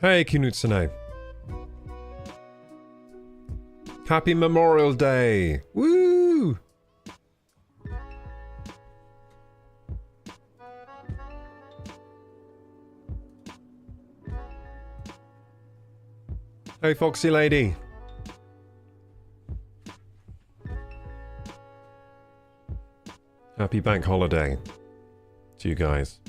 Hey, Kinutsune. Happy Memorial Day! Woo! Hey, Foxy Lady. Happy bank holiday to you guys.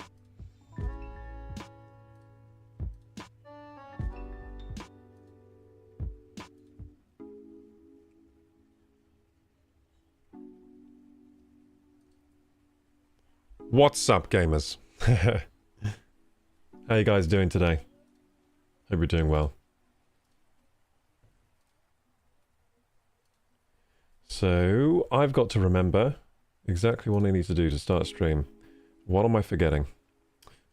What's up, gamers? How you guys doing today? Hope you're doing well. So, I've got to remember exactly what I need to do to start stream. What am I forgetting?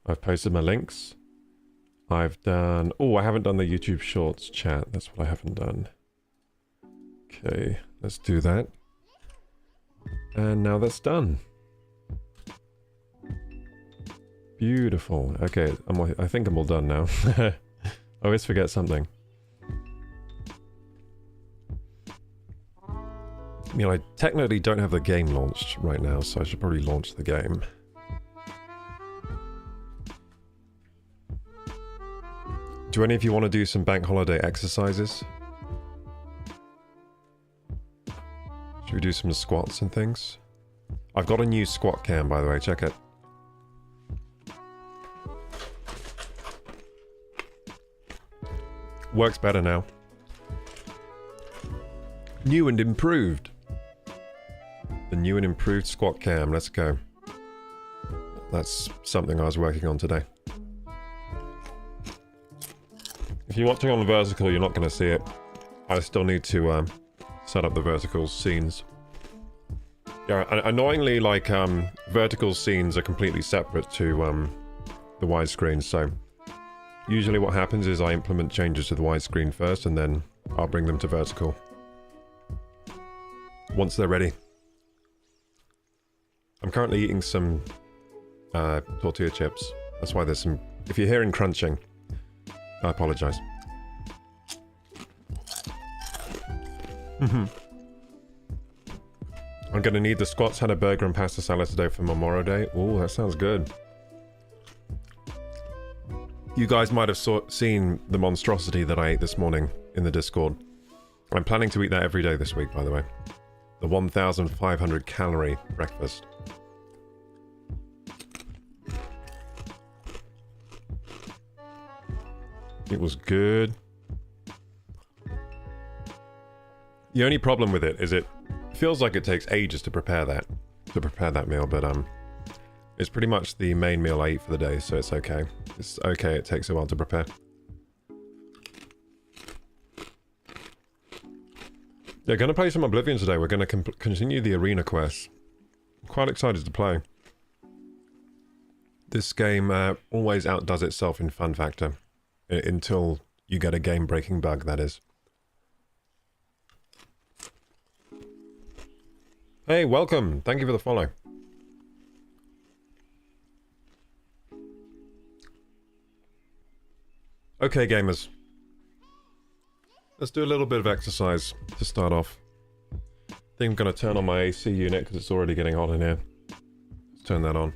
I've posted my links. I've done... Oh, I haven't done the YouTube Shorts chat. That's what I haven't done. Okay, let's do that. And now that's done. Beautiful. Okay, I think I'm all done now. I always forget something. I mean, I technically don't have the game launched right now, so I should probably launch the game. Do any of you want to do some bank holiday exercises? Should we do some squats and things? I've got a new squat cam, by the way, check it. Works better now. New and improved. The new and improved squat cam, let's go. That's something I was working on today. If you're watching on the vertical, you're not going to see it. I still need to set up the vertical scenes. Yeah, annoyingly, like, vertical scenes are completely separate to the widescreen, so usually what happens is I implement changes to the widescreen first, and then I'll bring them to vertical. once they're ready. I'm currently eating some tortilla chips. That's why there's some... If you're hearing crunching, I apologize. I'm gonna need the squats. Had a burger and pasta salad today for Memorial Day. Oh, that sounds good. You guys might have seen the monstrosity that I ate this morning in the Discord. I'm planning to eat that every day this week, by the way. The 1,500 calorie breakfast. It was good. The only problem with it is it feels like it takes ages to prepare that meal, but it's pretty much the main meal I eat for the day, so it's okay. It's okay, it takes a while to prepare. Yeah, gonna play some Oblivion today. We're gonna continue the arena quest. I'm quite excited to play. This game always outdoes itself in fun factor. Until you get a game-breaking bug, that is. Hey, welcome. Thank you for the follow. Okay, gamers. Let's do a little bit of exercise to start off. I think I'm going to turn on my AC unit because it's already getting hot in here. Let's turn that on.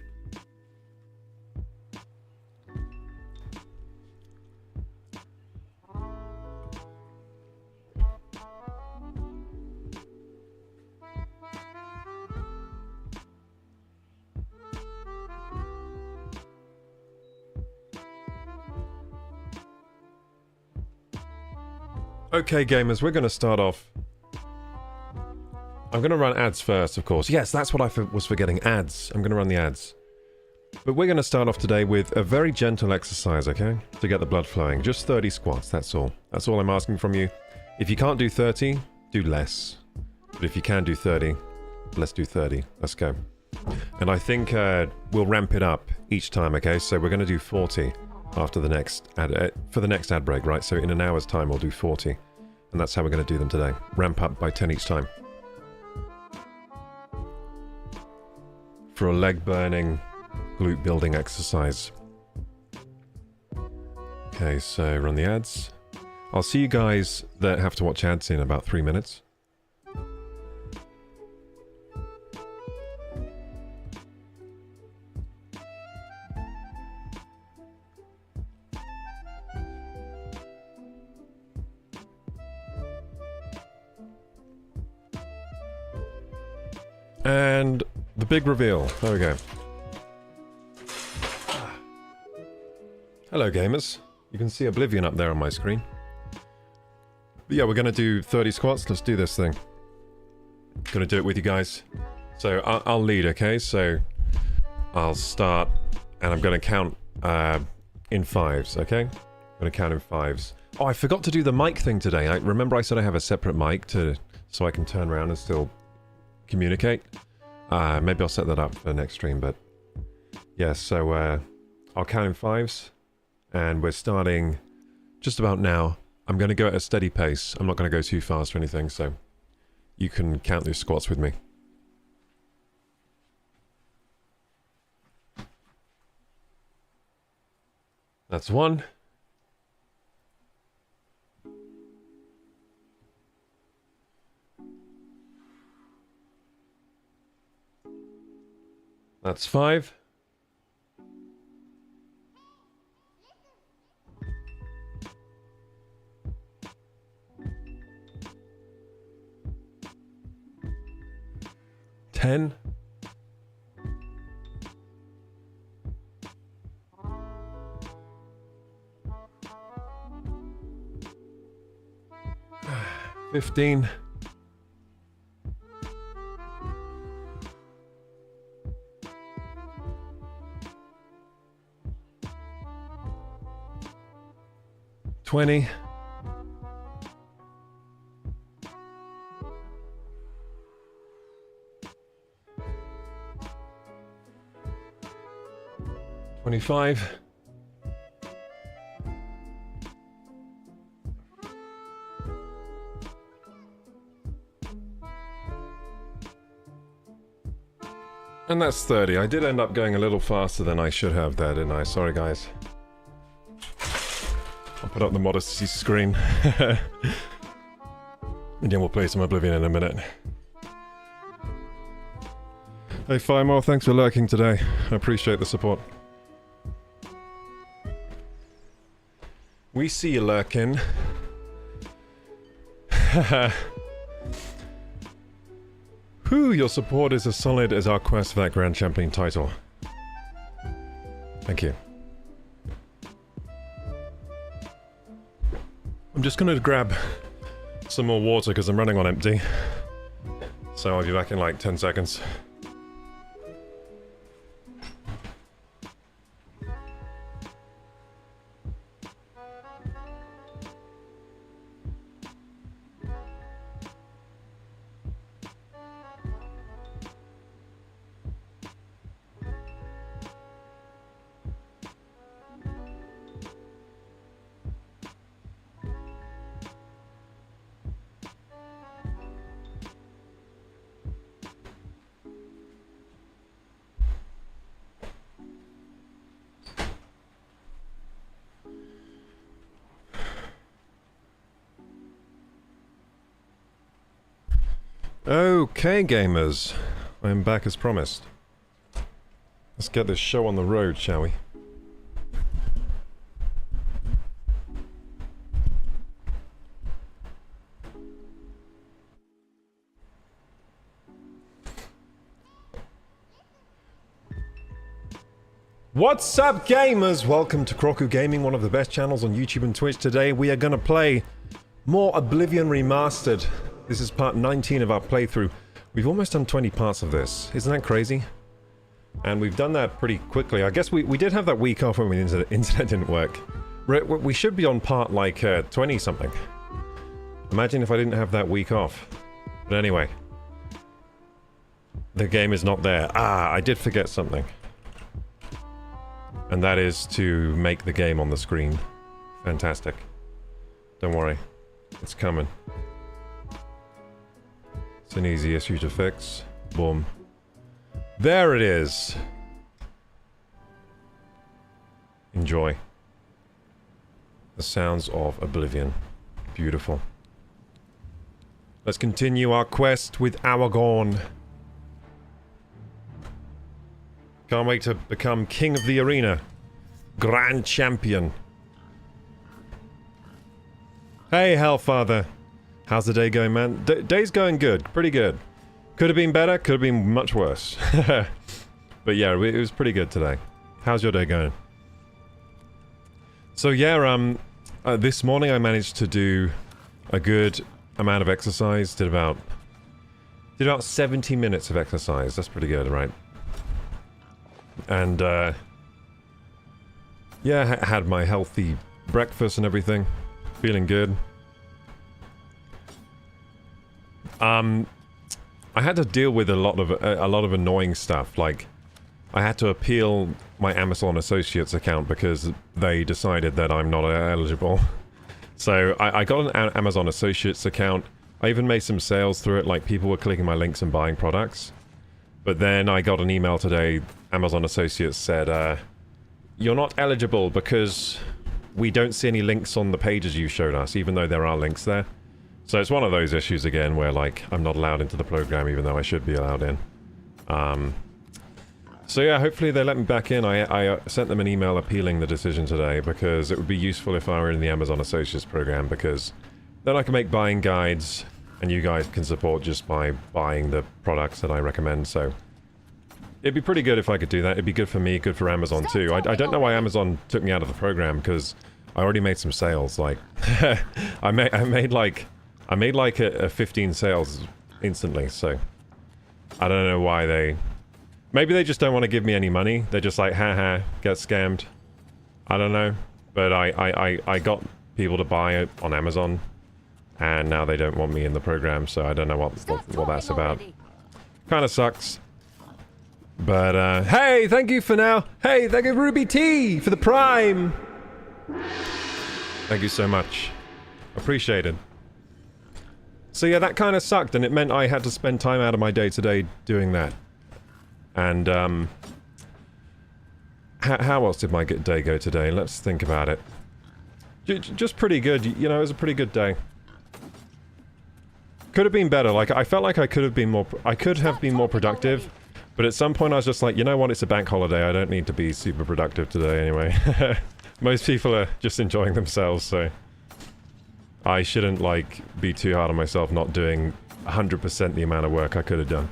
Okay, gamers, we're going to start off. I'm going to run ads first, of course. Yes, that's what I was forgetting, ads. I'm going to run the ads. But we're going to start off today with a very gentle exercise, okay? To get the blood flowing. Just 30 squats, that's all. That's all I'm asking from you. If you can't do 30, do less. But if you can do 30, let's do 30. Let's go. And I think we'll ramp it up each time, okay? So we're going to do 40 after the next ad, for the next ad break, right? So in an hour's time, we'll do 40. And that's how we're going to do them today. Ramp up by 10 each time. For a leg-burning, glute-building exercise. Okay, so run the ads. I'll see you guys that have to watch ads in about 3 minutes. And the big reveal. There we go. Hello, gamers. You can see Oblivion up there on my screen. But yeah, we're going to do 30 squats. Let's do this thing. Going to do it with you guys. So I'll lead, okay? So I'll start, and I'm going to count in fives, okay? I'm going to count in fives. Oh, I forgot to do the mic thing today. Remember I said I have a separate mic so I can turn around and still communicate. Maybe I'll set that up for the next stream, but yeah, so I'll count in fives, and we're starting just about now. I'm going to go at a steady pace. I'm not going to go too fast or anything, so you can count those squats with me. That's 1. That's 5. Ten. 15. 20. 25. And that's 30. I did end up going a little faster than I should have there, didn't I? Sorry, guys. I'll put up the modesty screen. And then we'll play some Oblivion in a minute. Hey, Firemore, thanks for lurking today. I appreciate the support. We see you lurking. Whew, your support is as solid as our quest for that Grand Champion title. Thank you. I'm just gonna grab some more water because I'm running on empty. So I'll be back in like 10 seconds. Okay, gamers. I'm back as promised. Let's get this show on the road, shall we? What's up, gamers? Welcome to Crocu Gaming, one of the best channels on YouTube and Twitch. Today we are gonna play more Oblivion Remastered. This is part 19 of our playthrough. We've almost done 20 parts of this. Isn't that crazy? And we've done that pretty quickly. I guess we did have that week off when the internet didn't work. We should be on part like 20-something. Imagine if I didn't have that week off. But anyway. The game is not there. Ah, I did forget something. And that is to make the game on the screen. Fantastic. Don't worry. It's coming. It's an easy issue to fix. Boom. There it is. Enjoy. The sounds of Oblivion. Beautiful. Let's continue our quest with Aragorn. Can't wait to become king of the arena. Grand champion. Hey, Hellfather. How's the day going, man? Day's going good. Pretty good. Could have been better. Could have been much worse. But yeah, it was pretty good today. How's your day going? So yeah, this morning I managed to do a good amount of exercise. Did about 70 minutes of exercise. That's pretty good, right? And yeah, had my healthy breakfast and everything. Feeling good. I had to deal with a lot of annoying stuff. Like, I had to appeal my Amazon Associates account because they decided that I'm not eligible. So I got an Amazon Associates account. I even made some sales through it. Like, people were clicking my links and buying products. But then I got an email today. Amazon Associates said, "You're not eligible because we don't see any links on the pages you showed us, even though there are links there." So it's one of those issues again where, like, I'm not allowed into the program even though I should be allowed in. So yeah, hopefully they let me back in. I sent them an email appealing the decision today because it would be useful if I were in the Amazon Associates program, because then I can make buying guides and you guys can support just by buying the products that I recommend. So it'd be pretty good if I could do that. It'd be good for me, good for Amazon too. I don't know why Amazon took me out of the program, because I already made some sales. Like, I made like a 15 sales instantly, so I don't know why they... Maybe they just don't want to give me any money. They're just like, haha, get scammed. I don't know. But I got people to buy it on Amazon, and now they don't want me in the program, so I don't know what that's about. Kind of sucks. But, hey, thank you for now. Hey, thank you, Ruby T, for the Prime. Thank you so much. Appreciated. So yeah, that kind of sucked, and it meant I had to spend time out of my day today doing that. And, how else did my day go today? Let's think about it. Just pretty good, you know, it was a pretty good day. Could have been better, like, I felt like I could have been more productive, but at some point I was just like, you know what, it's a bank holiday, I don't need to be super productive today anyway. Most people are just enjoying themselves, so... I shouldn't, like, be too hard on myself not doing 100% the amount of work I could have done.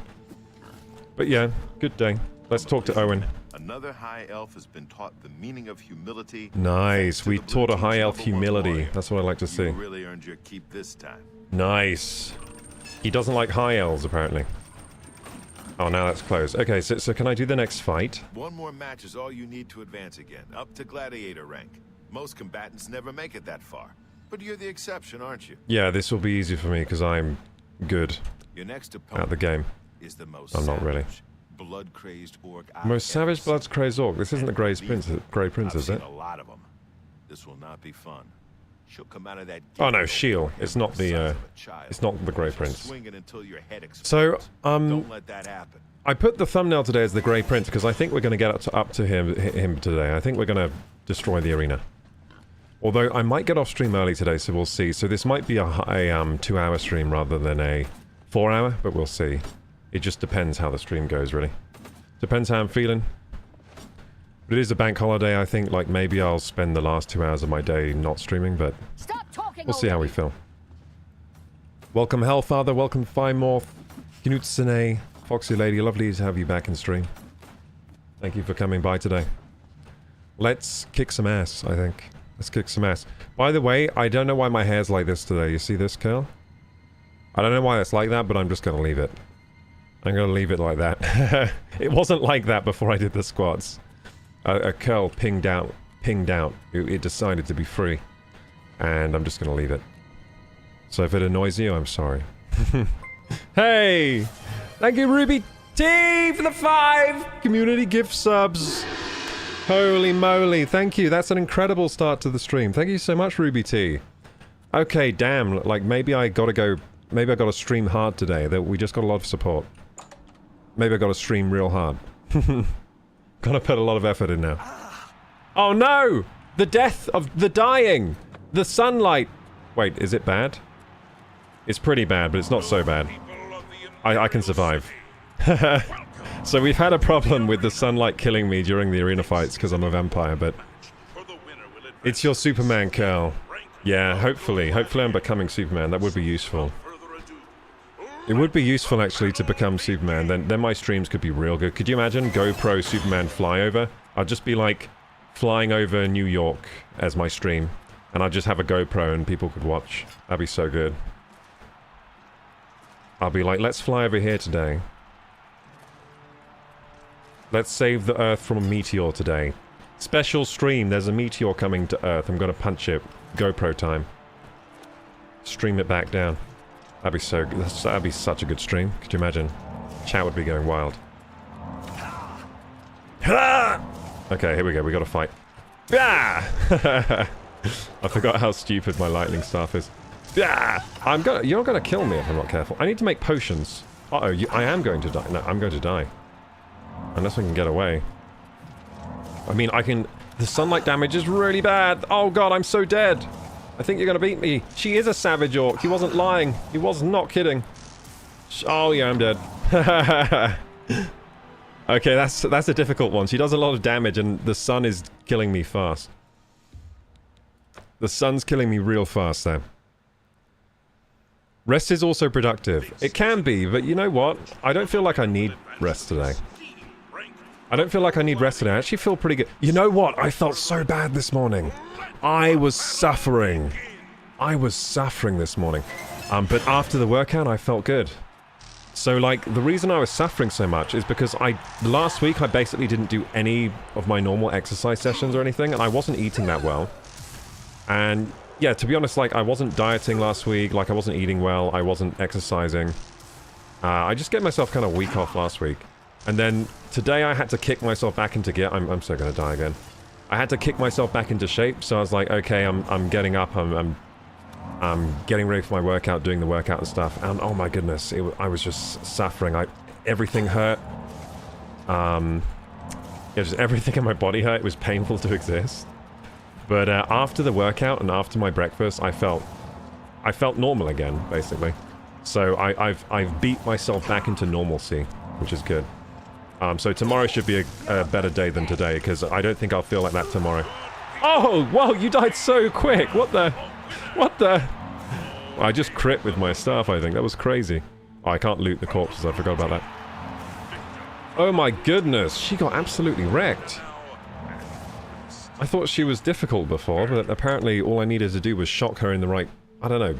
But yeah, good day. Let's talk to Owen. Another high elf has been taught the meaning of humility. Nice, we taught a high elf humility. That's what I like to see. You really earned your keep this time. Nice. He doesn't like high elves, apparently. Oh, now that's closed. Okay, so can I do the next fight? One more match is all you need to advance again, up to gladiator rank. Most combatants never make it that far. But you're the exception, aren't you? Yeah, this will be easy for me because I'm good your next opponent at the game. Is the most I'm not really. Blood-crazed orc. Most savage, blood-crazed orc. This isn't the Grey Prince, is it? A lot of them. This will not be fun. She'll come out of that. Oh no, Shield. It's not the. It's not the Grey Prince. So don't let that happen. I put the thumbnail today as the Grey Prince because I think we're going to get up to him today. I think we're going to destroy the arena. Although I might get off stream early today, so we'll see. So this might be a 2-hour stream rather than a 4-hour, but we'll see. It just depends how the stream goes, really. Depends how I'm feeling. But it is a bank holiday, I think. Like, maybe I'll spend the last 2 hours of my day not streaming, but we'll see how we feel. Welcome, Hellfather. Welcome, Firemorph. Knutsune. Foxy Lady. Lovely to have you back in stream. Thank you for coming by today. Let's kick some ass, I think. Let's kick some ass. By the way, I don't know why my hair's like this today. You see this curl? I don't know why it's like that, but I'm just gonna leave it. I'm gonna leave it like that. It wasn't like that before I did the squats. A curl pinged out. It decided to be free. And I'm just gonna leave it. So if it annoys you, I'm sorry. Hey! Thank you, Ruby T, for the 5 community gift subs. Holy moly, thank you. That's an incredible start to the stream. Thank you so much, Ruby T. Okay, damn, like maybe I gotta stream hard today. We just got a lot of support. Maybe I gotta stream real hard. Gotta put a lot of effort in now. Oh no! The death of the dying! The sunlight! Wait, is it bad? It's pretty bad, but it's not so bad. I can survive. So we've had a problem with the sunlight killing me during the arena fights because I'm a vampire, but... It's your Superman, Cal. Yeah, hopefully. Hopefully I'm becoming Superman. That would be useful. It would be useful, actually, to become Superman. Then my streams could be real good. Could you imagine GoPro Superman flyover? I'd just be, like, flying over New York as my stream. And I'd just have a GoPro and people could watch. That'd be so good. I'll be like, let's fly over here today. Let's save the Earth from a meteor today. Special stream, there's a meteor coming to Earth. I'm gonna punch it. GoPro time. Stream it back down. That'd be so good. That'd be such a good stream. Could you imagine? Chat would be going wild. Okay, here we go. We gotta fight. I forgot how stupid my lightning staff is. You're not gonna kill me if I'm not careful. I need to make potions. Uh-oh, I am going to die. No, I'm going to die. Unless we can get away. I mean, the sunlight damage is really bad. Oh god, I'm so dead. I think you're gonna beat me. She is a savage orc. He wasn't lying. He was not kidding. Oh yeah, I'm dead. Okay, that's a difficult one. She does a lot of damage and the sun is killing me fast. The sun's killing me real fast there. Rest is also productive. It can be, but you know what? I don't feel like I need rest today. I don't feel like I need rest today. I actually feel pretty good. You know what? I felt so bad this morning. I was suffering. I was suffering this morning. But after the workout, I felt good. So, like, the reason I was suffering so much is because last week I basically didn't do any of my normal exercise sessions or anything, and I wasn't eating that well. And yeah, to be honest, like, I wasn't dieting last week, like, I wasn't eating well, I wasn't exercising. I just gave myself kind of a week off last week. And then today I had to kick myself back into gear. I'm so gonna die again. I had to kick myself back into shape, so I was like, okay, I'm getting up, I'm getting ready for my workout, doing the workout and stuff, and oh my goodness, I was just suffering. Everything hurt. Just everything in my body hurt. It was painful to exist. But after the workout and after my breakfast, I felt normal again, basically. So I've beat myself back into normalcy, which is good. So tomorrow should be a better day than today, because I don't think I'll feel like that tomorrow. Oh, whoa, you died so quick. What the? I just crit with my staff, I think. That was crazy. Oh, I can't loot the corpses. I forgot about that. Oh my goodness, she got absolutely wrecked. I thought she was difficult before, but apparently all I needed to do was shock her in the right... I don't know.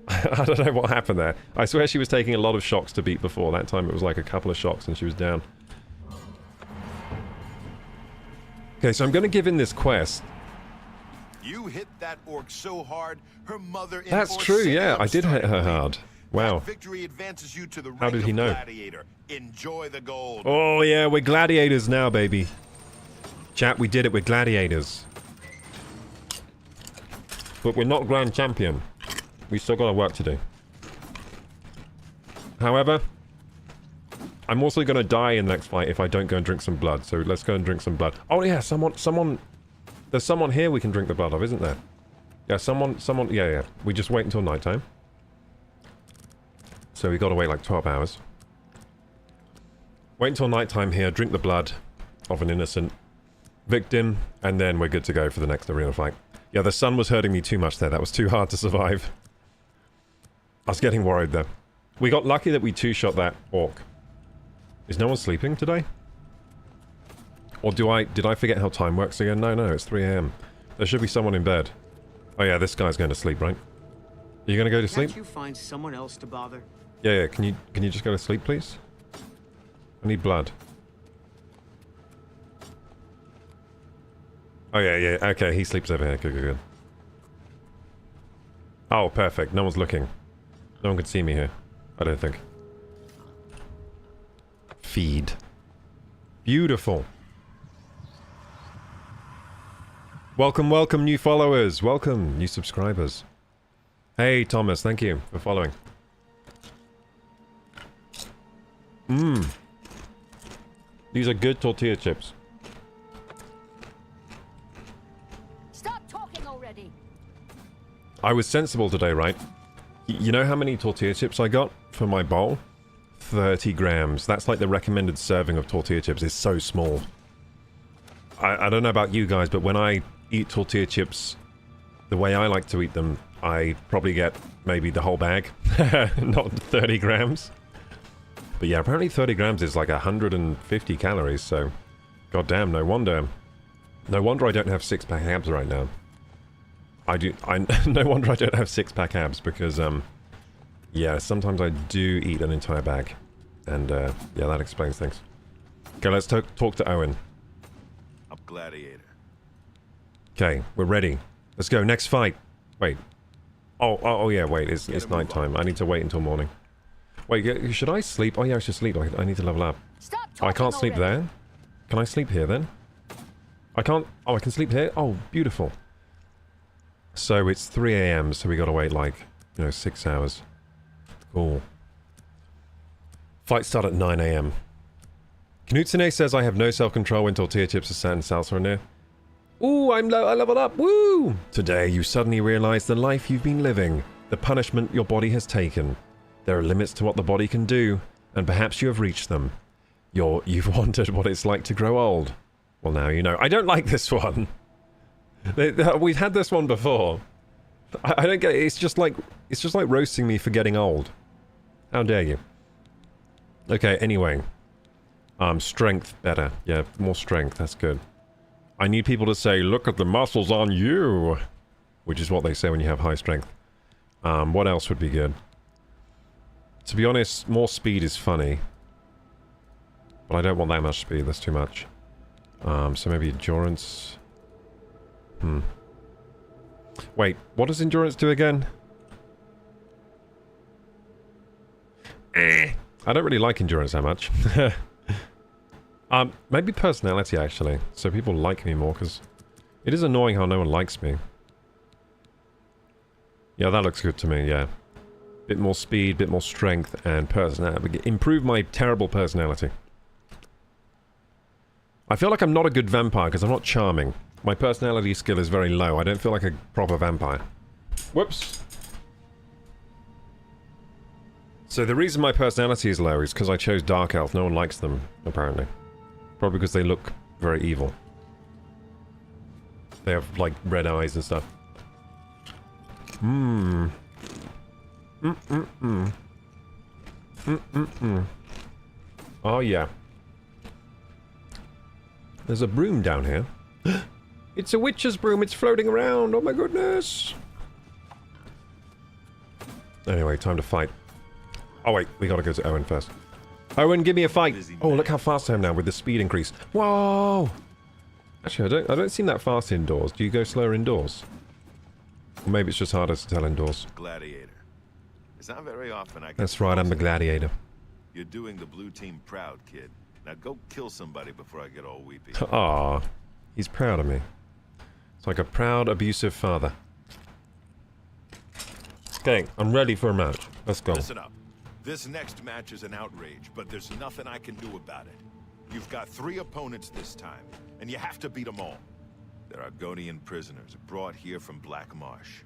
I don't know what happened there. I swear she was taking a lot of shocks to beat before. That time it was like a couple of shocks and she was down. Okay, so I'm going to give in this quest. You hit that orc so hard, her mother... That's true, yeah. I did hit her hard. Wow. Victory advances you to the How did he know? Gladiator. Enjoy the gold. Oh yeah, we're gladiators now, baby. Chat, we did it. We're gladiators. But we're not grand champion. We still got our work to do. However, I'm also going to die in the next fight if I don't go and drink some blood. So let's go and drink some blood. Oh yeah, someone... There's someone here we can drink the blood of, isn't there? Yeah, someone... Yeah. We just wait until nighttime. So we gotta wait like 12 hours. Wait until nighttime here, drink the blood of an innocent victim, and then we're good to go for the next arena fight. Yeah, the sun was hurting me too much there. That was too hard to survive. I was getting worried there. We got lucky that we two-shot that orc. Is no one sleeping today? Or did I forget how time works again? No, it's 3 AM. There should be someone in bed. Oh yeah, this guy's going to sleep, right? Are you going to go to sleep? Can't you find someone else to bother? Yeah, can you just go to sleep, please? I need blood. Oh yeah, okay, he sleeps over here. Good. Oh, perfect. No one's looking. No one can see me here. I don't think. Feed. Beautiful. Welcome, new followers. Welcome, new subscribers. Hey, Thomas, thank you for following. These are good tortilla chips. Stop talking already. I was sensible today, right? You know how many tortilla chips I got for my bowl? 30 grams. That's like the recommended serving of tortilla chips. It's so small. I don't know about you guys, but when I eat tortilla chips, the way I like to eat them, I probably get maybe the whole bag, not 30 grams. But yeah, apparently 30 grams is like 150 calories, so... Goddamn, no wonder. No wonder I don't have six-pack abs right now. No wonder I don't have six-pack abs, because, yeah, sometimes I do eat an entire bag. And, yeah, that explains things. Okay, let's talk to Owen. I'm Gladiator. Okay, we're ready. Let's go, next fight. Wait. Oh yeah, wait, it's nighttime. I need to wait until morning. Wait, should I sleep? Oh yeah, I should sleep. I need to level up. Stop Oh, I can't sleep already. there? Can I sleep here then? I can't... Oh, I can sleep here? Oh, beautiful. So it's 3 AM, so we gotta wait like, 6 hours. Cool. Fight start at 9 AM. Knutsune says I have no self-control when tortilla chips are sat in salsa near. Ooh, I leveled up, woo! Today you suddenly realize the life you've been living, the punishment your body has taken. There are limits to what the body can do, and perhaps you have reached them. You've wondered what it's like to grow old. Well, now you know. I don't like this one. We've had this one before. I don't get it. It's just like roasting me for getting old. How dare you? Okay, anyway. Strength better. Yeah, more strength. That's good. I need people to say, look at the muscles on you! Which is what they say when you have high strength. What else would be good? To be honest, more speed is funny. But I don't want that much speed, that's too much. So maybe endurance... Wait, what does endurance do again? I don't really like endurance that much. Maybe personality, actually. So people like me more, because... It is annoying how no one likes me. Yeah, that looks good to me, yeah. Bit more speed, bit more strength, and personality. Improve my terrible personality. I feel like I'm not a good vampire because I'm not charming. My personality skill is very low. I don't feel like a proper vampire. Whoops. So the reason my personality is low is because I chose Dark Elf. No one likes them, apparently. Probably because they look very evil. They have, like, red eyes and stuff. Oh, yeah. There's a broom down here. It's a witch's broom. It's floating around. Oh, my goodness. Anyway, time to fight. Oh, wait. We gotta go to Owen first. Owen, give me a fight. Oh, look how fast I am now with the speed increase. Whoa! Actually, I don't seem that fast indoors. Do you go slower indoors? Or maybe it's just harder to tell indoors. Gladiator. It's not very often I can. That's right, I'm the gladiator. You're doing the blue team proud, kid. Now go kill somebody before I get all weepy. Ah, he's proud of me. It's like a proud, abusive father. Okay, I'm ready for a match. Let's go. Listen up. This next match is an outrage, but there's nothing I can do about it. You've got 3 opponents this time, and you have to beat them all. They're Argonian prisoners brought here from Black Marsh.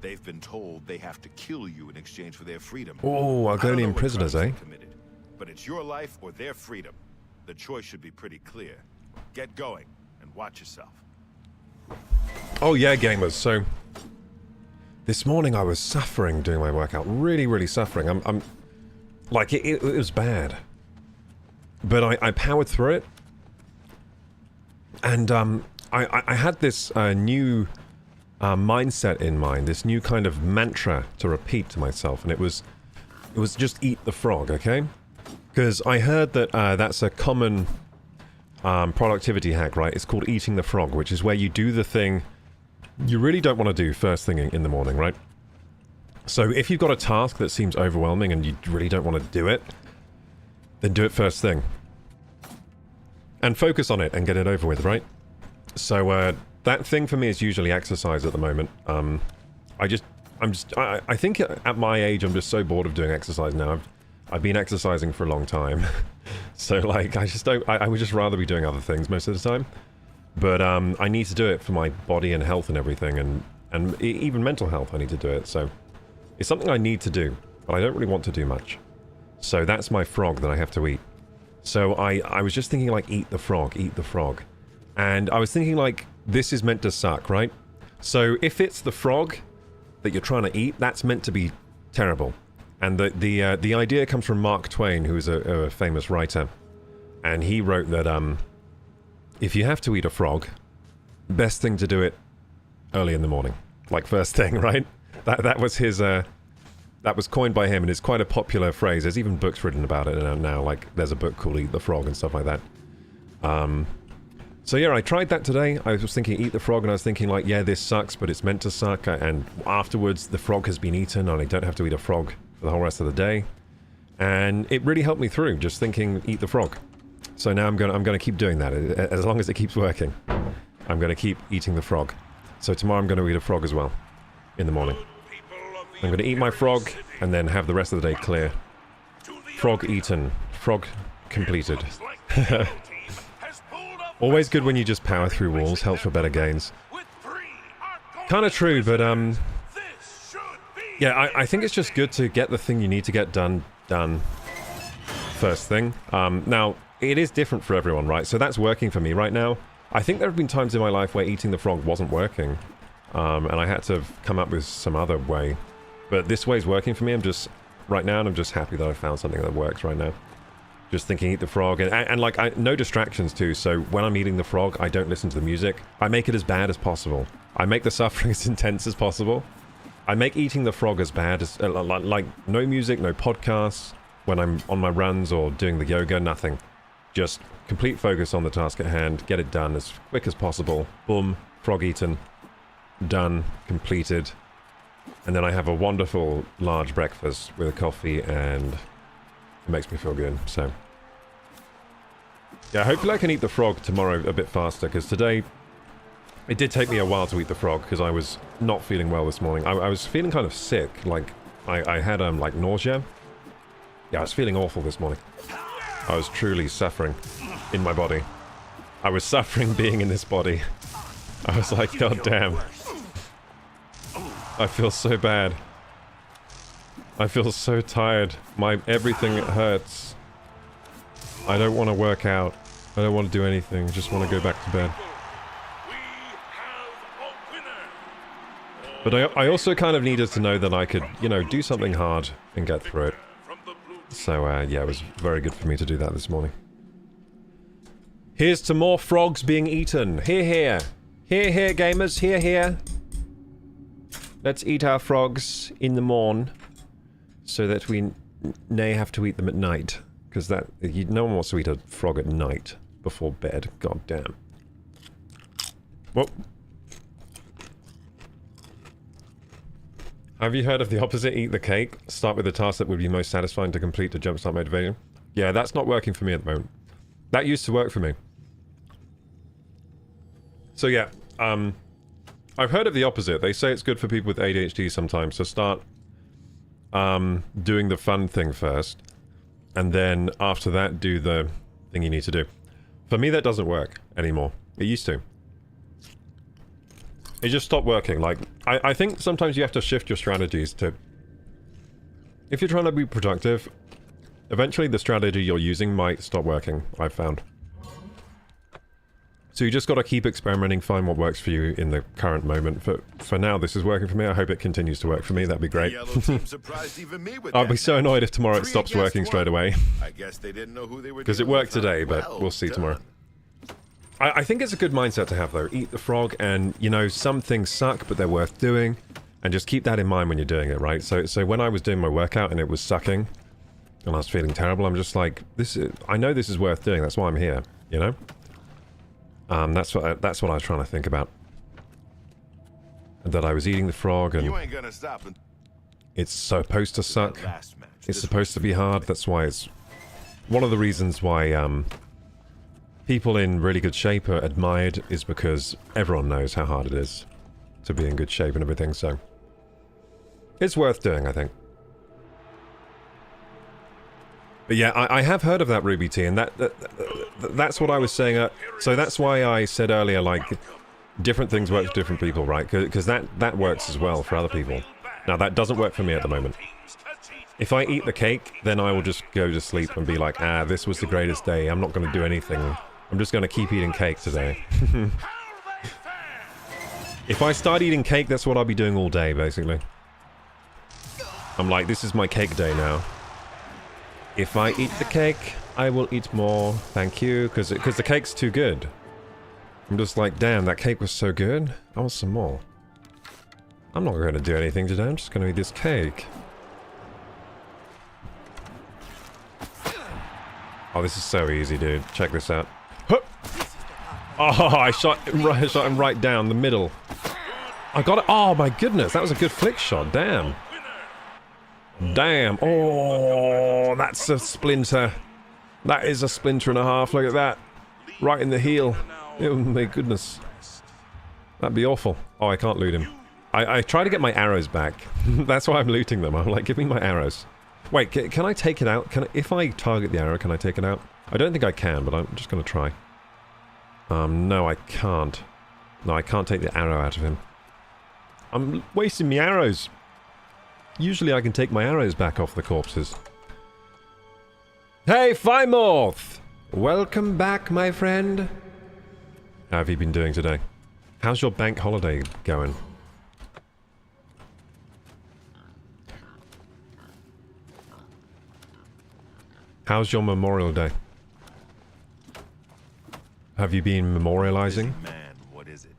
They've been told they have to kill you in exchange for their freedom. Oh, Argonian prisoners, eh? Committed, but it's your life or their freedom. The choice should be pretty clear. Get going, and watch yourself. Oh yeah, gamers, so... This morning I was suffering doing my workout. Really, really suffering. I'm like, it was bad. But I powered through it. And, I had this new mindset in mind, this new kind of mantra to repeat to myself, and it was just eat the frog, okay? Because I heard that that's a common productivity hack, right? It's called eating the frog, which is where you do the thing you really don't want to do first thing in the morning, right? So if you've got a task that seems overwhelming and you really don't want to do it, then do it first thing. And focus on it and get it over with, right? So that thing for me is usually exercise at the moment. I think at my age I'm just so bored of doing exercise now. I've been exercising for a long time. So like I would just rather be doing other things most of the time. But I need to do it for my body and health and everything, and even mental health I need to do it. So it's something I need to do, but I don't really want to do much. So that's my frog that I have to eat. So I was just thinking like eat the frog. And I was thinking like this is meant to suck, right? So if it's the frog that you're trying to eat, that's meant to be terrible. And the idea comes from Mark Twain, who's a famous writer. And he wrote that if you have to eat a frog, best thing to do it early in the morning. Like first thing, right? That was his that was coined by him, and it's quite a popular phrase. There's even books written about it now, like there's a book called Eat the Frog and stuff like that. So yeah, I tried that today. I was thinking eat the frog, and I was thinking like, yeah, this sucks, but it's meant to suck, and afterwards the frog has been eaten, and I don't have to eat a frog for the whole rest of the day. And it really helped me through, just thinking eat the frog. So now I'm gonna keep doing that, as long as it keeps working. I'm gonna keep eating the frog. So tomorrow I'm gonna eat a frog as well, in the morning. I'm gonna eat my frog, and then have the rest of the day clear. Frog eaten. Frog completed. Always good when you just power through walls, helps for better gains. Kinda true, but yeah, I think it's just good to get the thing you need to get done first thing. Now, it is different for everyone, right? So that's working for me right now. I think there have been times in my life where eating the frog wasn't working. And I had to come up with some other way. But this way is working for me. Right now, and I'm just happy that I found something that works right now. Just thinking eat the frog, and like, no distractions too, so when I'm eating the frog, I don't listen to the music. I make it as bad as possible. I make the suffering as intense as possible. I make eating the frog as bad as, like, no music, no podcasts, when I'm on my runs or doing the yoga, nothing. Just complete focus on the task at hand, get it done as quick as possible. Boom, frog eaten, done, completed. And then I have a wonderful large breakfast with a coffee, and it makes me feel good. So yeah, hopefully I can eat the frog tomorrow a bit faster, because today it did take me a while to eat the frog because I was not feeling well this morning. I was feeling kind of sick, like I had like nausea. Yeah, I was feeling awful this morning. I was truly suffering in my body. I was suffering being in this body. I was like, God damn. I feel so bad. I feel so tired. Everything hurts. I don't want to work out. I don't want to do anything. I just want to go back to bed. But I also kind of needed to know that I could, you know, do something hard and get through it. So, yeah, it was very good for me to do that this morning. Here's to more frogs being eaten. Here, here. Here, here, gamers. Here, here. Let's eat our frogs in the morn. So that we nay have to eat them at night. Because no one wants to eat a frog at night before bed. God damn. Whoa. Have you heard of the opposite? Eat the cake. Start with the task that would be most satisfying to complete to jumpstart motivation. Yeah, that's not working for me at the moment. That used to work for me. So yeah, I've heard of the opposite. They say it's good for people with ADHD sometimes. So start doing the fun thing first. And then after that, do the thing you need to do. For me, that doesn't work anymore. It used to. It just stopped working. Like, I think sometimes you have to shift your strategies to... If you're trying to be productive, eventually the strategy you're using might stop working, I've found. So you just gotta keep experimenting, find what works for you in the current moment. For now, this is working for me. I hope it continues to work for me. That'd be great. I'll be so annoyed if tomorrow it stops working straight away. I guess they didn't know who they were. Because it worked today, but we'll see tomorrow. I think it's a good mindset to have, though. Eat the frog, and, you know, some things suck, but they're worth doing. And just keep that in mind when you're doing it, right? So when I was doing my workout and it was sucking, and I was feeling terrible, I'm just like, I know this is worth doing, that's why I'm here, you know? That's what I was trying to think about. And that I was eating the frog, and... You ain't gonna stop. It's supposed to suck. It's supposed to be hard, that's why it's... One of the reasons why, people in really good shape are admired is because everyone knows how hard it is to be in good shape and everything, so... It's worth doing, I think. But yeah, I have heard of that Ruby tea, and that's what I was saying. So that's why I said earlier, like, different things work for different people, right? Because that works as well for other people. Now, that doesn't work for me at the moment. If I eat the cake, then I will just go to sleep and be like, this was the greatest day. I'm not going to do anything. I'm just going to keep eating cake today. If I start eating cake, that's what I'll be doing all day, basically. I'm like, this is my cake day now. If I eat the cake, I will eat more. Thank you, because the cake's too good. I'm just like, damn, that cake was so good. I want some more. I'm not going to do anything today. I'm just going to eat this cake. Oh, this is so easy, dude. Check this out. Huh! Oh, I shot him right down the middle. I got it. Oh, my goodness. That was a good flick shot. Damn. Damn. Oh, that's a splinter. That is a splinter and a half. Look at that. Right in the heel. Oh, my goodness. That'd be awful. Oh, I can't loot him. I try to get my arrows back. That's why I'm looting them. I'm like, give me my arrows. Wait, can I take it out? If I target the arrow, can I take it out? I don't think I can, but I'm just going to try. No, I can't. No, I can't take the arrow out of him. I'm wasting my arrows. Usually I can take my arrows back off the corpses. Hey, Fimorth! Welcome back, my friend. How have you been doing today? How's your bank holiday going? How's your Memorial Day? Have you been memorializing? Man, what is it?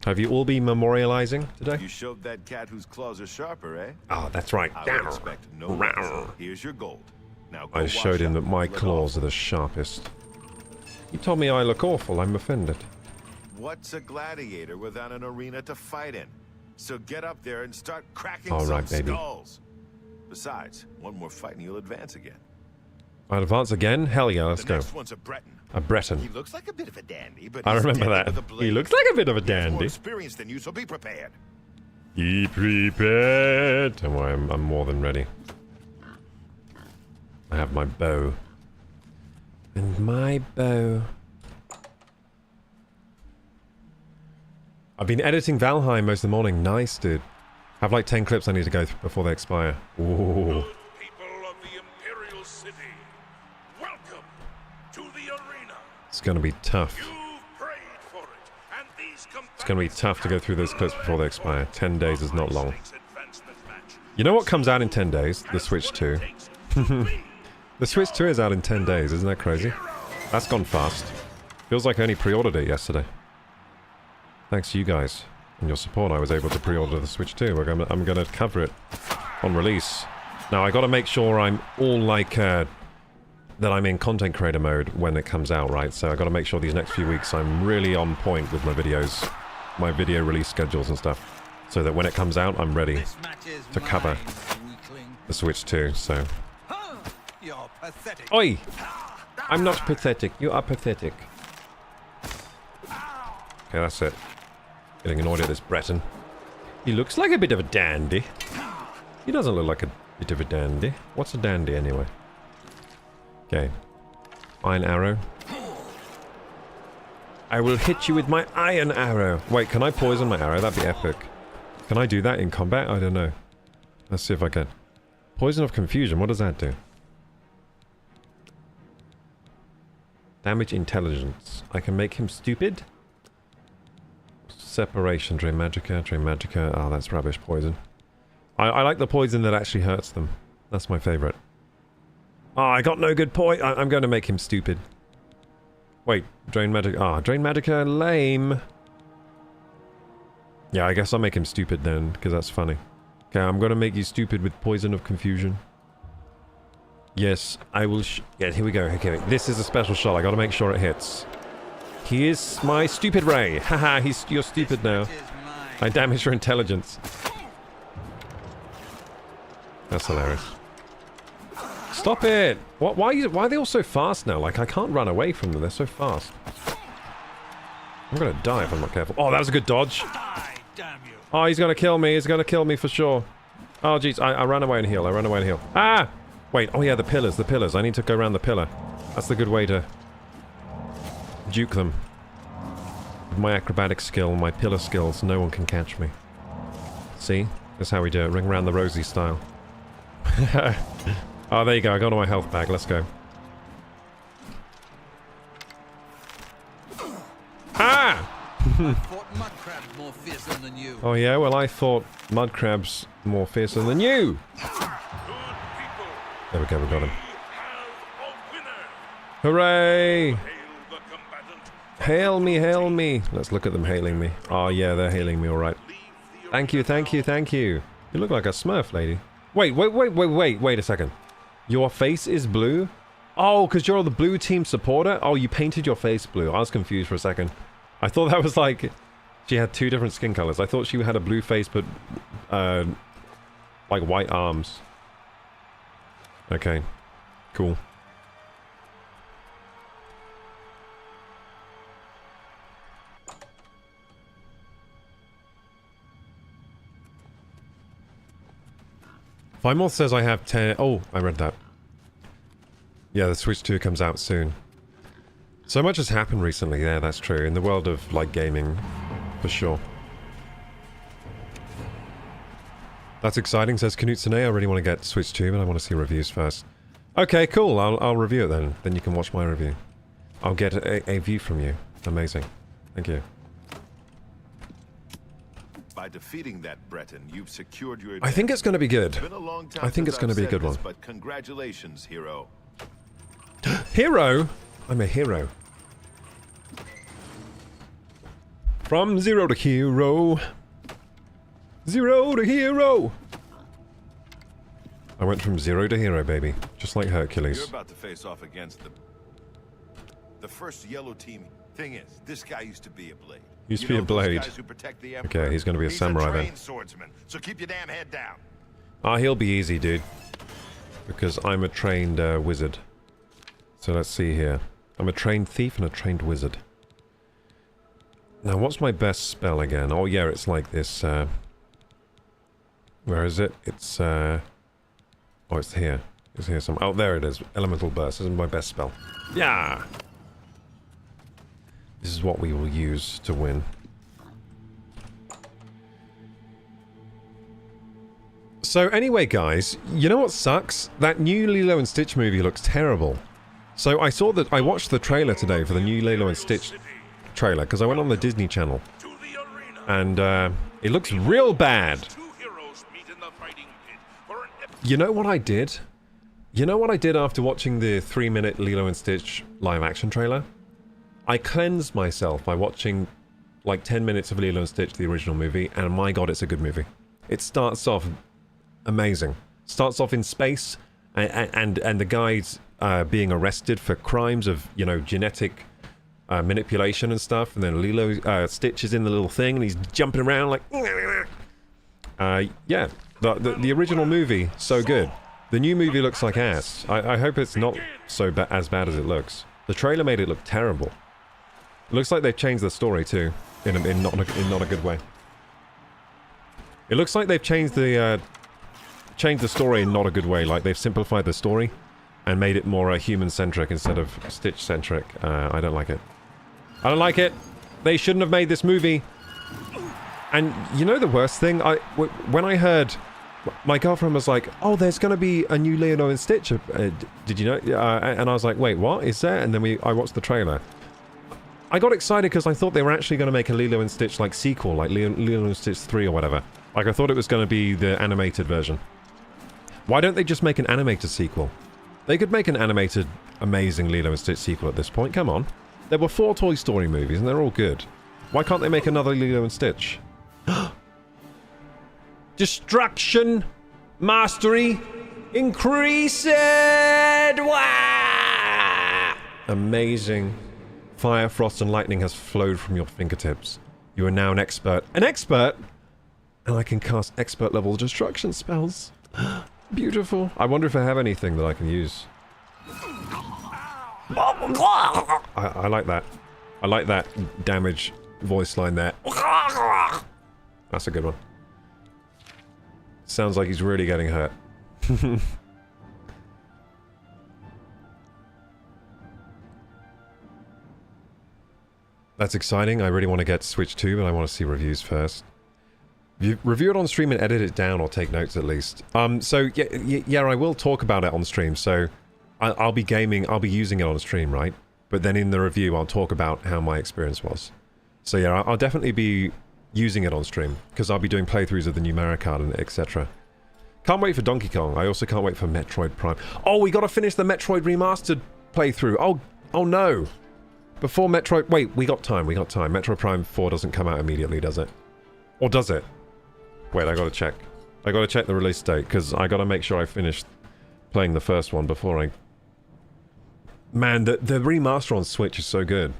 Have you all been memorializing today? You showed that cat whose claws are sharper, eh? Oh, that's right. I would expect no less. Here's your gold. Now go I showed him wash that my up. claws are the sharpest. He told me I look awful. I'm offended. What's a gladiator without an arena to fight in? So get up there and start cracking All some right, baby. skulls. Besides, one more fight and you'll advance again. I'll advance again? Hell yeah, let's The go. next one's a Breton. A Breton. He looks like a bit of a dandy, but I he's remember deadly that. with a blade. He looks like a bit of a He's more dandy. experienced than you, so be prepared. Be prepared. Don't worry, I'm more than ready. I have my bow. And my bow. I've been editing Valheim most of the morning. Nice, dude. I have like 10 clips I need to go through before they expire. Ooh. Good people of the Imperial City, welcome to the arena. It's gonna be tough. You've prayed for it, and these It's gonna be tough to go through those clips before they expire. 10 days is not long. You know what comes out in 10 days? The Switch 2. The Switch 2 is out in 10 days, isn't that crazy? That's gone fast. Feels like I only pre-ordered it yesterday. Thanks to you guys and your support, I was able to pre-order the Switch 2. I'm gonna cover it on release. Now, I gotta make sure I'm all like, that I'm in content creator mode when it comes out, right? So I gotta make sure these next few weeks I'm really on point with my videos, my video release schedules and stuff, so that when it comes out, I'm ready to cover the Switch 2, so... You're pathetic. Oi! I'm not pathetic, you are pathetic. Okay, that's it. Getting annoyed at this Breton. He looks like a bit of a dandy. He doesn't look like a bit of a dandy. What's a dandy anyway? Okay. Iron arrow. I will hit you with my iron arrow. Wait, can I poison my arrow? That'd be epic. Can I do that in combat? I don't know. Let's see if I can. Poison of confusion, what does that do? Damage intelligence. I can make him stupid? Separation, Drain Magica. Oh, that's rubbish poison. I like the poison that actually hurts them. That's my favorite. Oh, I got no good point. I'm going to make him stupid. Wait, Drain Magica. Ah, Drain Magica, lame. Yeah, I guess I'll make him stupid then, because that's funny. Okay, I'm going to make you stupid with Poison of Confusion. Yes, I will yeah, here we go. Okay, this is a special shot. I got to make sure it hits. He is my stupid ray. Haha, you're stupid now. I damage your intelligence. That's hilarious. Stop it! Why are they all so fast now? Like, I can't run away from them. They're so fast. I'm gonna die if I'm not careful. Oh, that was a good dodge. Oh, he's gonna kill me. He's gonna kill me for sure. Oh, jeez. I ran away and heal. Ah! Wait. Oh, yeah, the pillars. I need to go around the pillar. That's the good way to... duke them. With my acrobatic skill, my pillar skills, no one can catch me. See? That's how we do it. Ring around the rosy style. Oh, there you go. I got all my health back. Let's go. Ah! I fought mud crabs more fearsome than you. Oh, yeah? Well, I thought mud crabs more fearsome than you! There we go. We got him. Hooray! Hail me, hail me. Let's look at them hailing me. Oh, yeah, they're hailing me, alright. Thank you. You look like a Smurf, lady. Wait a second. Your face is blue? Oh, because you're the blue team supporter? Oh, you painted your face blue. I was confused for a second. I thought that was like... she had two different skin colors. I thought she had a blue face, but... like white arms. Okay. Cool. Vimorth says I have 10... oh, I read that. Yeah, the Switch 2 comes out soon. So much has happened recently, yeah, that's true. In the world of, like, gaming, for sure. That's exciting, says Knut Sine. I really want to get Switch 2, but I want to see reviews first. Okay, cool, I'll review it then. Then you can watch my review. I'll get a view from you. Amazing. Thank you. By defeating that Breton, you've secured your... I think it's going to be good. It's been a long time I think it's going to be a good one. But congratulations, hero. Hero? I'm a hero. From zero to hero. Zero to hero. I went from zero to hero, baby. Just like Hercules. You're about to face off against the first yellow team. Thing is, this guy used to be a blade. Used to be a blade. Okay, he's gonna be a samurai then. He's a swordsman, so keep your damn head down. Ah, he'll be easy, dude. Because I'm a trained wizard. So let's see here. I'm a trained thief and a trained wizard. Now, what's my best spell again? Oh, yeah, it's like this, where is it? It's, oh, it's here. It's here somewhere. Oh, there it is. Elemental Burst. This is my best spell. Yeah! This is what we will use to win. So anyway, guys, you know what sucks? That new Lilo and Stitch movie looks terrible. So I watched the trailer today for the new Lilo and Stitch trailer, because I went on the Disney Channel. And, it looks real bad. You know what I did? You know what I did after watching the 3-minute Lilo and Stitch live-action trailer? I cleansed myself by watching, like, 10 minutes of Lilo and Stitch, the original movie, and my god, it's a good movie. It starts off amazing. Starts off in space, and the guy's being arrested for crimes of, you know, genetic manipulation and stuff, and then Lilo Stitch is in the little thing, and he's jumping around like... yeah, the original movie, so good. The new movie looks like ass. I hope it's not so as bad as it looks. The trailer made it look terrible. It looks like they've changed the story too, in not a good way. It looks like they've changed the story in not a good way. Like they've simplified the story and made it more human-centric instead of Stitch-centric. I don't like it. I don't like it. They shouldn't have made this movie. And you know the worst thing? When I heard, my girlfriend was like, "Oh, there's going to be a new Lilo and Stitch. Did you know?" And I was like, "Wait, what is there?" And then I watched the trailer. I got excited because I thought they were actually going to make a Lilo and Stitch like sequel, like Lilo and Stitch 3 or whatever. Like I thought it was going to be the animated version. Why don't they just make an animated sequel? They could make an animated, amazing Lilo and Stitch sequel at this point. Come on. There were 4 Toy Story movies and they're all good. Why can't they make another Lilo and Stitch? Destruction, mastery, increased! Wah! Amazing. Fire, frost, and lightning has flowed from your fingertips. You are now an expert. An expert? And I can cast expert level destruction spells. Beautiful. I wonder if I have anything that I can use. I like that. I like that damage voice line there. That's a good one. Sounds like he's really getting hurt. That's exciting. I really want to get Switch 2, but I want to see reviews first. Review it on stream and edit it down, or take notes at least. So yeah, I will talk about it on stream. So I'll be gaming, I'll be using it on stream, right? But then in the review, I'll talk about how my experience was. So yeah, I'll definitely be using it on stream, because I'll be doing playthroughs of the new Mario Kart and etc. Can't wait for Donkey Kong. I also can't wait for Metroid Prime. Oh, we gotta finish the Metroid Remastered playthrough. Oh no. Before Metroid... Wait, we got time. Metroid Prime 4 doesn't come out immediately, does it? Or does it? Wait, I gotta check. I gotta check the release date, because I gotta make sure I finish playing the first one before I... Man, the remaster on Switch is so good.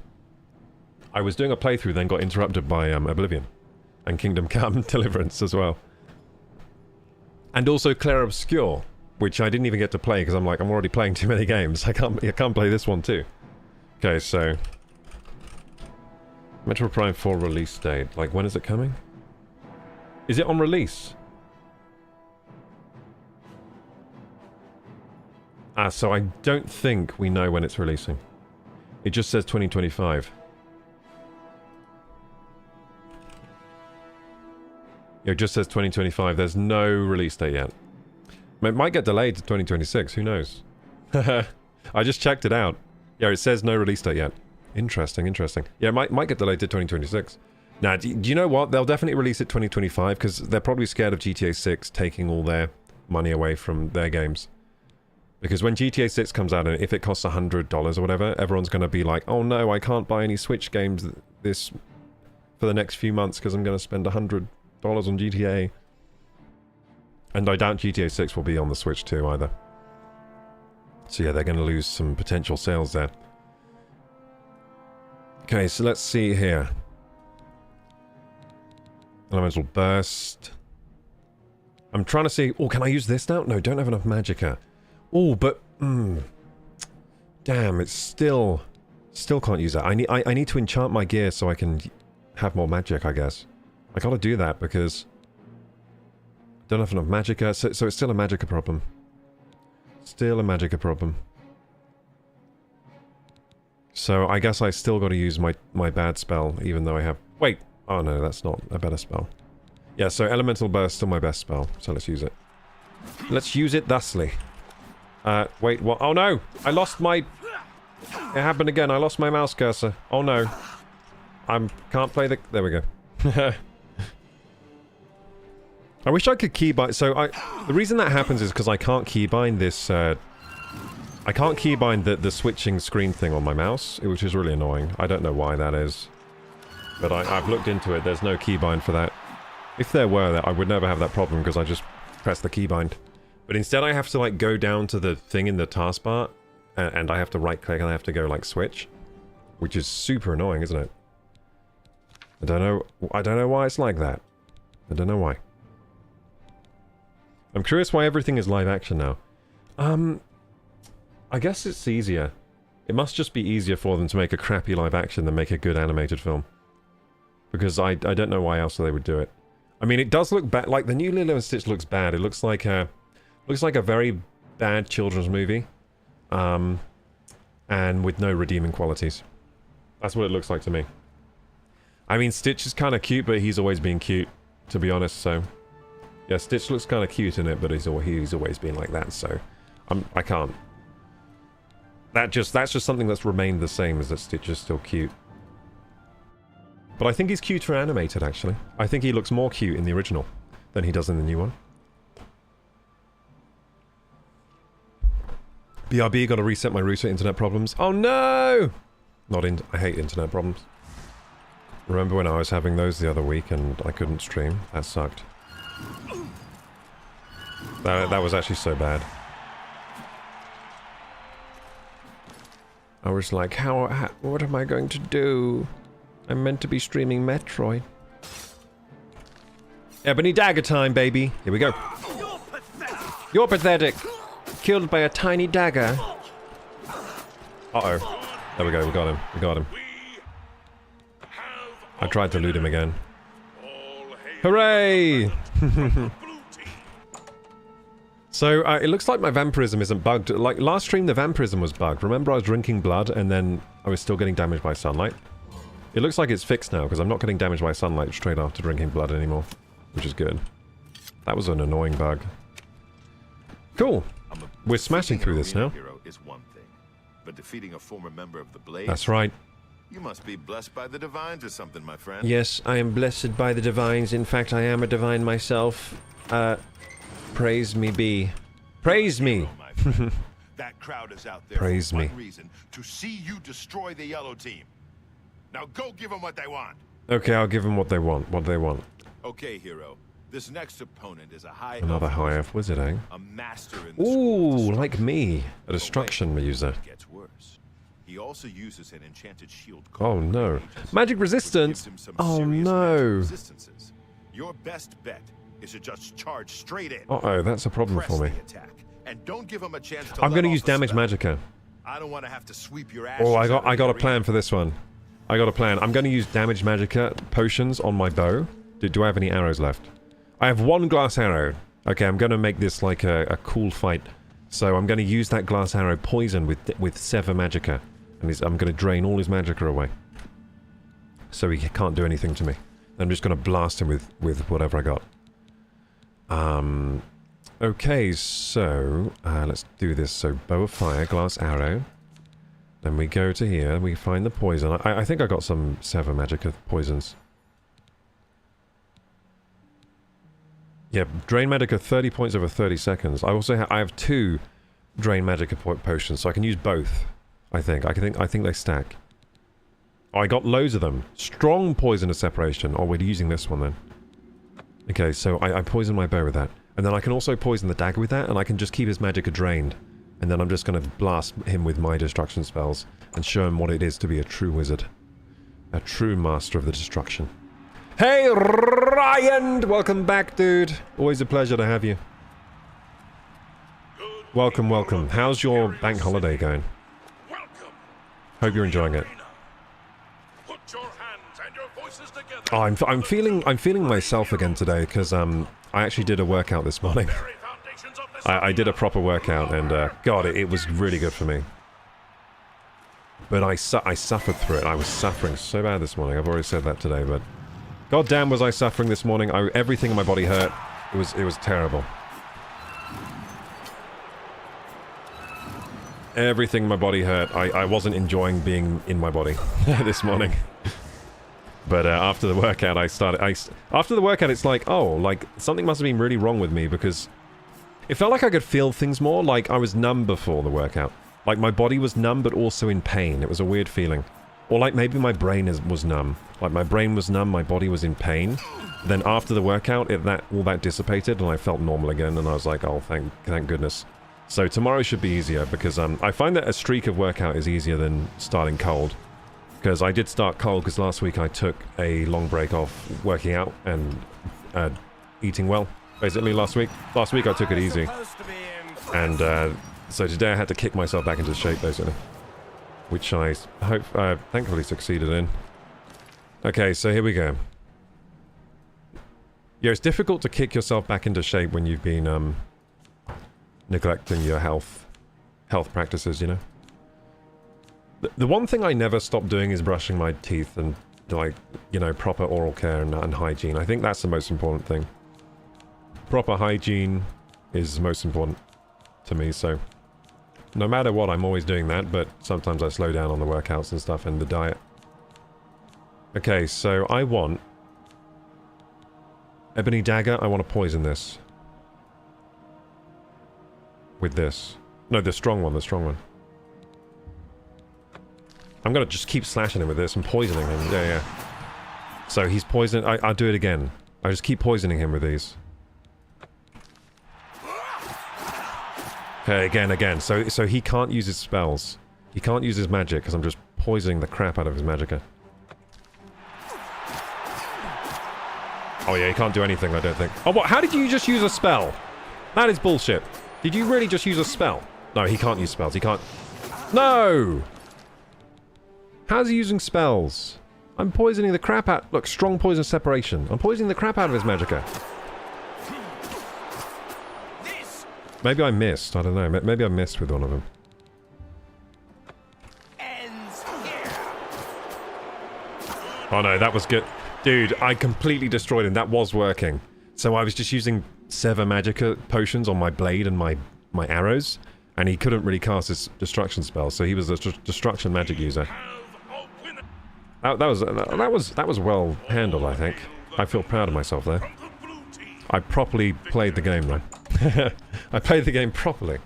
I was doing a playthrough, then got interrupted by Oblivion. And Kingdom Come Deliverance as well. And also Clair Obscur, which I didn't even get to play, because I'm already playing too many games. I can't play this one too. Okay, so... Metroid Prime 4 release date. Like, when is it coming? Is it on release? So I don't think we know when it's releasing. It just says 2025. Yeah, it just says 2025. There's no release date yet. It might get delayed to 2026. Who knows? I just checked it out. Yeah, it says no release date yet. Interesting. Yeah, it might get delayed to 2026. Now, do you know what? They'll definitely release it 2025, because they're probably scared of GTA 6 taking all their money away from their games. Because when GTA 6 comes out, and if it costs $100 or whatever, everyone's going to be like, oh no, I can't buy any Switch games for the next few months, because I'm going to spend $100 on GTA. And I doubt GTA 6 will be on the Switch too, either. So yeah, they're going to lose some potential sales there. Okay, so let's see here. Elemental Burst. I'm trying to see... Oh, can I use this now? No, don't have enough Magicka. Oh, but... Damn, it's still... Still can't use that. I need to enchant my gear so I can have more magic, I guess. I gotta do that because... Don't have enough Magicka, so it's still a Magicka problem. Still a Magicka problem. So I guess I still gotta use my bad spell, even though I have... Wait! Oh no, that's not a better spell. Yeah, so Elemental Burst is still my best spell, so let's use it. Let's use it thusly. Wait, what? Oh no! I lost my... It happened again. I lost my mouse cursor. Oh no. Can't play the... There we go. I wish I could keybind... So, the reason that happens is because I can't keybind this, I can't keybind the switching screen thing on my mouse, which is really annoying. I don't know why that is. But I've looked into it. There's no keybind for that. If there were, I would never have that problem because I just press the keybind. But instead I have to, like, go down to the thing in the taskbar, and I have to right-click and I have to go, like, switch. Which is super annoying, isn't it? I don't know why it's like that. I don't know why. I'm curious why everything is live action now. I guess it's easier. It must just be easier for them to make a crappy live action than make a good animated film. Because I don't know why else they would do it. I mean, it does look bad. Like, the new Lilo and Stitch looks bad. It looks like a very bad children's movie. And with no redeeming qualities. That's what it looks like to me. I mean, Stitch is kind of cute, but he's always been cute, to be honest, so... Yeah, Stitch looks kind of cute in it, but he's always been like that, so... I can't. That's just something that's remained the same, is that Stitch is still cute. But I think he's cuter animated, actually. I think he looks more cute in the original than he does in the new one. BRB, gotta reset my router, internet problems. Oh no! I hate internet problems. Remember when I was having those the other week and I couldn't stream? That sucked. That was actually so bad. I was like, what am I going to do? I'm meant to be streaming Metroid. Ebony Dagger time, baby. Here we go. You're pathetic. Killed by a tiny dagger. Uh-oh. There we go, we got him. We got him. I tried to loot him again. Hooray! So, it looks like my vampirism isn't bugged. Like, last stream the vampirism was bugged. Remember I was drinking blood and then I was still getting damaged by sunlight? It looks like it's fixed now because I'm not getting damaged by sunlight straight after drinking blood anymore. Which is good. That was an annoying bug. Cool. We're smashing through this now. Is one thing, but defeating a former member of the Blade... That's right. You must be blessed by the divines or something, my friend. Yes, I am blessed by the divines. In fact, I am a divine myself. Praise me be. Praise me! That crowd is out there Praise for me. one reason, to see you destroy the yellow team. Now go give them what they want. Okay, I'll give them what they want. What they want. Okay, hero. This next opponent is a high Another high elf wizard, eh? a master in the Ooh, school. like me. A destruction user. It gets worse. He also uses an enchanted shield Oh called no. Aegis, Magic which resistance? gives him some Oh serious magic no. resistances. Your best bet is to just charge straight in. Uh-oh, that's a problem Press for me. the attack, and don't give him a chance to I'm let gonna off use a damage spell. magicka. I don't want to have to sweep your ass. Oh, I got a plan for this one. I got a plan. I'm gonna use damage magicka potions on my bow. Do I have any arrows left? I have one glass arrow. Okay, I'm gonna make this like a cool fight. So I'm gonna use that glass arrow poison with Sever Magicka. And I'm gonna drain all his magicka away. So he can't do anything to me. I'm just gonna blast him with whatever I got. Okay, so let's do this. So bow of fire, glass arrow. Then we go to here, we find the poison. I think I got some Sever Magicka poisons. Yeah, Drain Magicka 30 points over 30 seconds. I have 2 Drain Magicka potions, so I can use both. I think they stack. Oh, I got loads of them. Strong poison of separation. Oh, we're using this one then. Okay, so I poison my bow with that. And then I can also poison the dagger with that, and I can just keep his magicka drained. And then I'm just going to blast him with my destruction spells and show him what it is to be a true wizard. A true master of the destruction. Hey, Ryan! Welcome back, dude. Always a pleasure to have you. Welcome, welcome. How's your bank holiday going? Hope you're enjoying it. Put your hands and your voices together. Oh, I'm feeling myself again today because I actually did a workout this morning. I did a proper workout and God, it was really good for me. But I suffered through it. I was suffering so bad this morning. I've already said that today, but God damn was I suffering this morning. Everything in my body hurt. It was terrible. Everything in my body hurt. I wasn't enjoying being in my body this morning. But after the workout, after the workout, it's like, oh, like, something must have been really wrong with me, because it felt like I could feel things more. Like, I was numb before the workout. Like, my body was numb, but also in pain. It was a weird feeling. Or, like, maybe my brain was numb. Like, my brain was numb, my body was in pain. Then after the workout, all that dissipated, and I felt normal again, and I was like, oh, thank goodness. So tomorrow should be easier, because I find that a streak of workout is easier than starting cold. Because I did start cold, because last week I took a long break off working out and eating well. Basically, last week I took it easy. And so today I had to kick myself back into shape, basically. Which I hope, thankfully succeeded in. Okay, so here we go. Yeah, it's difficult to kick yourself back into shape when you've been neglecting your health practices, you know? The one thing I never stop doing is brushing my teeth and, like, you know, proper oral care and hygiene. I think that's the most important thing. Proper hygiene is most important to me, so no matter what, I'm always doing that, but sometimes I slow down on the workouts and stuff and the diet. Okay, so I want Ebony Dagger. I want to poison this. With this. No, the strong one, I'm gonna just keep slashing him with this and poisoning him. Yeah. So he's poisoned. I'll do it again. I just keep poisoning him with these. Okay, again. So he can't use his spells. He can't use his magic because I'm just poisoning the crap out of his magicka. Oh yeah, he can't do anything, I don't think. Oh, what? How did you just use a spell? That is bullshit. Did you really just use a spell? No, he can't use spells. He can't... No! How's he using spells? I'm poisoning the crap out... Look, strong poison separation. I'm poisoning the crap out of his magicka. Maybe I missed. I don't know. Maybe I missed with one of them. Oh no, that was good. Dude, I completely destroyed him. That was working. So I was just using Sever Magicka potions on my blade and my arrows, and he couldn't really cast his destruction spell, so he was a destruction magic user. That was well handled, I think. I feel proud of myself there. I properly played the game, though. I played the game properly.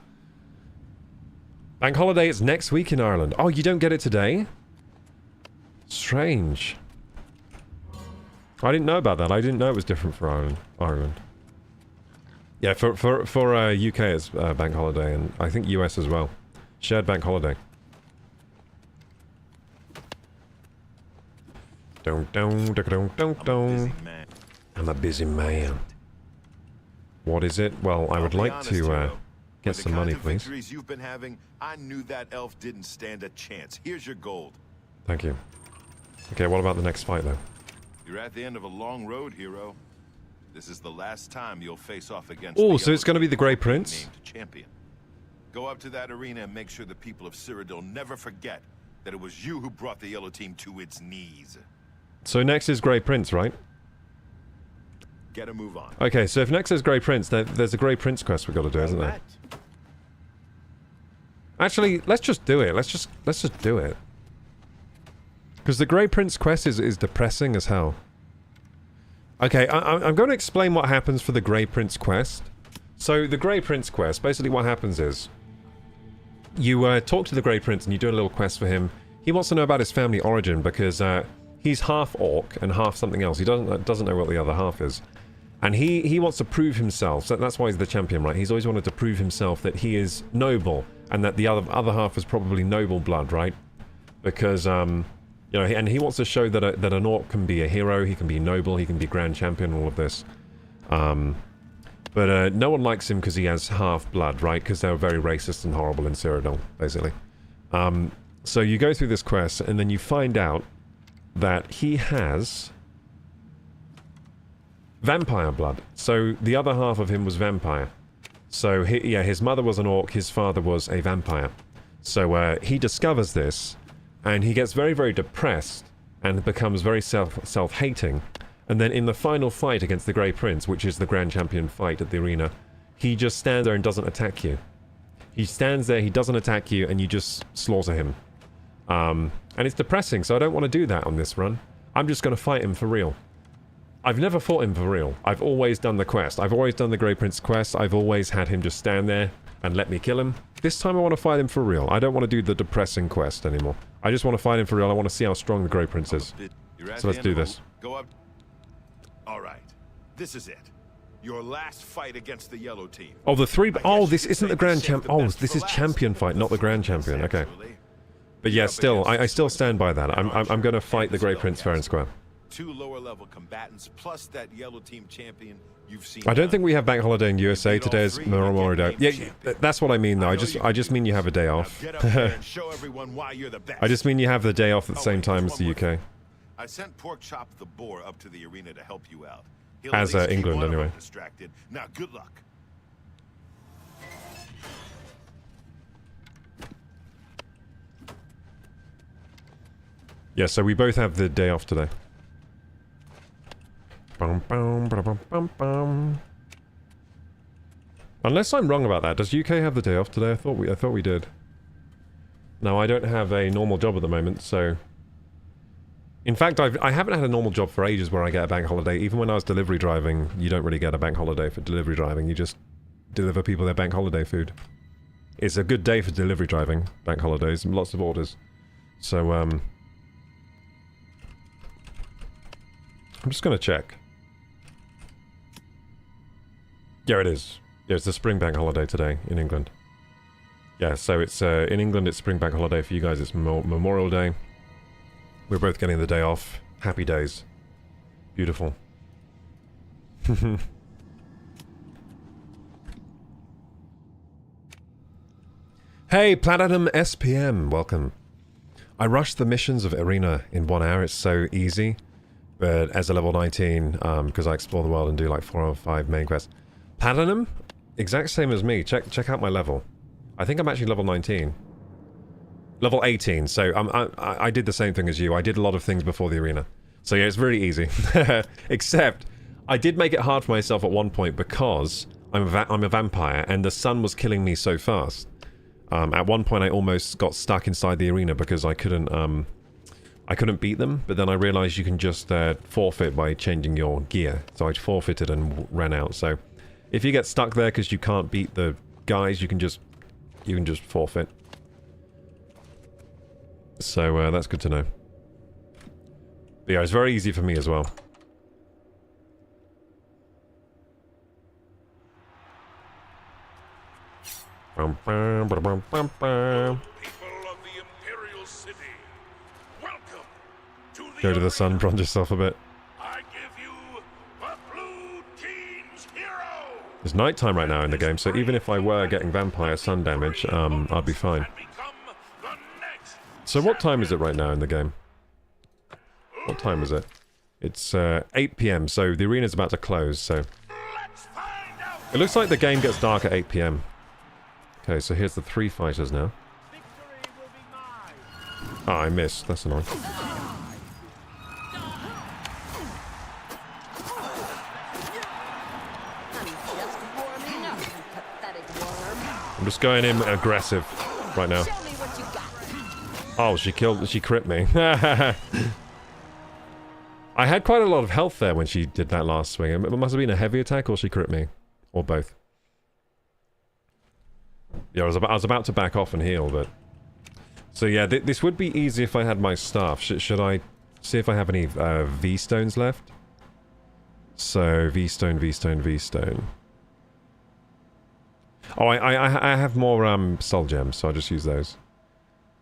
Bank holiday is next week in Ireland. Oh, you don't get it today? Strange. I didn't know about that. I didn't know it was different for Ireland. Yeah, for UK it's bank holiday, and I think US as well. Shared bank holiday. Don't. I'm a busy man. What is it? Well, I would like to get some money, please. Victories you've been having, I knew that elf didn't stand a chance. Here's your gold. Thank you. Okay, what about the next fight, though? You're at the end of a long road, hero. This is the last time you'll face off against... Oh, so it's going to be the Grey Prince? Champion. Go up to that arena and make sure the people of Cyrodiil never forget that it was you who brought the yellow team to its knees. So next is Grey Prince, right? Get a move on. Okay, so if next is Grey Prince, there's a Grey Prince quest we've got to do, isn't there? Actually, let's just do it. Let's just do it. Because the Grey Prince quest is depressing as hell. Okay, I'm going to explain what happens for the Grey Prince quest. So, the Grey Prince quest, basically what happens is... You talk to the Grey Prince and you do a little quest for him. He wants to know about his family origin because he's half orc and half something else. He doesn't know what the other half is. And he wants to prove himself. So that's why he's the champion, right? He's always wanted to prove himself that he is noble and that the other half is probably noble blood, right? Because... you know, and he wants to show that an orc can be a hero, he can be noble, he can be grand champion, all of this. But no one likes him because he has half blood, right? Because they're very racist and horrible in Cyrodiil, basically. So you go through this quest, and then you find out that he has vampire blood. So the other half of him was vampire. So yeah, his mother was an orc, his father was a vampire. So he discovers this. And he gets very, very depressed and becomes very self-hating. And then in the final fight against the Grey Prince, which is the Grand Champion fight at the arena, he just stands there and doesn't attack you. He stands there, he doesn't attack you, and you just slaughter him. And it's depressing, so I don't want to do that on this run. I'm just going to fight him for real. I've never fought him for real. I've always done the quest. I've always done the Grey Prince quest. I've always had him just stand there and let me kill him. This time I want to fight him for real. I don't want to do the depressing quest anymore. I just want to fight him for real. I want to see how strong the Grey Prince is. So let's do this. Go up. All right. This is it. Your last fight against the yellow team. Oh, the three... Oh, this isn't the Grand Champ... Oh, this is Champion fight, not the Grand Champion. Okay. But yeah, still, I still stand by that. I'm going to fight the Grey Prince fair and square. 2 lower level combatants plus that yellow team champion you've seen. I don't think we have bank holiday in USA. Today is Memorial Day. Yeah, that's what I mean though. I just mean you have a day off. I just mean you have the day off at the same time as the UK. I sent Pork Chop the Boar up to the arena to help you out. As England anyway. Distracted. Now good luck. Yeah, so we both have the day off today. Unless I'm wrong about that, does UK have the day off today? I thought we did. No, I don't have a normal job at the moment, so... In fact, I haven't had a normal job for ages where I get a bank holiday. Even when I was delivery driving, you don't really get a bank holiday for delivery driving. You just deliver people their bank holiday food. It's a good day for delivery driving, bank holidays, and lots of orders. So, I'm just gonna check. Yeah, it is. Yeah, it's the spring bank holiday today in England. Yeah, so it's, in England it's spring bank holiday. For you guys it's Memorial Day. We're both getting the day off. Happy days. Beautiful. Hey, Platinum SPM, welcome. I rushed the missions of Arena in 1 hour. It's so easy. But as a level 19, because I explore the world and do like 4 or 5 main quests. Platinum? Exact same as me. Check out my level. I think I'm actually level 19. Level 18, so I did the same thing as you. I did a lot of things before the arena. So yeah, it's very easy. Except, I did make it hard for myself at one point because I'm a vampire and the sun was killing me so fast. At one point I almost got stuck inside the arena because I couldn't beat them, but then I realized you can just forfeit by changing your gear. So I forfeited and ran out. So if you get stuck there because you can't beat the guys, you can just forfeit. So that's good to know. But yeah, it's very easy for me as well. People of the Imperial City, welcome to the Go to the sun, bronze yourself a bit. I give you the Blue Team's hero. It's nighttime right now in the game, so even if I were getting vampire sun damage, I'd be fine. So what time is it right now in the game? What time is it? It's 8 PM, so the arena's about to close, so... It looks like the game gets dark at 8 PM. Okay, so here's the 3 fighters now. Ah, I missed. That's annoying. I'm just going in aggressive right now. Oh, she crit me. I had quite a lot of health there when she did that last swing. It must have been a heavy attack or she crit me. Or both. Yeah, I was about to back off and heal, but... So yeah, this would be easy if I had my staff. Should I see if I have any V-stones left? So, V-stone, V-stone, V-stone. Oh, I have more soul gems, so I'll just use those.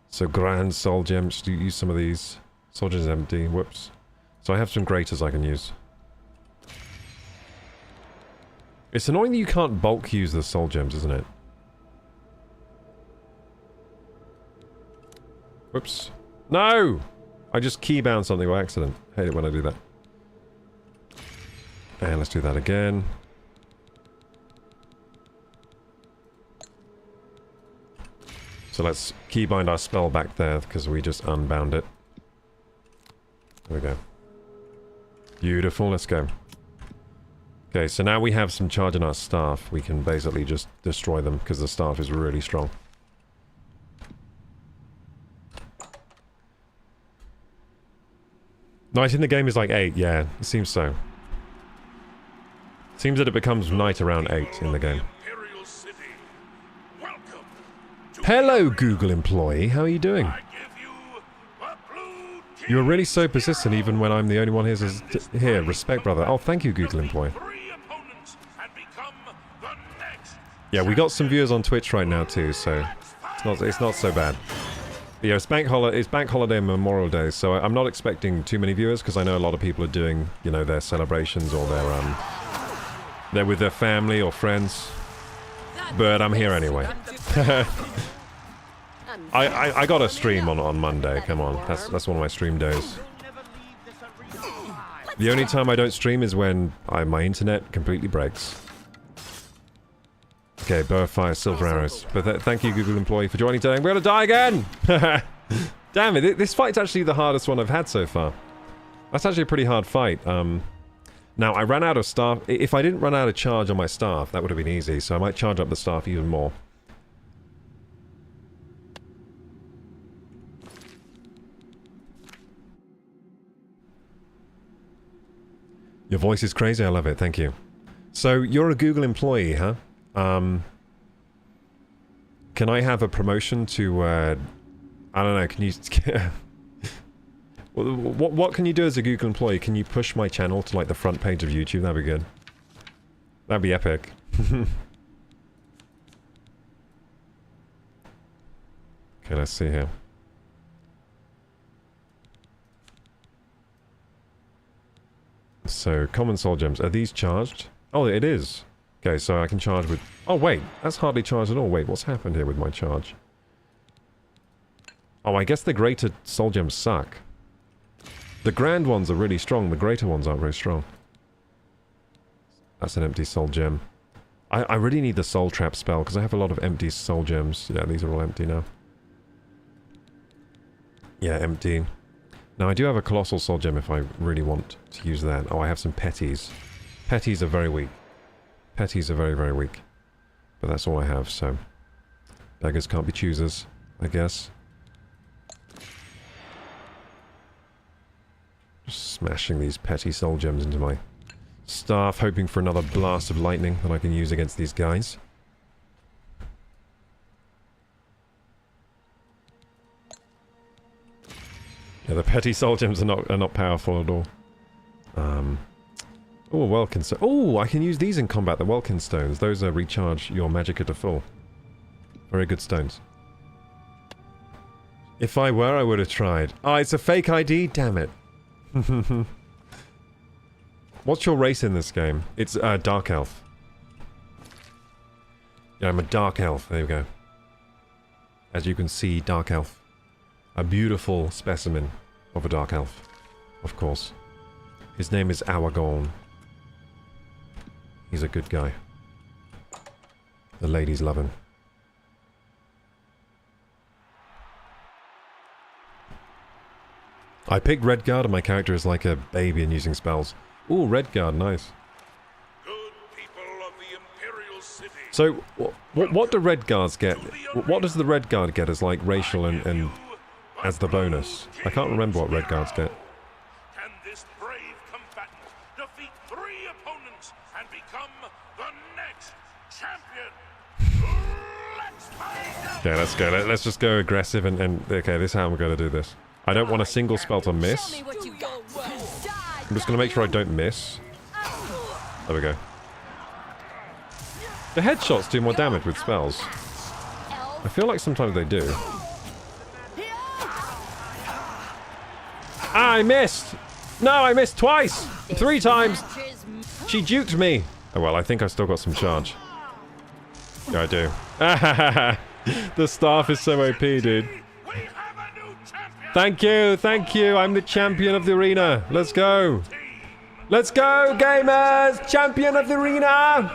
So grand soul gems, do use some of these. Soul gems empty, whoops. So I have some graters I can use. It's annoying that you can't bulk use the soul gems, isn't it? Whoops. No! I just keybound something by accident. Hate it when I do that. And let's do that again. So let's keybind our spell back there, because we just unbound it. There we go. Beautiful, let's go. Okay, so now we have some charge in our staff. We can basically just destroy them because the staff is really strong. Night in the game is like 8, yeah, it seems so. Seems that it becomes night around 8 in the game. Hello, Google employee. How are you doing? You're really so persistent even when I'm the only one here. Respect, brother. Oh, thank you, Google employee. Yeah, we got some viewers on Twitch right now too, so it's not so bad. But yeah, it's bank holiday and Memorial Day, so I'm not expecting too many viewers because I know a lot of people are doing, you know, their celebrations or they're with their family or friends. But I'm here anyway. I got a stream on Monday. Come on, that's one of my stream days. The only time I don't stream is when my internet completely breaks. Okay, bow of fire, silver arrows. But thank you, Google employee, for joining today. We're gonna die again! Damn it, this fight's actually the hardest one I've had so far. That's actually a pretty hard fight. Now, I ran out of staff. If I didn't run out of charge on my staff, that would have been easy, so I might charge up the staff even more. Your voice is crazy, I love it, thank you. So, you're a Google employee, huh? Can I have a promotion to, I don't know, can you... what can you do as a Google employee? Can you push my channel to, like, the front page of YouTube? That'd be good. That'd be epic. Okay, let's see here. So, common soul gems. Are these charged? Oh, it is. Okay, so I can charge with... Oh, wait. That's hardly charged at all. Wait, what's happened here with my charge? Oh, I guess the greater soul gems suck. The grand ones are really strong. The greater ones aren't very strong. That's an empty soul gem. I really need the soul trap spell, because I have a lot of empty soul gems. Yeah, these are all empty now. Yeah, empty. Now, I do have a colossal soul gem if I really want to use that. Oh, I have some petties. Petties are very weak. Petties are very, very weak. But that's all I have, so... beggars can't be choosers, I guess. Just smashing these petty soul gems into my staff, hoping for another blast of lightning that I can use against these guys. Yeah, the petty soul gems are not powerful at all. Oh, Welkin Stone. Oh, I can use these in combat, the Welkin Stones. Those recharge your magicka to full. Very good stones. If I were, I would have tried. Oh, it's a fake ID? Damn it. What's your race in this game? It's Dark Elf. Yeah, I'm a Dark Elf. There we go. As you can see, Dark Elf. A beautiful specimen of a Dark Elf. Of course. His name is Aragorn. He's a good guy. The ladies love him. I picked Redguard and my character is like a baby and using spells. Ooh, Redguard, nice. Good people of the Imperial City. So, what do Redguards get? What does the Redguard get as like racial and as the bonus? I can't remember what Redguards get. Can this brave combatant defeat 3 opponents and become the next champion? Let's find out. Yeah, let's go. Let's just go aggressive and okay, this is how we're going to do this. I don't want a single spell to miss. I'm just going to make sure I don't miss. There we go. The headshots do more damage with spells. I feel like sometimes they do. Ah, I missed! No, I missed twice! 3 times! She duped me! Oh well, I think I still got some charge. Yeah, I do. The staff is so OP, dude. Thank you, thank you. I'm the champion of the arena. Let's go. Let's go, gamers! Champion of the arena!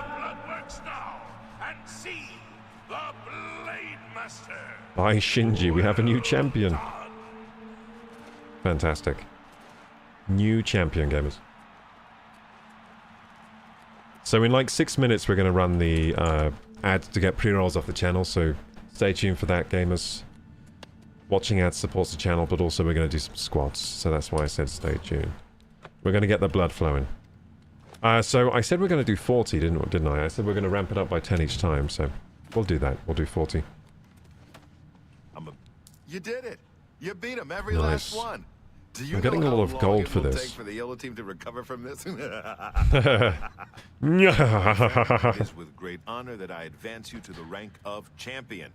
By Shinji, we have a new champion. Fantastic. New champion, gamers. So in like 6 minutes, we're going to run the ads to get pre-rolls off the channel, so stay tuned for that, gamers. Watching ads supports the channel, but also we're going to do some squats, so that's why I said stay tuned. We're going to get the blood flowing. So I said we're going to do 40, didn't I? I said we're going to ramp it up by 10 each time, so we'll do that. We'll do 40. You did it. You beat him every Nice. last one. Do you I'm getting know a lot of how gold long it for will this. take for the yellow team to recover from this? It I'm is with great honor that I advance you to the rank of champion.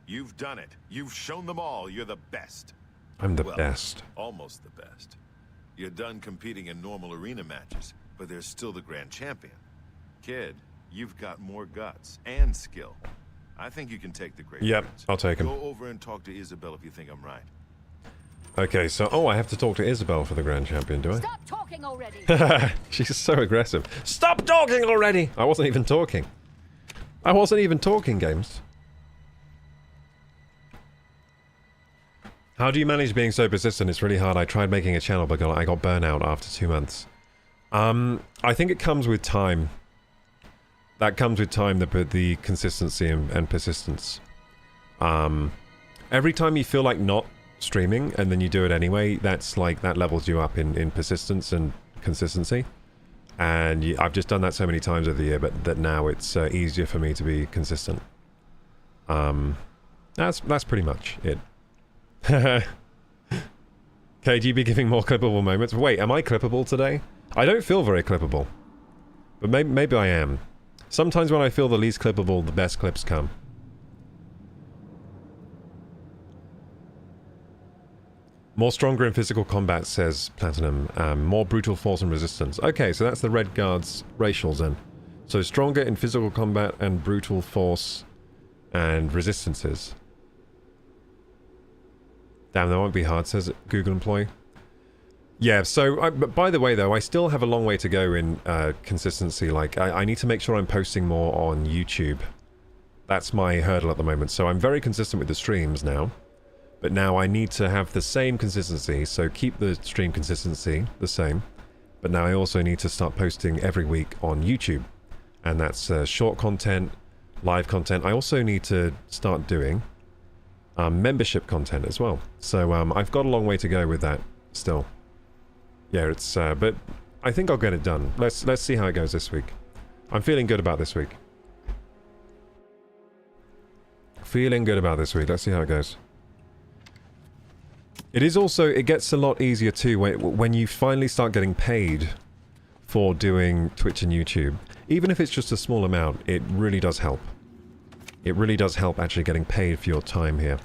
You've done it. You've shown them all you're the best. the Well, best. Almost the best. You're done competing in normal arena matches, but there's still the grand champion. Kid, you've got more guts and skill. I think you can take the great Yep, prince. I'll take him. Go over and talk to Isabel if you think I'm right. Okay, so... Oh, I have to talk to Isabel for the Grand Champion, do I? Stop talking already. She's so aggressive. Stop talking already! I wasn't even talking. I wasn't even talking, games. How do you manage being so persistent? It's really hard. I tried making a channel, but I got burnout after 2 months. I think it comes with time. That comes with time, the consistency and persistence. Every time you feel like not streaming, and then you do it anyway, that's like, that levels you up in persistence and consistency. And I've just done that so many times over the year, but that now it's easier for me to be consistent. That's pretty much it. KGB giving more clippable moments. Wait, am I clippable today? I don't feel very clippable. But maybe I am. Sometimes when I feel the least clippable, the best clips come. More stronger in physical combat, says Platinum. More brutal force and resistance. Okay, so that's the Red Guard's racials then. So stronger in physical combat and brutal force and resistances. Damn, that won't be hard, says Google employee. Yeah, so, by the way though, I still have a long way to go in consistency. Like, I need to make sure I'm posting more on YouTube. That's my hurdle at the moment. So I'm very consistent with the streams now. But now I need to have the same consistency, so keep the stream consistency the same. But now I also need to start posting every week on YouTube. And that's short content, live content. I also need to start doing membership content as well. So I've got a long way to go with that still. Yeah, it's but I think I'll get it done. Let's see how it goes this week. I'm feeling good about this week. Feeling good about this week. Let's see how it goes. It is also, it gets a lot easier too when you finally start getting paid for doing Twitch and YouTube. Even if it's just a small amount, it really does help. It really does help actually getting paid for your time here.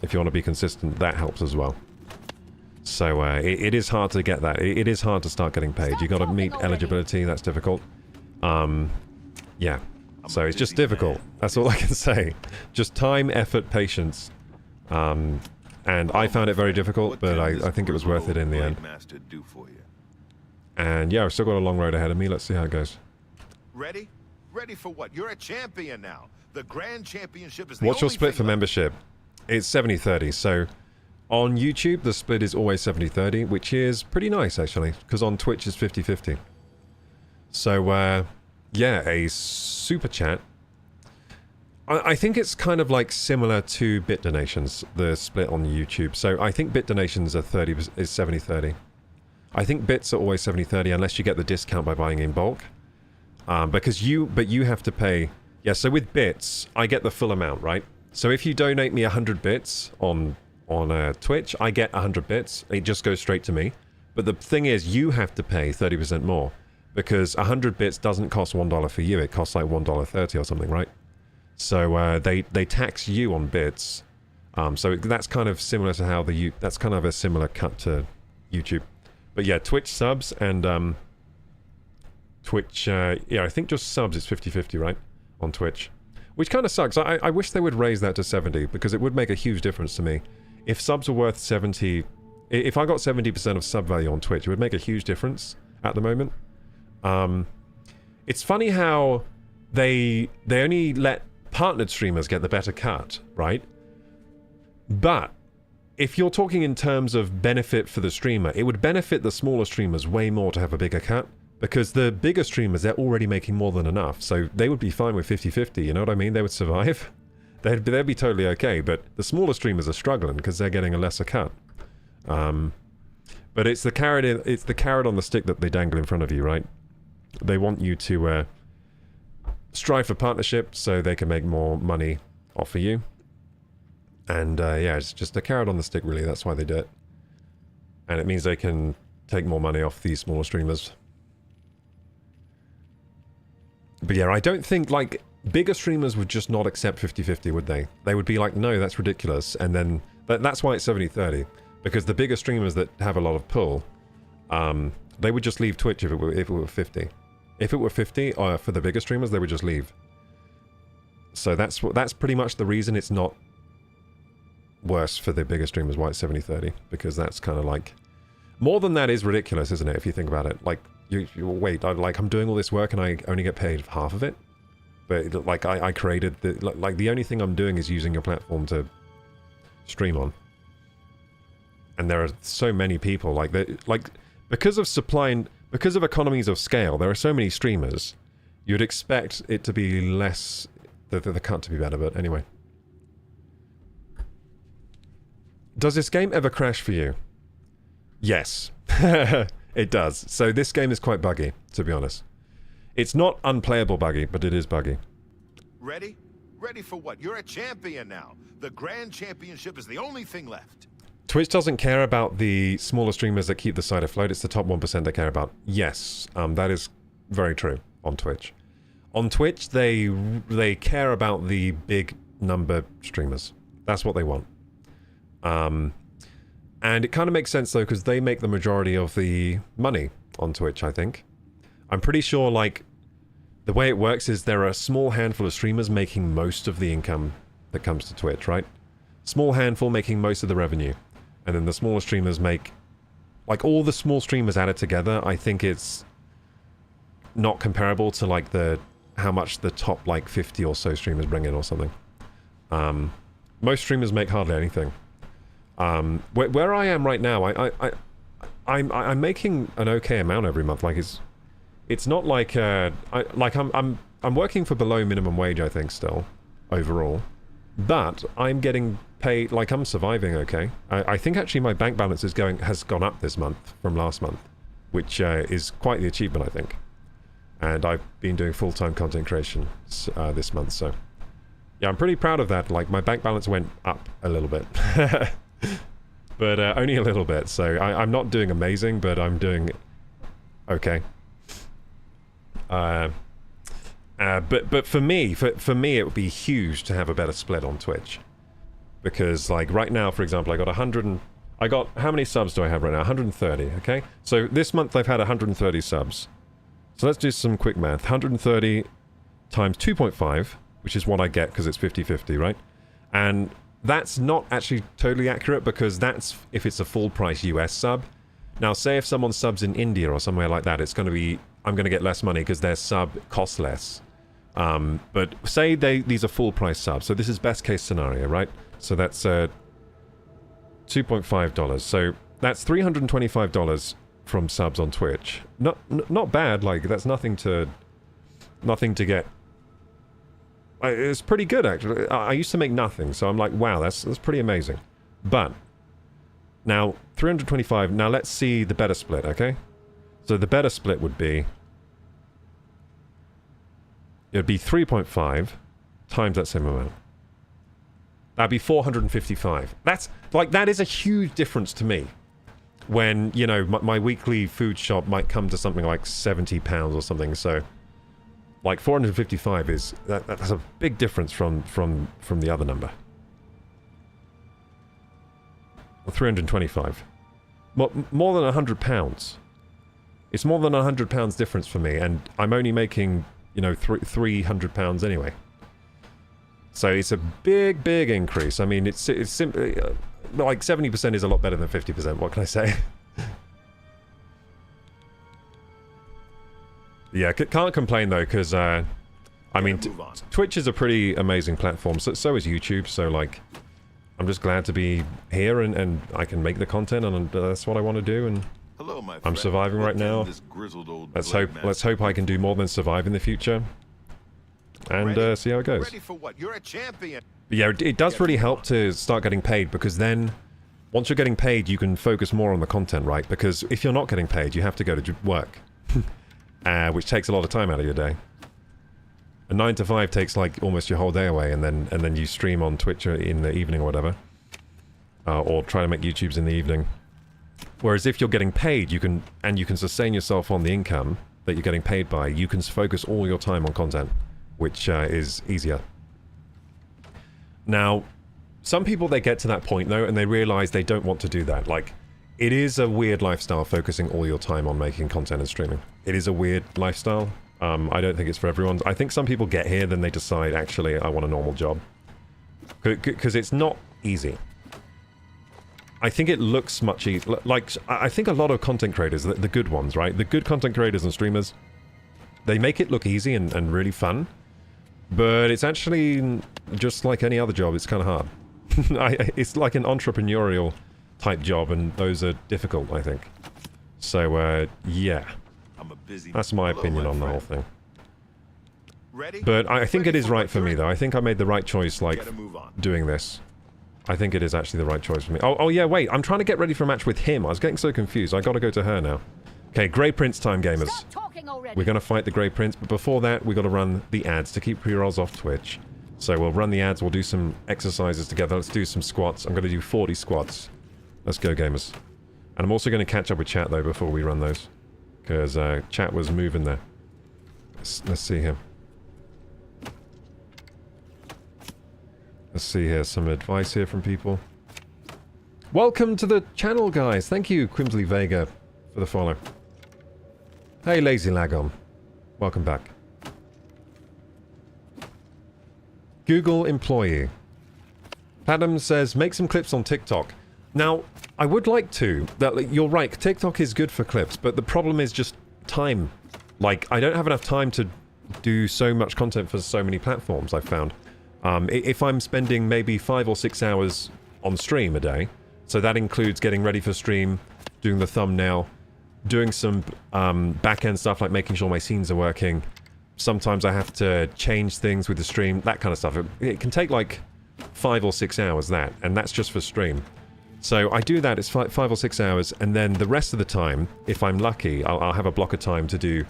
If you want to be consistent, that helps as well. So it is hard to get that. It is hard to start getting paid. You got to meet eligibility. That's difficult. Yeah. So it's just difficult. That's all I can say. Just time, effort, patience. And I found it very difficult, but I think it was worth it in the end. And yeah, I've still got a long road ahead of me. Let's see how it goes. Ready? Ready for what? You're a champion now. The Grand Championship is the What's your only split thing for left. membership? It's 70-30. So on YouTube, the split is always 70-30, which is pretty nice, actually, because on Twitch it's 50-50. So, yeah, a super chat. I think it's kind of like similar to bit donations, the split on YouTube. So I think bit donations are 70-30. I think bits are always 70-30 unless you get the discount by buying in bulk. Because you have to pay. Yeah, so with bits, I get the full amount, right? So if you donate me 100 bits on Twitch, I get 100 bits. It just goes straight to me. But the thing is, you have to pay 30% more because 100 bits doesn't cost $1 for you. It costs like $1.30 or something, right? So they tax you on bits. So that's kind of similar to how that's kind of a similar cut to YouTube. But yeah, Twitch subs and Twitch, yeah, I think just subs it's 50-50, right? On Twitch. Which kind of sucks. I wish they would raise that to 70 because it would make a huge difference to me. If subs were worth 70, if I got 70% of sub value on Twitch, it would make a huge difference at the moment. It's funny how they only let partnered streamers get the better cut, right? But if you're talking in terms of benefit for the streamer, it would benefit the smaller streamers way more to have a bigger cut Because the bigger streamers, they're already making more than enough, so they would be fine with 50-50, you know what I mean? They would survive. They'd be totally okay, but the smaller streamers are struggling because they're getting a lesser cut. But it's the carrot on the stick that they dangle in front of you, right? They want you to strive for partnership so they can make more money off of you. And yeah, it's just a carrot on the stick, really. That's why they do it. And it means they can take more money off these smaller streamers. But yeah, I don't think, like, bigger streamers would just not accept 50-50, would they? They would be like, no, that's ridiculous. And then, that's why it's 70-30. Because the bigger streamers that have a lot of pull, they would just leave Twitch if it were 50. If it were 50, for the bigger streamers, they would just leave. So that's pretty much the reason it's not worse for the bigger streamers, why it's 70-30. Because that's kind of like... More than that is ridiculous, isn't it, if you think about it? Like, you wait, I'm doing all this work and I only get paid half of it? But, like, I created... the only thing I'm doing is using your platform to stream on. And there are so many people, because of supply and... Because of economies of scale, there are so many streamers, you'd expect it to be less... The cut to be better, but anyway. Does this game ever crash for you? Yes. It does. So this game is quite buggy, to be honest. It's not unplayable buggy, but it is buggy. Ready? Ready for what? You're a champion now. The Grand Championship is the only thing left. Twitch doesn't care about the smaller streamers that keep the site afloat. It's the top 1% they care about. Yes, that is very true on Twitch. On Twitch, they care about the big number streamers. That's what they want. And it kind of makes sense, though, because they make the majority of the money on Twitch, I think. I'm pretty sure, like, the way it works is there are a small handful of streamers making most of the income that comes to Twitch, right? Small handful making most of the revenue. And then the smaller streamers make... Like, all the small streamers added together, I think it's not comparable to, like, how much the top, like, 50 or so streamers bring in or something. Most streamers make hardly anything. Where I am right now, I'm making an okay amount every month. Like, it's not like I'm working for below minimum wage, I think, still overall, but I'm getting paid. Like, I'm surviving okay. I think actually my bank balance has gone up this month from last month, which is quite the achievement, I think. And I've been doing full-time content creation this month, so yeah, I'm pretty proud of that. Like, my bank balance went up a little bit. But only a little bit, so I'm not doing amazing, but I'm doing okay. But for me, it would be huge to have a better split on Twitch, because like right now, for example, I got how many subs do I have right now? 130. Okay, so this month I've had 130 subs. So let's do some quick math. 130 times 2.5, which is what I get because it's 50-50, right? And that's not actually totally accurate, because that's if it's a full price US sub. Now, say if someone subs in India or somewhere like that, I'm going to get less money because their sub costs less. But say these are full price subs, so this is best case scenario, right? So that's $2.5. So that's $325 from subs on Twitch. Not bad. Like, that's nothing to get. It's pretty good, actually. I used to make nothing, so I'm like, wow, that's pretty amazing. But now 325. Now let's see the better split, okay? So the better split would be, it'd be 3.5 times that same amount. That'd be 455. That's like, that is a huge difference to me. When, you know, my weekly food shop might come to something like £70 or something, so like 455 is that's a big difference from the other number. Or 325. More than £100. It's more than £100 difference for me, and I'm only making, you know, £300 anyway. So it's a big increase. I mean, it's simply like 70% is a lot better than 50%. What can I say? Yeah, can't complain though, because I mean, Twitch is a pretty amazing platform. So is YouTube. So like, I'm just glad to be here, and I can make the content, and that's what I want to do. And Hello, my I'm friend. surviving right What can now. this grizzled old Let's blade hope I can do more than survive in the future. And Ready? see how it goes. Ready for what? You're a champion. But yeah, it does really help to start getting paid, because then once you're getting paid, you can focus more on the content, right? Because if you're not getting paid, you have to go to work, which takes a lot of time out of your day. A 9 to 5 takes like almost your whole day away, and then you stream on Twitch in the evening or whatever, or try to make YouTubes in the evening. Whereas if you're getting paid, you can sustain yourself on the income that you're getting paid by. You can focus all your time on content, which is easier. Now, some people, they get to that point though, and they realize they don't want to do that. Like, it is a weird lifestyle focusing all your time on making content and streaming. It is a weird lifestyle. I don't think it's for everyone. I think some people get here, then they decide, actually, I want a normal job. Because it's not easy. I think it looks much easier. Like, I think a lot of content creators, the good ones, right? The good content creators and streamers, they make it look easy and really fun. But it's actually just like any other job, it's kind of hard. It's like an entrepreneurial type job, and those are difficult, I think. So, yeah. I'm a busy. That's my Hello, opinion my on the whole friend. thing. Ready? But I think it Ready is for right what for me, you're though. I think I made the right choice, like, Gotta move on. doing this. I think it is actually the right choice for me. Oh, yeah, wait. I'm trying to get ready for a match with him. I was getting so confused. I gotta go to her now. Okay, Grey Prince time, gamers. Stop talking already. We're gonna fight the Grey Prince, but before that, we gotta run the ads to keep pre-rolls off Twitch. So we'll run the ads, we'll do some exercises together. Let's do some squats. I'm gonna do 40 squats. Let's go, gamers. And I'm also gonna catch up with chat, though, before we run those. Because chat was moving there. Let's see here. Let's see here. Some advice here from people. Welcome to the channel, guys. Thank you, Quimsley Vega, for the follow. Hey, Lazy Lagon. Welcome back. Google employee. Adam says, make some clips on TikTok. Now, I would like to. You're right, TikTok is good for clips, but the problem is just time. Like, I don't have enough time to do so much content for so many platforms, I've found. If I'm spending maybe 5 or 6 hours on stream a day, so that includes getting ready for stream, doing the thumbnail, doing some back-end stuff like making sure my scenes are working. Sometimes I have to change things with the stream, that kind of stuff. It can take like 5 or 6 hours, and that's just for stream. So I do that, it's 5 or 6 hours, and then the rest of the time, if I'm lucky, I'll have a block of time to do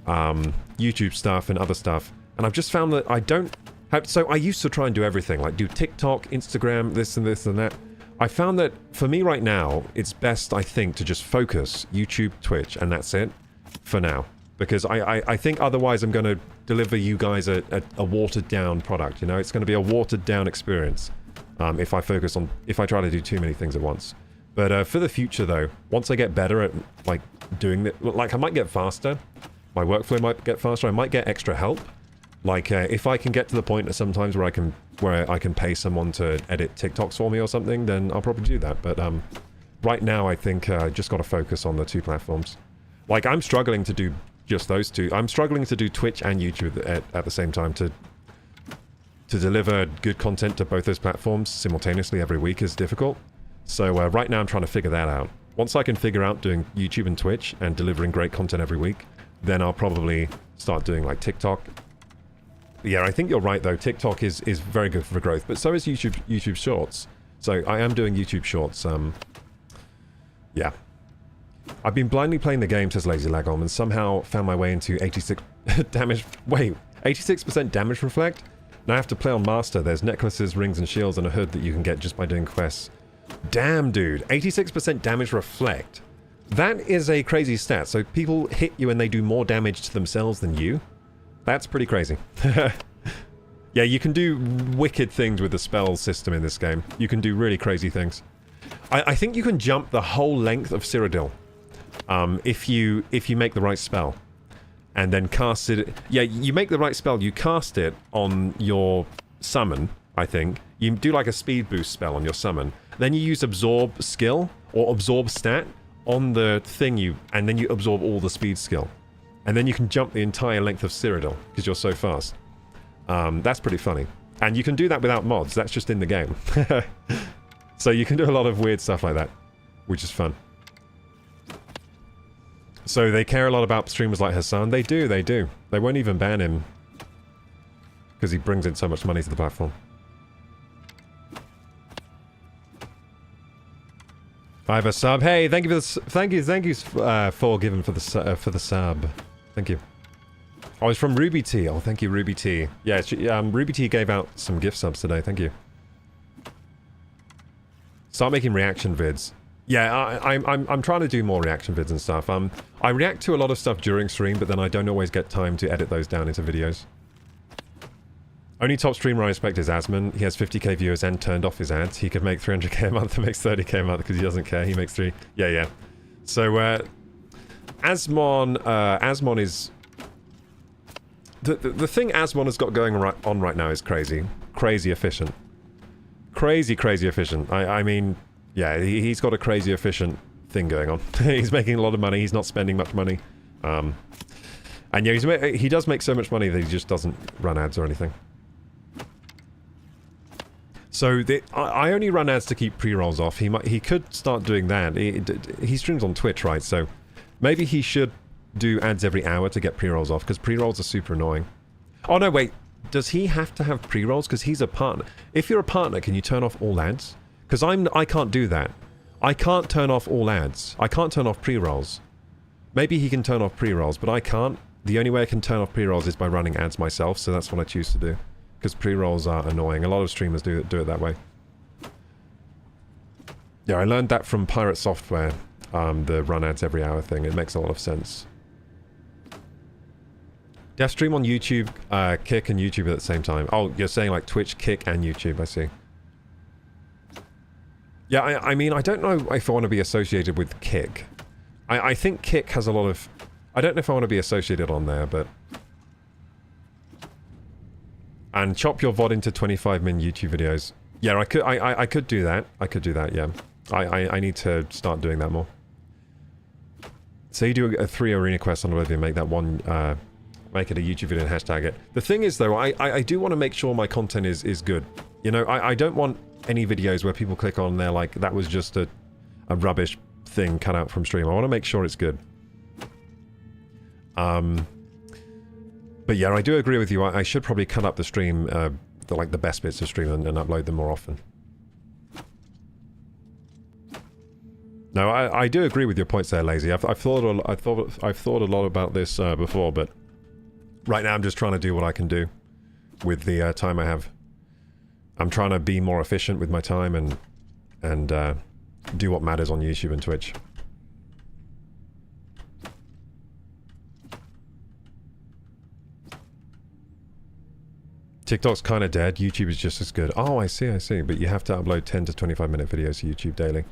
YouTube stuff and other stuff. And I've just found that I don't have... So I used to try and do everything, like do TikTok, Instagram, this and that. I found that for me right now, it's best, I think, to just focus YouTube, Twitch, and that's it for now. Because I think otherwise I'm going to deliver you guys a watered-down product, you know? It's going to be a watered-down experience if I try to do too many things at once. But for the future, though, once I get better at, like, doing it... Like, I might get faster. My workflow might get faster. I might get extra help. Like, if I can get to the point sometimes where I can pay someone to edit TikToks for me or something, then I'll probably do that. But right now, I think I just got to focus on the 2 platforms. Like, I'm struggling to do just those 2. I'm struggling to do Twitch and YouTube at the same time. To deliver good content to both those platforms simultaneously every week is difficult. So right now I'm trying to figure that out. Once I can figure out doing YouTube and Twitch and delivering great content every week, then I'll probably start doing like TikTok. Yeah, I think you're right though. TikTok is very good for growth, but so is YouTube Shorts. So I am doing YouTube Shorts. Yeah. I've been blindly playing the game, says Lazy Lagom, and somehow found my way into 86 damage... Wait, 86% damage reflect? Now I have to play on Master. There's necklaces, rings, and shields, and a hood that you can get just by doing quests. Damn, dude. 86% damage reflect. That is a crazy stat. So people hit you and they do more damage to themselves than you? That's pretty crazy. Yeah, you can do wicked things with the spell system in this game. You can do really crazy things. I think you can jump the whole length of Cyrodiil. If you make the right spell. And then cast it... Yeah, you make the right spell, you cast it on your summon, I think. You do like a speed boost spell on your summon. Then you use absorb skill, or absorb stat, on the thing and then you absorb all the speed skill. And then you can jump the entire length of Cyrodiil, because you're so fast. That's pretty funny. And you can do that without mods, that's just in the game. So you can do a lot of weird stuff like that, which is fun. So they care a lot about streamers like Hassan. They do, they do. They won't even ban him because he brings in so much money to the platform. I have a sub. Hey, thank you for the thank you for giving for the sub. Thank you. Oh, it's from Ruby T. Oh, thank you, Ruby T. Yeah, Ruby T gave out some gift subs today. Thank you. Start making reaction vids. Yeah, I'm trying to do more reaction vids and stuff. I react to a lot of stuff during stream, but then I don't always get time to edit those down into videos. Only top streamer I respect is Asmon. He has 50k viewers and turned off his ads. He could make 300k a month and makes 30k a month because he doesn't care. He makes 3. Yeah, yeah. So, Asmon is... The thing Asmon has got going on right now is crazy. Crazy efficient. Crazy efficient. I mean, yeah, he's got a crazy efficient thing going on. He's making a lot of money. He's not spending much money. And yeah, he does make so much money that he just doesn't run ads or anything. So I only run ads to keep pre-rolls off. He could start doing that. He streams on Twitch, right? So maybe he should do ads every hour to get pre-rolls off, because pre-rolls are super annoying. Oh no, wait. Does he have to have pre-rolls? Because he's a partner. If you're a partner, can you turn off all ads? Because I can't do that. I can't turn off all ads. I can't turn off pre-rolls. Maybe he can turn off pre-rolls, but I can't. The only way I can turn off pre-rolls is by running ads myself, so that's what I choose to do. Because pre-rolls are annoying. A lot of streamers do it that way. Yeah, I learned that from Pirate Software, the run ads every hour thing. It makes a lot of sense. Yeah, stream on YouTube, Kick and YouTube at the same time. Oh, you're saying like Twitch, Kick and YouTube, I see. Yeah, I mean, I don't know if I want to be associated with Kick. I think Kick has a lot of... I don't know if I want to be associated on there, but... And chop your VOD into 25-min YouTube videos. Yeah, I could do that. I could do that, yeah. I need to start doing that more. So you do a 3 arena quest on Oblivion, make that one... make it a YouTube video and hashtag it. The thing is, though, I do want to make sure my content is good. You know, I don't want any videos where people click on and they're like, that was just a rubbish thing cut out from stream. I want to make sure it's good. But yeah, I do agree with you. I should probably cut up the stream, the best bits of stream and upload them more often. No, I do agree with your points there, Lazy. I've thought a lot about this before, but right now I'm just trying to do what I can do with the time I have. I'm trying to be more efficient with my time and do what matters on YouTube and Twitch. TikTok's kind of dead. YouTube is just as good. Oh, I see. But you have to upload 10 to 25-minute videos to YouTube daily.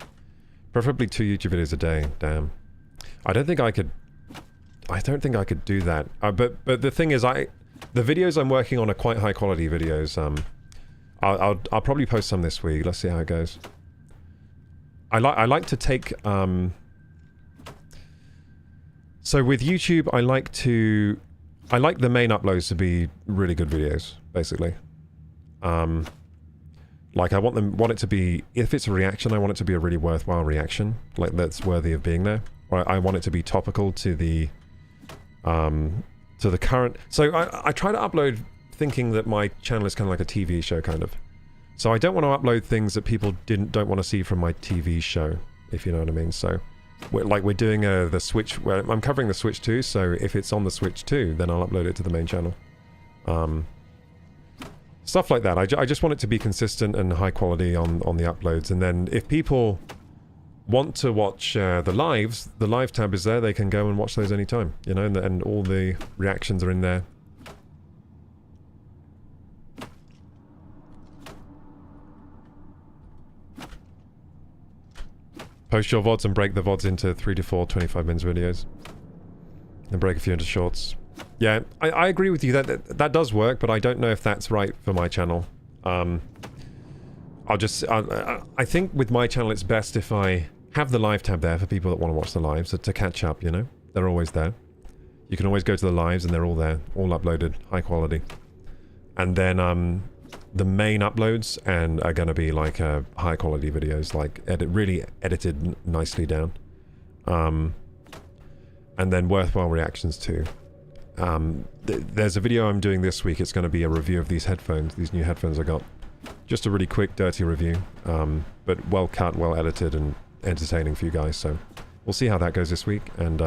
Preferably 2 YouTube videos a day. Damn. I don't think I could do that. But the thing is, the videos I'm working on are quite high quality videos. I'll probably post some this week. Let's see how it goes. I like to take so with YouTube I like the main uploads to be really good videos, basically. Like I want it to be, if it's a reaction, I want it to be a really worthwhile reaction, like that's worthy of being there. Or I want it to be topical to the current. So I try to upload thinking that my channel is kind of like a TV show, kind of. So I don't want to upload things that people don't want to see from my TV show, if you know what I mean. So we're doing the Switch, well, I'm covering the Switch 2, so if it's on the Switch 2, then I'll upload it to the main channel. Stuff like that. I just want it to be consistent and high quality on the uploads, and then if people want to watch the live tab is there, they can go and watch those anytime, you know, and all the reactions are in there. Post your VODs and break the VODs into 3 to 4 25-minute videos. And break a few into shorts. Yeah, I agree with you, that does work, but I don't know if that's right for my channel. I think with my channel it's best if I have the live tab there for people that want to watch the lives, so to catch up, you know? They're always there. You can always go to the lives and they're all there, all uploaded, high quality. And then the main uploads are going to be like high quality videos, like really edited nicely down. and then worthwhile reactions too. There's a video I'm doing this week. It's going to be a review of these headphones, these new headphones I got. Just a really quick, dirty review, but well cut, well edited, and entertaining for you guys. So we'll see how that goes this week. And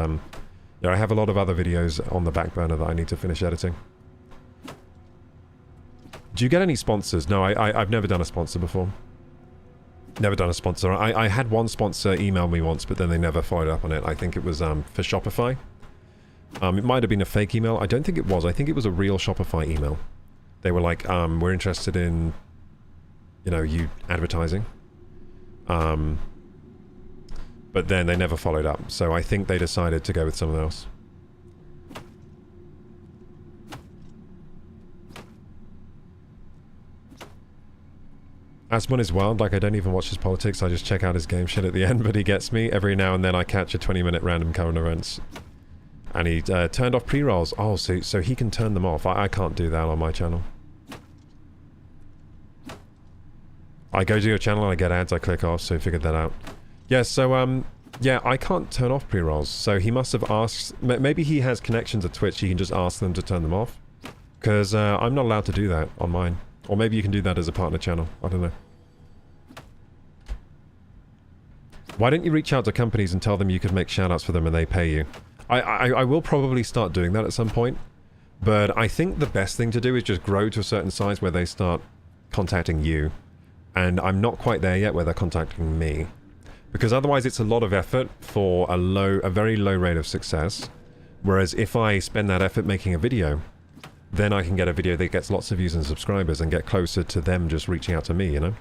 yeah, I have a lot of other videos on the back burner that I need to finish editing. Do you get any sponsors? No, I've never done a sponsor before. Never done a sponsor. I had one sponsor email me once, but then they never followed up on it. I think it was for Shopify. It might have been a fake email. I don't think it was. I think it was a real Shopify email. They were like, we're interested in, you know, you advertising. But then they never followed up. So I think they decided to go with someone else. Asmon is wild. Like, I don't even watch his politics. I just check out his game shit at the end, but he gets me. Every now and then I catch a 20-minute random current events. And he turned off pre-rolls. Oh, so he can turn them off. I can't do that on my channel. I go to your channel and I get ads, I click off, so figured that out. Yeah, so, yeah, I can't turn off pre-rolls. So he must have asked... Maybe he has connections at Twitch, he can just ask them to turn them off. Because I'm not allowed to do that on mine. Or maybe you can do that as a partner channel. I don't know. Why don't you reach out to companies and tell them you could make shoutouts for them and they pay you? I will probably start doing that at some point. But I think the best thing to do is just grow to a certain size where they start contacting you. And I'm not quite there yet where they're contacting me. Because otherwise it's a lot of effort for a very low rate of success. Whereas if I spend that effort making a video, then I can get a video that gets lots of views and subscribers and get closer to them just reaching out to me, you know?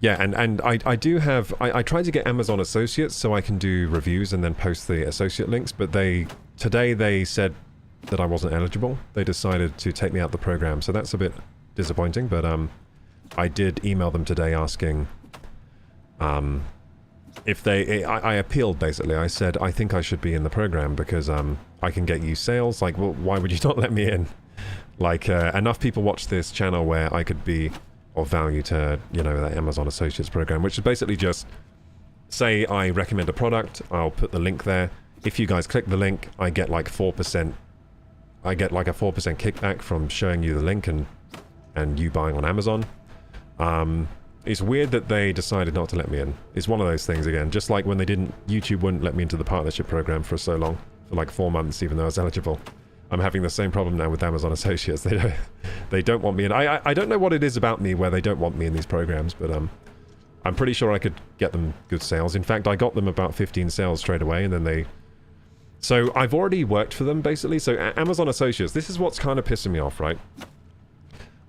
Yeah, and I do have... I tried to get Amazon Associates so I can do reviews and then post the associate links, but today they said that I wasn't eligible. They decided to take me out the program, so that's a bit disappointing, but I did email them today asking if they... I appealed, basically. I said, I think I should be in the program because I can get you sales. Like, well, why would you not let me in? Like, enough people watch this channel where I could be of value to, you know, that Amazon Associates program, which is basically just, say I recommend a product, I'll put the link there. If you guys click the link, I get like 4%. I get like a 4% kickback from showing you the link and you buying on Amazon. It's weird that they decided not to let me in. It's one of those things again, just like when they didn't... YouTube wouldn't let me into the partnership program for so long, for like 4 months, even though I was eligible. I'm having the same problem now with Amazon Associates. They don't want me in. I don't know what it is about me where they don't want me in these programs, but I'm pretty sure I could get them good sales. In fact, I got them about 15 sales straight away, and then they... So I've already worked for them, basically. So Amazon Associates, this is what's kind of pissing me off, right?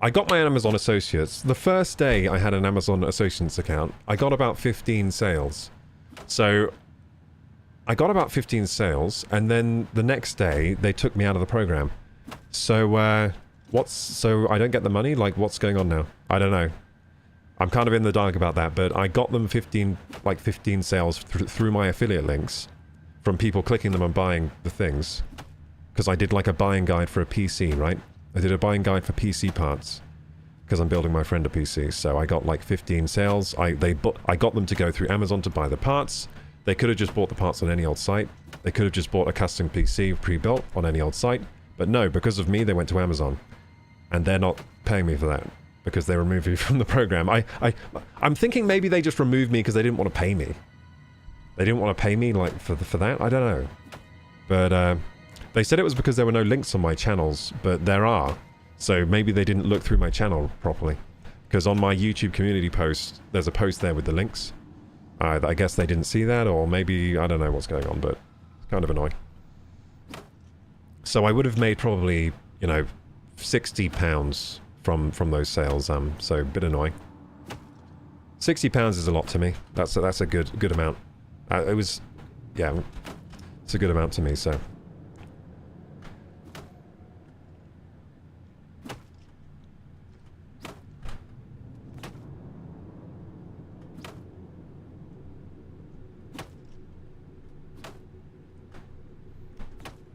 I got my Amazon Associates. The first day I had an Amazon Associates account, I got about 15 sales. So I got about 15 sales, and then the next day they took me out of the program. So so I don't get the money? Like, what's going on now? I don't know. I'm kind of in the dark about that, but I got them 15 sales through my affiliate links from people clicking them and buying the things. Because I did like a buying guide for a PC, right? I did a buying guide for PC parts because I'm building my friend a PC. So I got like 15 sales. I got them to go through Amazon to buy the parts. They could have just bought the parts on any old site. They could have just bought a custom PC pre-built on any old site. But no, because of me, they went to Amazon. And they're not paying me for that because they removed me from the program. I'm thinking maybe they just removed me because they didn't want to pay me. They didn't want to pay me like for that. I don't know. But they said it was because there were no links on my channels, but there are. So maybe they didn't look through my channel properly. Because on my YouTube community post, there's a post there with the links. I guess they didn't see that, or maybe, I don't know what's going on, but it's kind of annoying. So I would have made probably, you know, £60 from those sales, so a bit annoying. £60 is a lot to me. That's a good amount. It was, yeah, it's a good amount to me, so...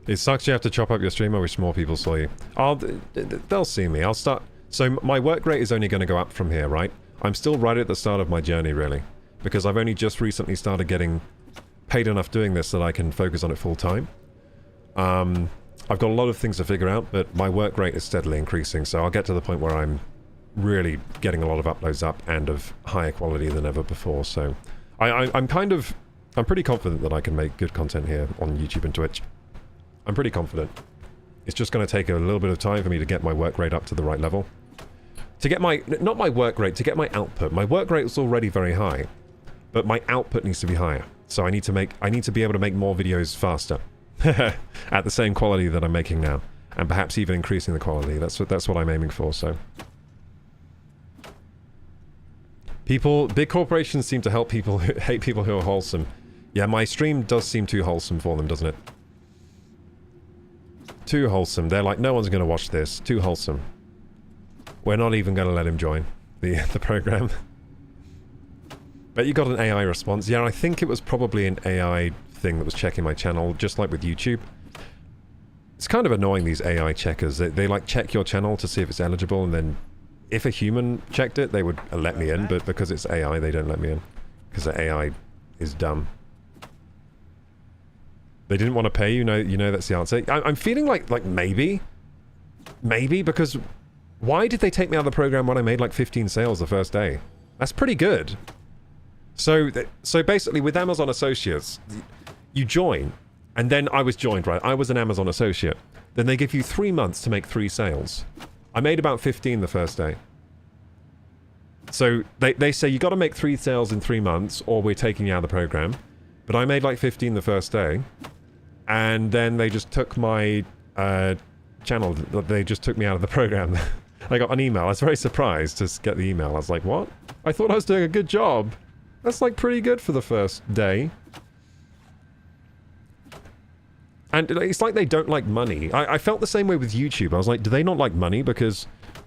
It sucks you have to chop up your stream. I wish more people saw you. They'll see me. I'll start... So my work rate is only going to go up from here, right? I'm still right at the start of my journey, really. Because I've only just recently started getting paid enough doing this that I can focus on it full time. I've got a lot of things to figure out, but my work rate is steadily increasing, so I'll get to the point where I'm really getting a lot of uploads up and of higher quality than ever before, so I'm pretty confident that I can make good content here on YouTube and Twitch. I'm pretty confident. It's just going to take a little bit of time for me to get my work rate up to the right level. To get my, not my work rate, to get my output. My work rate is already very high, but my output needs to be higher. So I need to be able to make more videos faster. At the same quality that I'm making now. And perhaps even increasing the quality. That's what I'm aiming for, so. Big corporations seem to help people who hate people who are wholesome. Yeah, my stream does seem too wholesome for them, doesn't it? Too wholesome. They're like, no one's going to watch this. Too wholesome. We're not even going to let him join the program. But you got an AI response. Yeah, I think it was probably an AI thing that was checking my channel, just like with YouTube. It's kind of annoying, these AI checkers. They like check your channel to see if it's eligible, and then if a human checked it, they would let me in, but because it's AI, they don't let me in. Because the AI is dumb. They didn't want to pay you, know that's the answer. I'm feeling like maybe, because why did they take me out of the program when I made like 15 sales the first day? That's pretty good. So basically with Amazon Associates, you join, and then I was joined, right? I was an Amazon Associate. Then they give you 3 months to make 3 sales. I made about 15 the first day. So they say you got to make 3 sales in 3 months or we're taking you out of the program. But I made like 15 the first day. And then they just took my channel. They just took me out of the program. I got an email. I was very surprised to get the email. I was like, what? I thought I was doing a good job. That's like pretty good for the first day. And it's like they don't like money. I felt the same way with YouTube. I was like, do they not like money? Because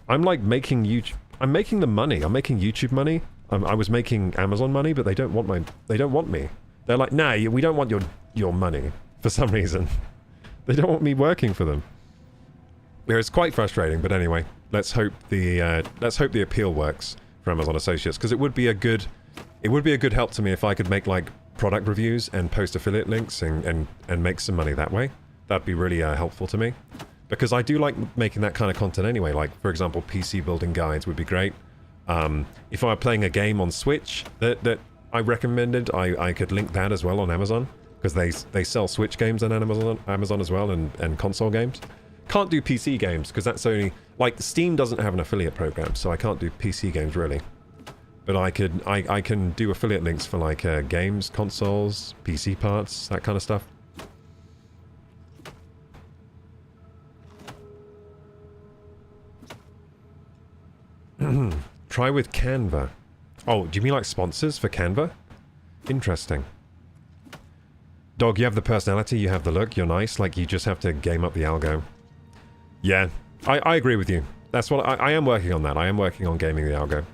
I'm like making YouTube... I'm making the money. I'm making YouTube money. I was making Amazon money, but they don't want me. They're like, nah, we don't want your money for some reason. They don't want me working for them. Yeah, it's quite frustrating, but anyway, let's hope the appeal works for Amazon Associates, because it would be a good help to me if I could make like product reviews and post affiliate links and make some money that way. That'd be really helpful to me, because I do like making that kind of content anyway. Like, for example, PC building guides would be great. If I were playing a game on Switch that I recommended, I could link that as well on Amazon, because they sell Switch games on Amazon as well, and console games. Can't do PC games because that's only like Steam doesn't have an affiliate program, so I can't do PC games really. But I can do affiliate links for like games, consoles, PC parts, that kind of stuff. Try with Canva. Oh, do you mean like sponsors for Canva? Interesting. Dog, you have the personality, you have the look, you're nice, like you just have to game up the algo. Yeah, I agree with you. That's what I am working on that. I am working on gaming the algo.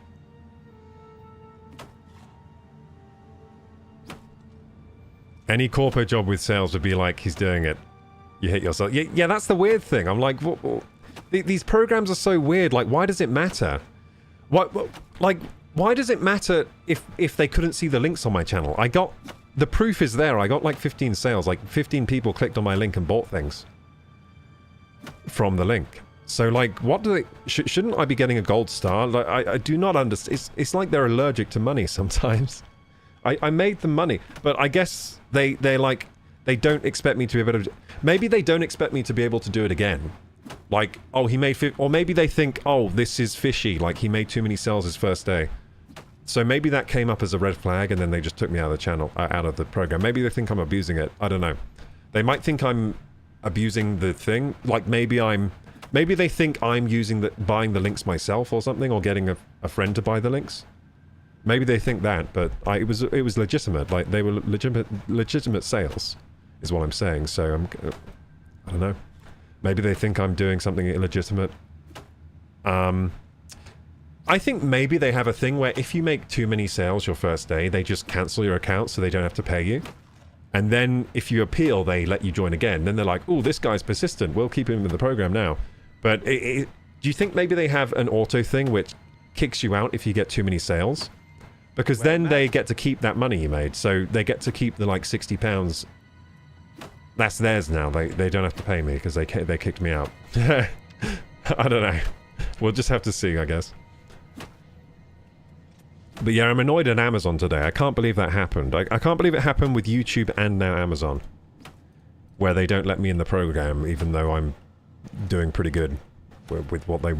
Any corporate job with sales would be like, he's doing it. You hit yourself. Yeah, that's the weird thing. I'm like, what? These programs are so weird. Like, why does it matter? Why does it matter if they couldn't see the links on my channel? The proof is there. I got like 15 sales. Like 15 people clicked on my link and bought things from the link. So like, what do they... shouldn't I be getting a gold star? Like, I do not understand. It's like they're allergic to money sometimes. I made them money, but I guess they're like, they don't expect me to be able to... Maybe they don't expect me to be able to do it again. Like, oh, he made... Or maybe they think, oh, this is fishy. Like, he made too many sales his first day. So maybe that came up as a red flag, and then they just took me out of the channel, out of the program. Maybe they think I'm abusing it. I don't know. They might think I'm abusing the thing. Like, maybe they think I'm buying the links myself or something, or getting a friend to buy the links. Maybe they think that, but it was legitimate. Like, they were legitimate sales, is what I'm saying. So I don't know. Maybe they think I'm doing something illegitimate. I think maybe they have a thing where if you make too many sales your first day, they just cancel your account so they don't have to pay you. And then if you appeal, they let you join again. Then they're like, oh, this guy's persistent. We'll keep him in the program now. But do you think maybe they have an auto thing which kicks you out if you get too many sales? Because then they get to keep that money you made. So they get to keep the, like, £60. That's theirs now. They don't have to pay me because they kicked me out. I don't know. We'll just have to see, I guess. But yeah, I'm annoyed at Amazon today. I can't believe that happened. I can't believe it happened with YouTube and now Amazon. Where they don't let me in the program, even though I'm doing pretty good with what they...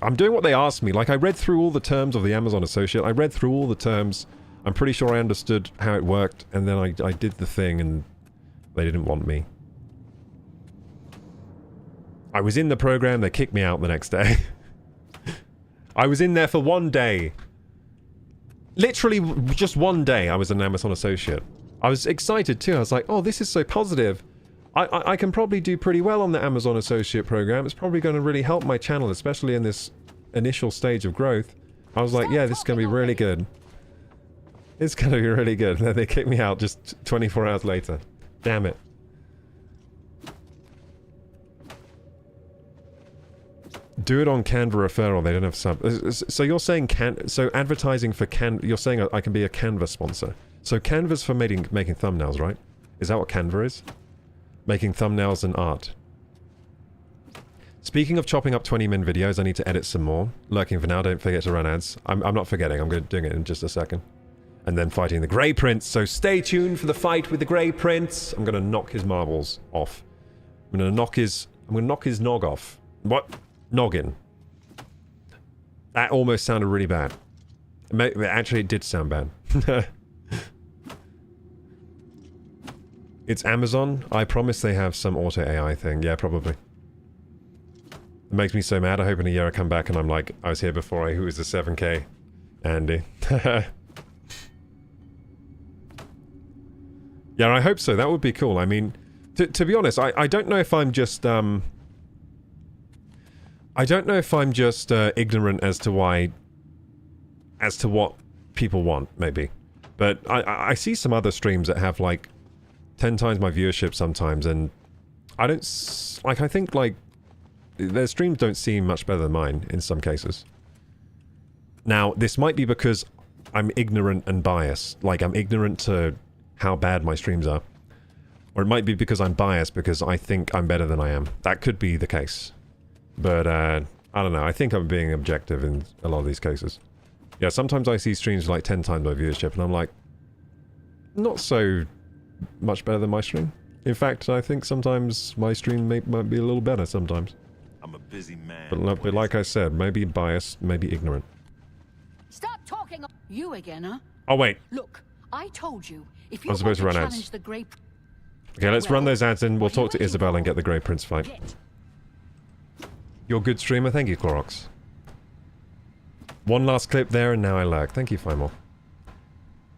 I'm doing what they asked me. Like, I read through all the terms of the Amazon Associate. I read through all the terms. I'm pretty sure I understood how it worked. And then I did the thing and they didn't want me. I was in the program. They kicked me out the next day. I was in there for 1 day. Literally, just 1 day I was an Amazon Associate. I was excited too. I was like, oh, this is so positive. I can probably do pretty well on the Amazon Associate program. It's probably going to really help my channel, especially in this initial stage of growth. I was like, yeah, this is going to be really good. It's going to be really good. And then they kicked me out just 24 hours later. Damn it. Do it on Canva referral. They don't have sub. So you're saying so advertising for you're saying I can be a Canva sponsor. So Canva's for making thumbnails, right? Is that what Canva is? Making thumbnails and art. Speaking of chopping up 20-min videos, I need to edit some more. Lurking for now, don't forget to run ads. I'm not forgetting, I'm doing it in just a second. And then fighting the Grey Prince, so stay tuned for the fight with the Grey Prince. I'm gonna knock his marbles off. I'm gonna knock his nog off. What? Noggin. That almost sounded really bad. Actually, it did sound bad. It's Amazon. I promise they have some auto AI thing. Yeah, probably. It makes me so mad. I hope in a year I come back and I'm like, I was here before who was the 7K? Andy. Yeah, I hope so. That would be cool. I mean, to be honest, I don't know if I'm just, I don't know if I'm just ignorant as to what people want, maybe. But I see some other streams that have like 10 times my viewership sometimes, and I don't... Like, I think, like, their streams don't seem much better than mine in some cases. Now, this might be because I'm ignorant and biased. Like, I'm ignorant to how bad my streams are. Or it might be because I'm biased because I think I'm better than I am. That could be the case. But, I don't know. I think I'm being objective in a lot of these cases. Yeah, sometimes I see streams like 10 times my viewership, and I'm like, not so much better than my stream. In fact, I think sometimes my stream might be a little better sometimes. I'm a busy man. But like I said, maybe biased, maybe ignorant. Stop talking. You again, huh? Oh, wait. Look, I told you. If you I'm supposed to run ads. the Grey... Okay, let's run those ads in. We'll talk to Isabel and get the Grey Prince fight. You're a good streamer. Thank you, Clorox. One last clip there, and now I lag. Thank you, Fimel.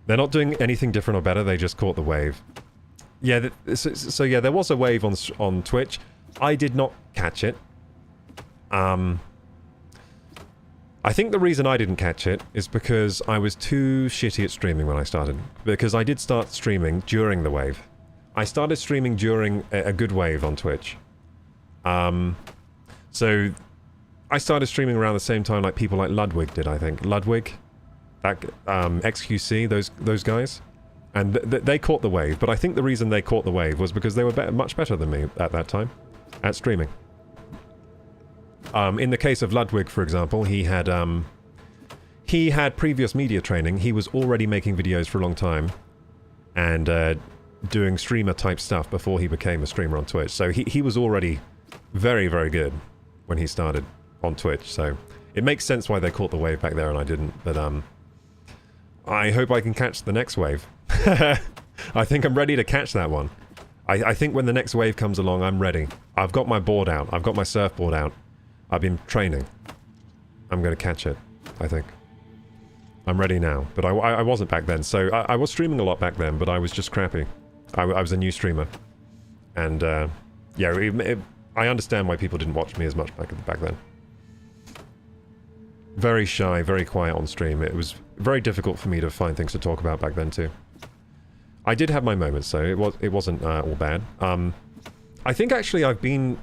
They're not doing anything different or better. They just caught the wave. Yeah, so yeah, there was a wave on Twitch. I did not catch it. I think the reason I didn't catch it is because I was too shitty at streaming when I started. Because I did start streaming during the wave. I started streaming during a good wave on Twitch. So I started streaming around the same time like people like Ludwig did, I think. Ludwig, that XQC, those guys. And they caught the wave, but I think the reason they caught the wave was because they were much better than me at that time at streaming. In the case of Ludwig, for example, he had previous media training. He was already making videos for a long time and doing streamer type stuff before he became a streamer on Twitch. So he was already very, very good when he started on Twitch. So it makes sense why they caught the wave back there and I didn't. But I hope I can catch the next wave. I think I'm ready to catch that one. I think when the next wave comes along, I'm ready. I've got my board out. I've got my surfboard out. I've been training. I'm going to catch it, I think. I'm ready now. But I wasn't back then. So I was streaming a lot back then, but I was just crappy. I was a new streamer. And, yeah, I understand why people didn't watch me as much back then. Very shy, very quiet on stream. It was very difficult for me to find things to talk about back then too. I did have my moments though. It wasn't all bad. I think actually I've been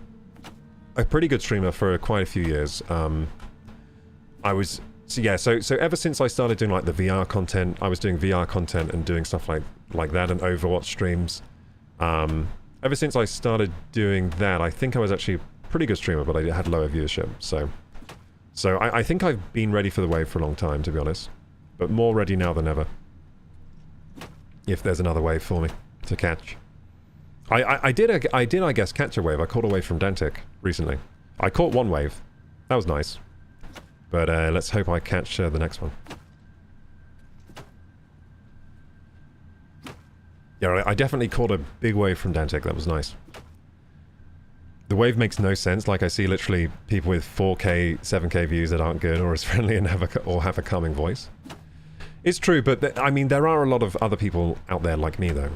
a pretty good streamer for quite a few years. I was So yeah, so ever since I started doing like the VR content, I was doing VR content and doing stuff like that and Overwatch streams. Ever since I started doing that, I think I was actually a pretty good streamer, but I had lower viewership. So I think I've been ready for the wave for a long time, to be honest. But more ready now than ever. If there's another wave for me to catch. I did, I guess, catch a wave. I caught a wave from Dantic recently. I caught one wave. That was nice. But let's hope I catch the next one. Yeah, I definitely caught a big wave from Dantic. That was nice. The wave makes no sense. Like, I see literally people with 4K, 7K views that aren't good or as friendly and have a calming voice. It's true, but I mean, there are a lot of other people out there like me, though.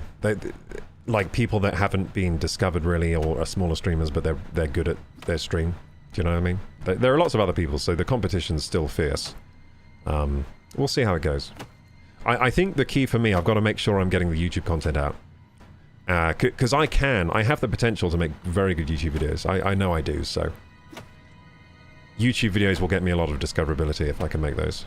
Like people that haven't been discovered really, or are smaller streamers, but they're good at their stream. Do you know what I mean? There are lots of other people, so the competition's still fierce. We'll see how it goes. I think the key for me, I've got to make sure I'm getting the YouTube content out. Because I have the potential to make very good YouTube videos. I know I do, so... YouTube videos will get me a lot of discoverability if I can make those.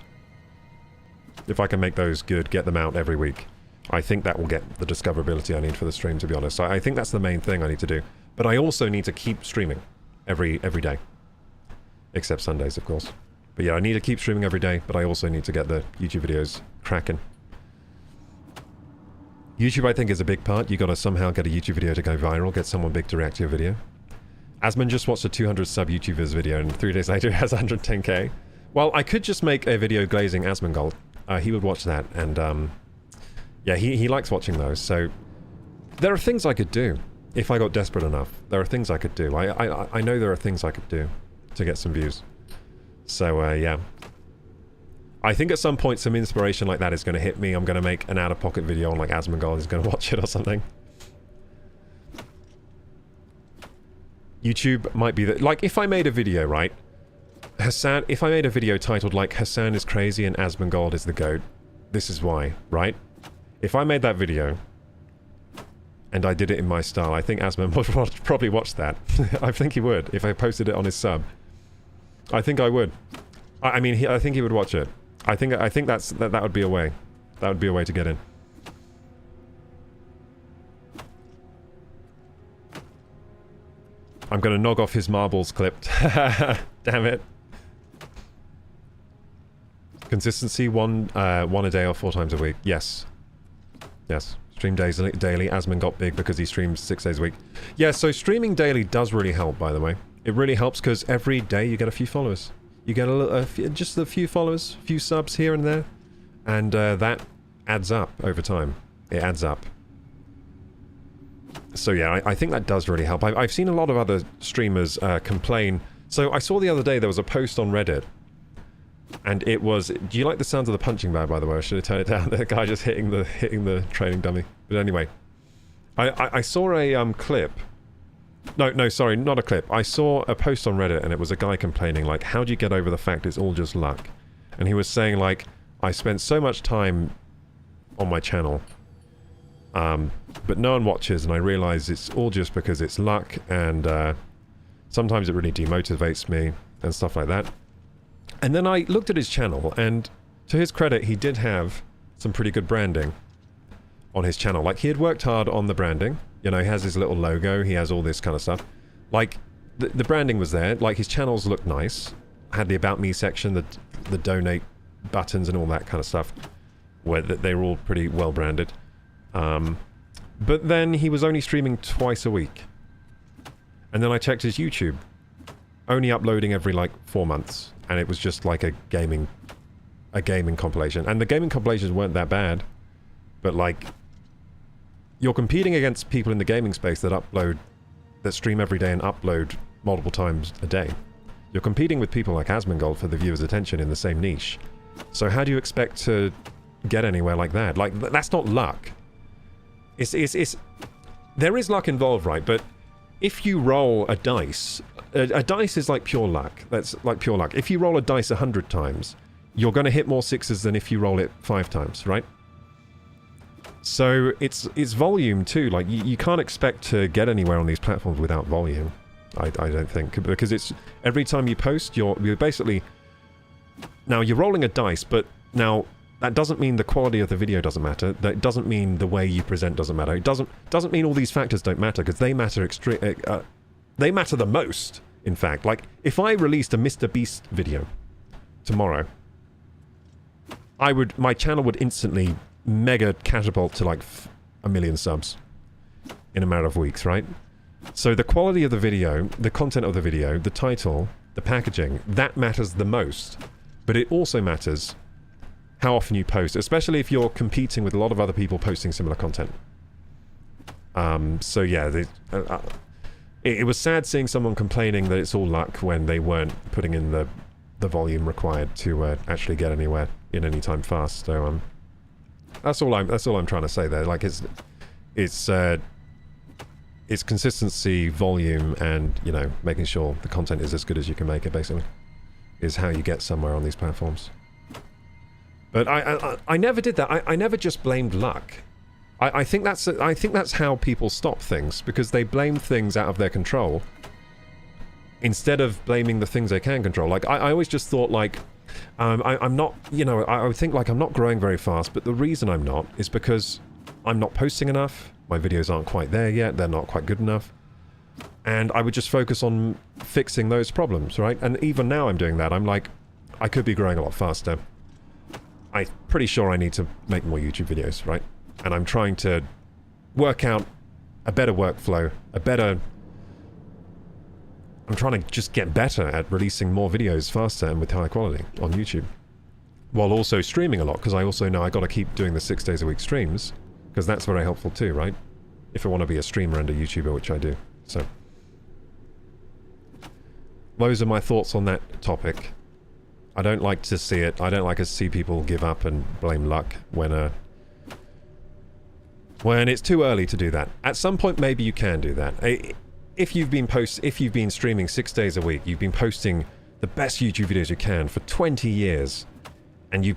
If I can make those good, get them out every week. I think that will get the discoverability I need for the stream, to be honest. So I think that's the main thing I need to do. But I also need to keep streaming every day. Except Sundays, of course. But yeah, I need to keep streaming every day, but I also need to get the YouTube videos cracking. YouTube, I think, is a big part. You gotta somehow get a YouTube video to go viral, get someone big to react to your video. Asman just watched a 200 sub YouTuber's video, and 3 days later it has 110k. Well, I could just make a video glazing Asmongold. He would watch that, and yeah, he likes watching those, so... There are things I could do, if I got desperate enough. There are things I could do. I know there are things I could do to get some views. So, yeah. I think at some point some inspiration like that is going to hit me. I'm going to make an out-of-pocket video on, like, Asmongold is going to watch it or something. YouTube might be the... Like, if I made a video, right? Hassan... If I made a video titled, like, Hassan is crazy and Asmongold is the GOAT, this is why, right? If I made that video, and I did it in my style, I think Asman would probably watch that. I think he would, if I posted it on his sub. I think I would. I mean, I think he would watch it. I think that would be a way. That would be a way to get in. I'm gonna knock off his marbles clipped. Damn it. Consistency, one a day or 4 times a week. Yes. Yes. Stream daily. Asman got big because he streams 6 days a week. Yeah, so streaming daily does really help, by the way. It really helps because every day you get a few followers. You get just a few followers, a few subs here and there. And that adds up over time. It adds up. So yeah, I think that does really help. I've seen a lot of other streamers complain. So I saw the other day there was a post on Reddit. And it was... Do you like the sounds of the punching bag, by the way? I should have turned it down. The guy just hitting the training dummy. But anyway. I saw a clip. No, sorry, not a clip. I saw a post on Reddit and it was a guy complaining, like, how do you get over the fact it's all just luck? And he was saying, like, I spent so much time on my channel, but no one watches, and I realize it's all just because it's luck, and sometimes it really demotivates me, and stuff like that. And then I looked at his channel, and to his credit, he did have some pretty good branding on his channel. Like, he had worked hard on the branding. You know, he has his little logo, he has all this kind of stuff. Like, the branding was there. Like, his channels looked nice. Had the About Me section, the donate buttons and all that kind of stuff. Where they were all pretty well branded. But then he was only streaming twice a week. And then I checked his YouTube. Only uploading every, like, 4 months. And it was just like a gaming compilation. And the gaming compilations weren't that bad. But, like, you're competing against people in the gaming space that stream every day and upload multiple times a day. You're competing with people like Asmongold for the viewer's attention in the same niche. So how do you expect to get anywhere like that? Like, that's not luck. There is luck involved, right? But if you roll a dice... A dice is like pure luck. That's like pure luck. If you roll a dice 100 times, you're going to hit more 6s than if you roll it 5 times, right? So it's volume too. Like, you can't expect to get anywhere on these platforms without volume. I don't think, because it's every time you post, you're basically Now, you're rolling a dice, but now that doesn't mean the quality of the video doesn't matter. That doesn't mean the way you present doesn't matter. It doesn't mean all these factors don't matter, because they matter they matter the most, in fact. Like, if I released a Mr. Beast video tomorrow, my channel would instantly mega catapult to like 1 million subs in a matter of weeks, right? So the quality of the video, the content of the video, the title, the packaging, that matters the most. But it also matters how often you post, especially if you're competing with a lot of other people posting similar content. So yeah, it was sad seeing someone complaining that it's all luck when they weren't putting in the volume required to actually get anywhere in any time fast. So that's all I'm trying to say there. Like it's consistency, volume, and you know, making sure the content is as good as you can make it. Basically, is how you get somewhere on these platforms. But I never did that. I never just blamed luck. I think that's how people stop things, because they blame things out of their control instead of blaming the things they can control. Like I always just thought like I'm not, you know, I would think like I'm not growing very fast, but the reason I'm not is because I'm not posting enough. My videos aren't quite there yet. They're not quite good enough. And I would just focus on fixing those problems, right? And even now I'm doing that. I'm like, I could be growing a lot faster. I'm pretty sure I need to make more YouTube videos, right? And I'm trying to work out a better workflow, I'm trying to just get better at releasing more videos faster and with higher quality on YouTube. While also streaming a lot, because I also know I got to keep doing the 6 days a week streams, because that's very helpful too, right? If I want to be a streamer and a YouTuber, which I do. So those are my thoughts on that topic. I don't like to see it. I don't like to see people give up and blame luck when it's too early to do that. At some point, maybe you can do that. If you've been streaming 6 days a week, you've been posting the best YouTube videos you can for 20 years, and your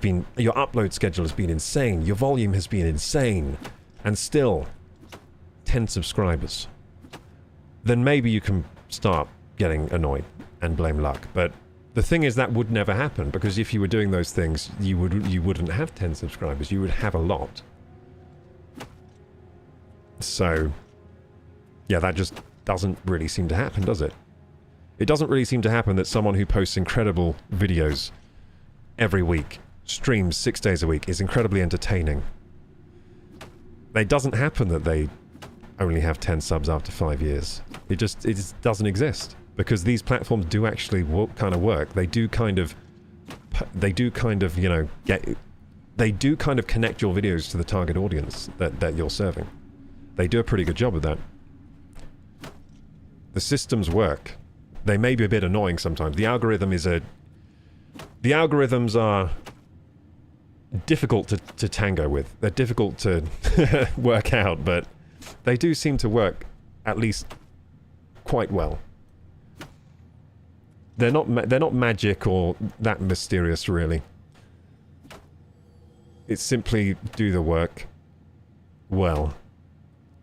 upload schedule has been insane, your volume has been insane, and still 10 subscribers, then maybe you can start getting annoyed and blame luck. But the thing is, that would never happen, because if you were doing those things, you wouldn't have 10 subscribers, you would have a lot. So yeah, that just doesn't really seem to happen, does it? It doesn't really seem to happen that someone who posts incredible videos every week, streams 6 days a week, is incredibly entertaining. It doesn't happen that they only have 10 subs after 5 years. It just doesn't exist, because these platforms do actually kind of work. They do kind of, you know, they do kind of connect your videos to the target audience that you're serving. They do a pretty good job of that. The systems work. They may be a bit annoying sometimes. The algorithm the algorithms are difficult to tango with. They're difficult to work out, but they do seem to work at least quite well. They're not magic or that mysterious, really. It's simply do the work well,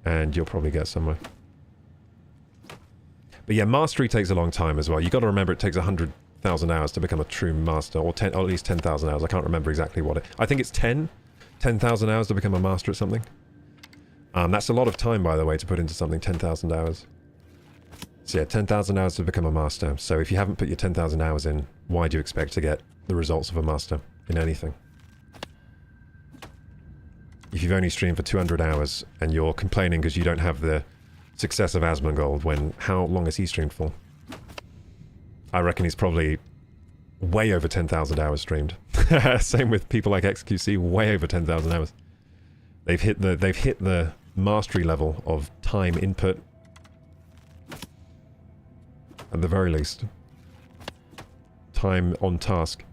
and you'll probably get somewhere. But yeah, mastery takes a long time as well. You got to remember it takes 100,000 hours to become a true master, or at least 10,000 hours. I can't remember exactly what it. I think it's 10,000 hours to become a master at something. That's a lot of time, by the way, to put into something. 10,000 hours. So yeah, 10,000 hours to become a master. So if you haven't put your 10,000 hours in, why do you expect to get the results of a master in anything? If you've only streamed for 200 hours and you're complaining because you don't have the success of Asmongold, when how long has he streamed for? I reckon he's probably way over 10,000 hours streamed. Same with people like XQC, way over 10,000 hours. They've hit the mastery level of time input at the very least. Time on task.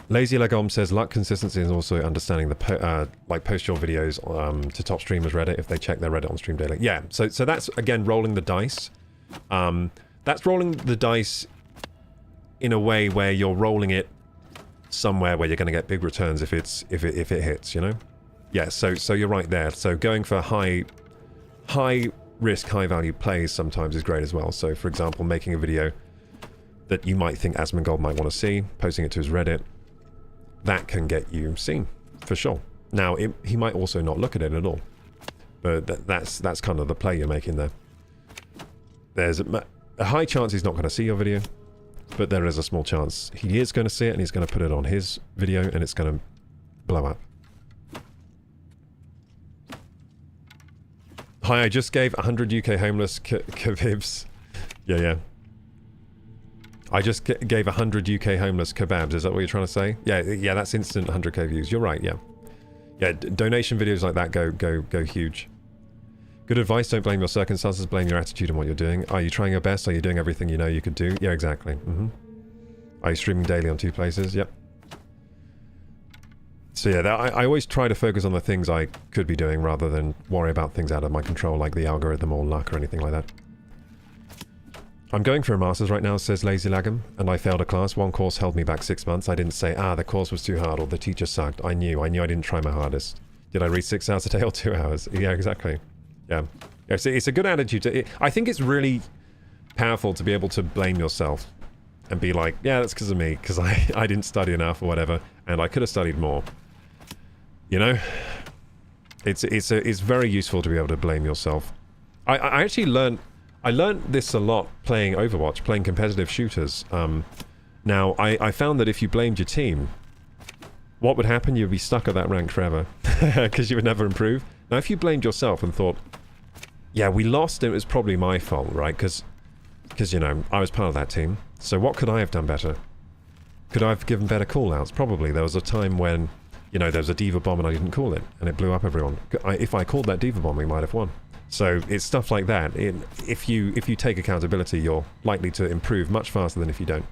Lazy Legom says luck, consistency, is also understanding the post your videos to top streamers Reddit if they check their Reddit on Stream Daily. Yeah, so that's again rolling the dice. That's rolling the dice in a way where you're rolling it somewhere where you're going to get big returns if it hits, you know. Yeah, so you're right there. So going for high risk, high value plays sometimes is great as well. So for example, making a video that you might think Asmongold might want to see, posting it to his Reddit, that can get you seen, for sure. Now, he might also not look at it at all, but that's kind of the play you're making there. There's a high chance he's not going to see your video, but there is a small chance he is going to see it and he's going to put it on his video and it's going to blow up. Hi, I just gave 100 UK homeless kebabs. Yeah. I just gave 100 UK homeless kebabs. Is that what you're trying to say? Yeah, that's instant 100k views. You're right, yeah. Yeah, donation videos like that go huge. Good advice, don't blame your circumstances, blame your attitude and what you're doing. Are you trying your best? Are you doing everything you know you could do? Yeah, exactly. Are you streaming daily on 2 places? Yep. So yeah, I always try to focus on the things I could be doing rather than worry about things out of my control like the algorithm or luck or anything like that. I'm going for a master's right now, says Lazy Lagum, and I failed a class. One course held me back 6 months. I didn't say, the course was too hard or the teacher sucked. I knew I didn't try my hardest. Did I read 6 hours a day or 2 hours? Yeah, exactly. Yeah. It's a good attitude. I think it's really powerful to be able to blame yourself and be like, yeah, that's because of me, because I didn't study enough or whatever, and I could have studied more. You know? It's very useful to be able to blame yourself. I actually learned this a lot playing Overwatch, playing competitive shooters. Now, I found that if you blamed your team, what would happen? You'd be stuck at that rank forever, because you would never improve. Now, if you blamed yourself and thought, yeah, we lost, it was probably my fault, right? Because, you know, I was part of that team. So what could I have done better? Could I have given better call-outs? Probably. There was a time when, you know, there was a diva bomb and I didn't call it, and it blew up everyone. If I called that diva bomb, we might have won. So it's stuff like that. If you take accountability, you're likely to improve much faster than if you don't.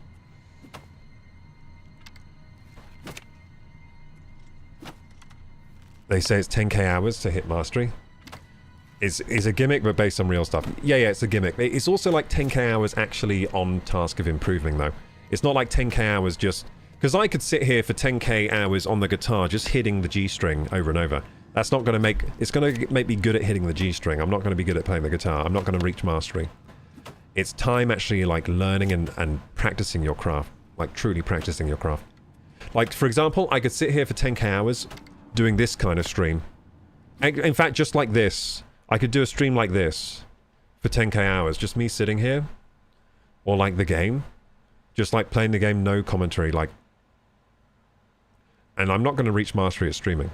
They say it's 10k hours to hit mastery. Is a gimmick, but based on real stuff. Yeah, it's a gimmick. It's also like 10k hours actually on task of improving, though. It's not like 10k hours just... Because I could sit here for 10k hours on the guitar just hitting the G string over and over. That's not going to make... It's going to make me good at hitting the G string. I'm not going to be good at playing the guitar. I'm not going to reach mastery. It's time actually like learning and practicing your craft. Like truly practicing your craft. Like, for example, I could sit here for 10k hours doing this kind of stream. In fact, just like this. I could do a stream like this for 10k hours. Just me sitting here. Or like the game. Just like playing the game, no commentary. Like... And I'm not going to reach mastery at streaming.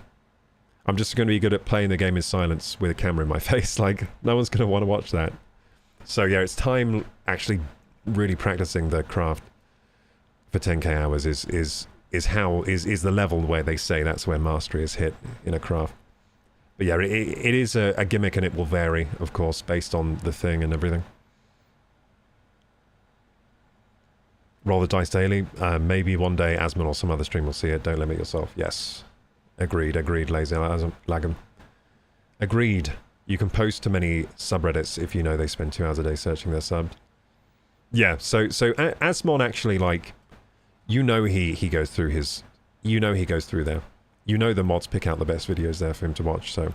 I'm just going to be good at playing the game in silence with a camera in my face. Like, no one's going to want to watch that. So yeah, it's time actually really practicing the craft for 10k hours is the level where they say that's where mastery is hit in a craft. But yeah, it is a gimmick and it will vary, of course, based on the thing and everything. Roll the dice daily. Maybe one day Asmon or some other stream will see it. Don't limit yourself. Yes. Agreed, Lazy Lagum. Agreed. You can post to many subreddits if you know they spend 2 hours a day searching their subs. Yeah, so Asmon actually, like, you know he goes through his... You know he goes through there. You know the mods pick out the best videos there for him to watch, so...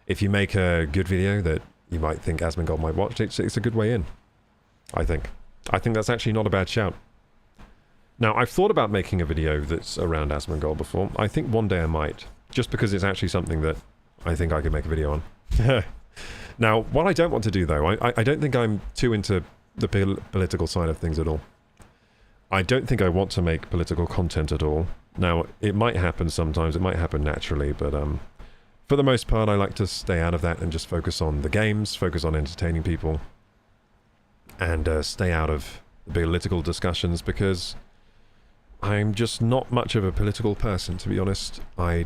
If you make a good video that you might think Asmongold might watch, it's a good way in. I think. I think that's actually not a bad shout. Now, I've thought about making a video that's around Asmongold before. I think one day I might. Just because it's actually something that I think I could make a video on. Now, what I don't want to do, though, I don't think I'm too into the political side of things at all. I don't think I want to make political content at all. Now, it might happen sometimes, it might happen naturally, but for the most part, I like to stay out of that and just focus on the games, focus on entertaining people, and stay out of political discussions because I'm just not much of a political person, to be honest. I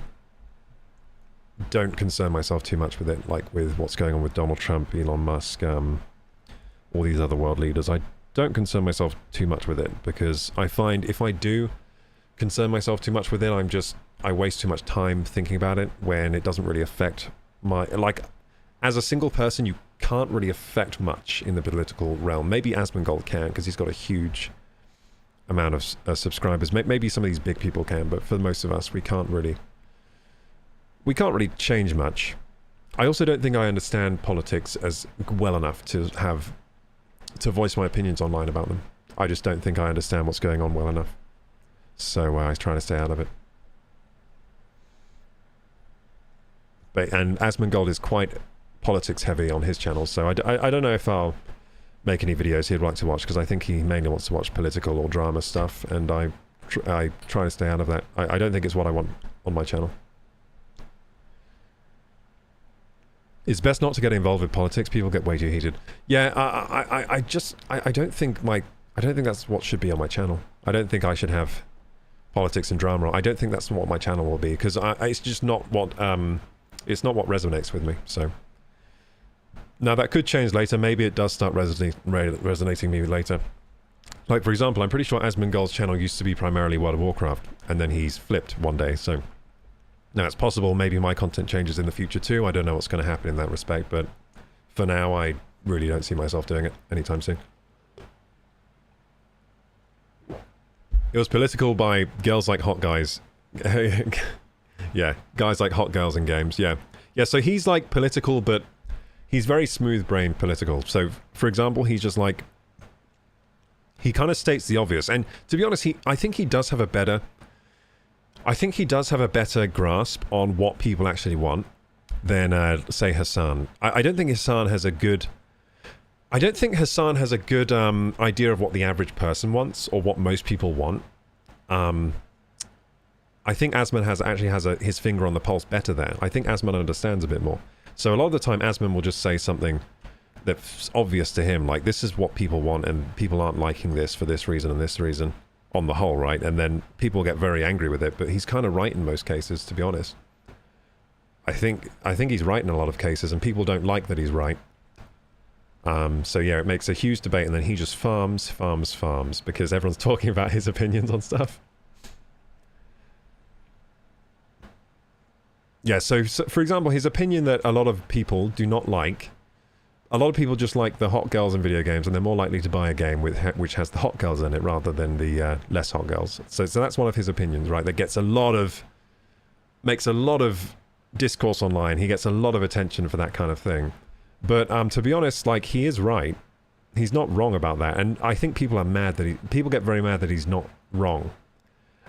don't concern myself too much with it, like with what's going on with Donald Trump, Elon Musk, all these other world leaders. I don't concern myself too much with it because I find if I do concern myself too much with it, I waste too much time thinking about it when it doesn't really affect my... Like, as a single person, you can't really affect much in the political realm. Maybe Asmongold can, because he's got a huge amount of subscribers. Maybe some of these big people can, but for most of us, we can't really change much. I also don't think I understand politics as well enough to voice my opinions online about them. I just don't think I understand what's going on well enough. So I was trying to stay out of it. And Asmongold is quite politics heavy on his channel, so I don't know if I'll make any videos he'd like to watch, because I think he mainly wants to watch political or drama stuff, and I try to stay out of that. I don't think it's what I want on my channel. It's best not to get involved with politics. People get way too heated. Yeah, I don't think that's what should be on my channel. I don't think I should have politics and drama. I don't think that's what my channel will be, because it's just not what it's not what resonates with me. So now that could change later. Maybe it does start resonating me later. Like, for example, I'm pretty sure Asmongold's channel used to be primarily World of Warcraft, and then he's flipped one day. So now it's possible maybe my content changes in the future too. I don't know what's going to happen in that respect, but for now I really don't see myself doing it anytime soon. It was political by girls like hot guys. Yeah, guys like hot girls in games, yeah. Yeah, so he's like political, but he's very smooth-brained political. So, for example, he's just like... He kind of states the obvious. And to be honest, I think he does have a better grasp on what people actually want than, say, Hassan. I don't think Hassan has a good... idea of what the average person wants, or what most people want. I think Asmon actually has his finger on the pulse better there. I think Asmon understands a bit more. So a lot of the time, Asmon will just say something that's obvious to him, like, this is what people want, and people aren't liking this for this reason and this reason, on the whole, right? And then people get very angry with it, but he's kind of right in most cases, to be honest. I think he's right in a lot of cases, and people don't like that he's right. So yeah, it makes a huge debate, and then he just farms, because everyone's talking about his opinions on stuff. Yeah, so for example, his opinion that a lot of people do not like... A lot of people just like the hot girls in video games, and they're more likely to buy a game which has the hot girls in it rather than the less hot girls. So that's one of his opinions, right? That gets makes a lot of discourse online. He gets a lot of attention for that kind of thing. But to be honest, like, he is right. He's not wrong about that, and I think people get very mad that he's not wrong.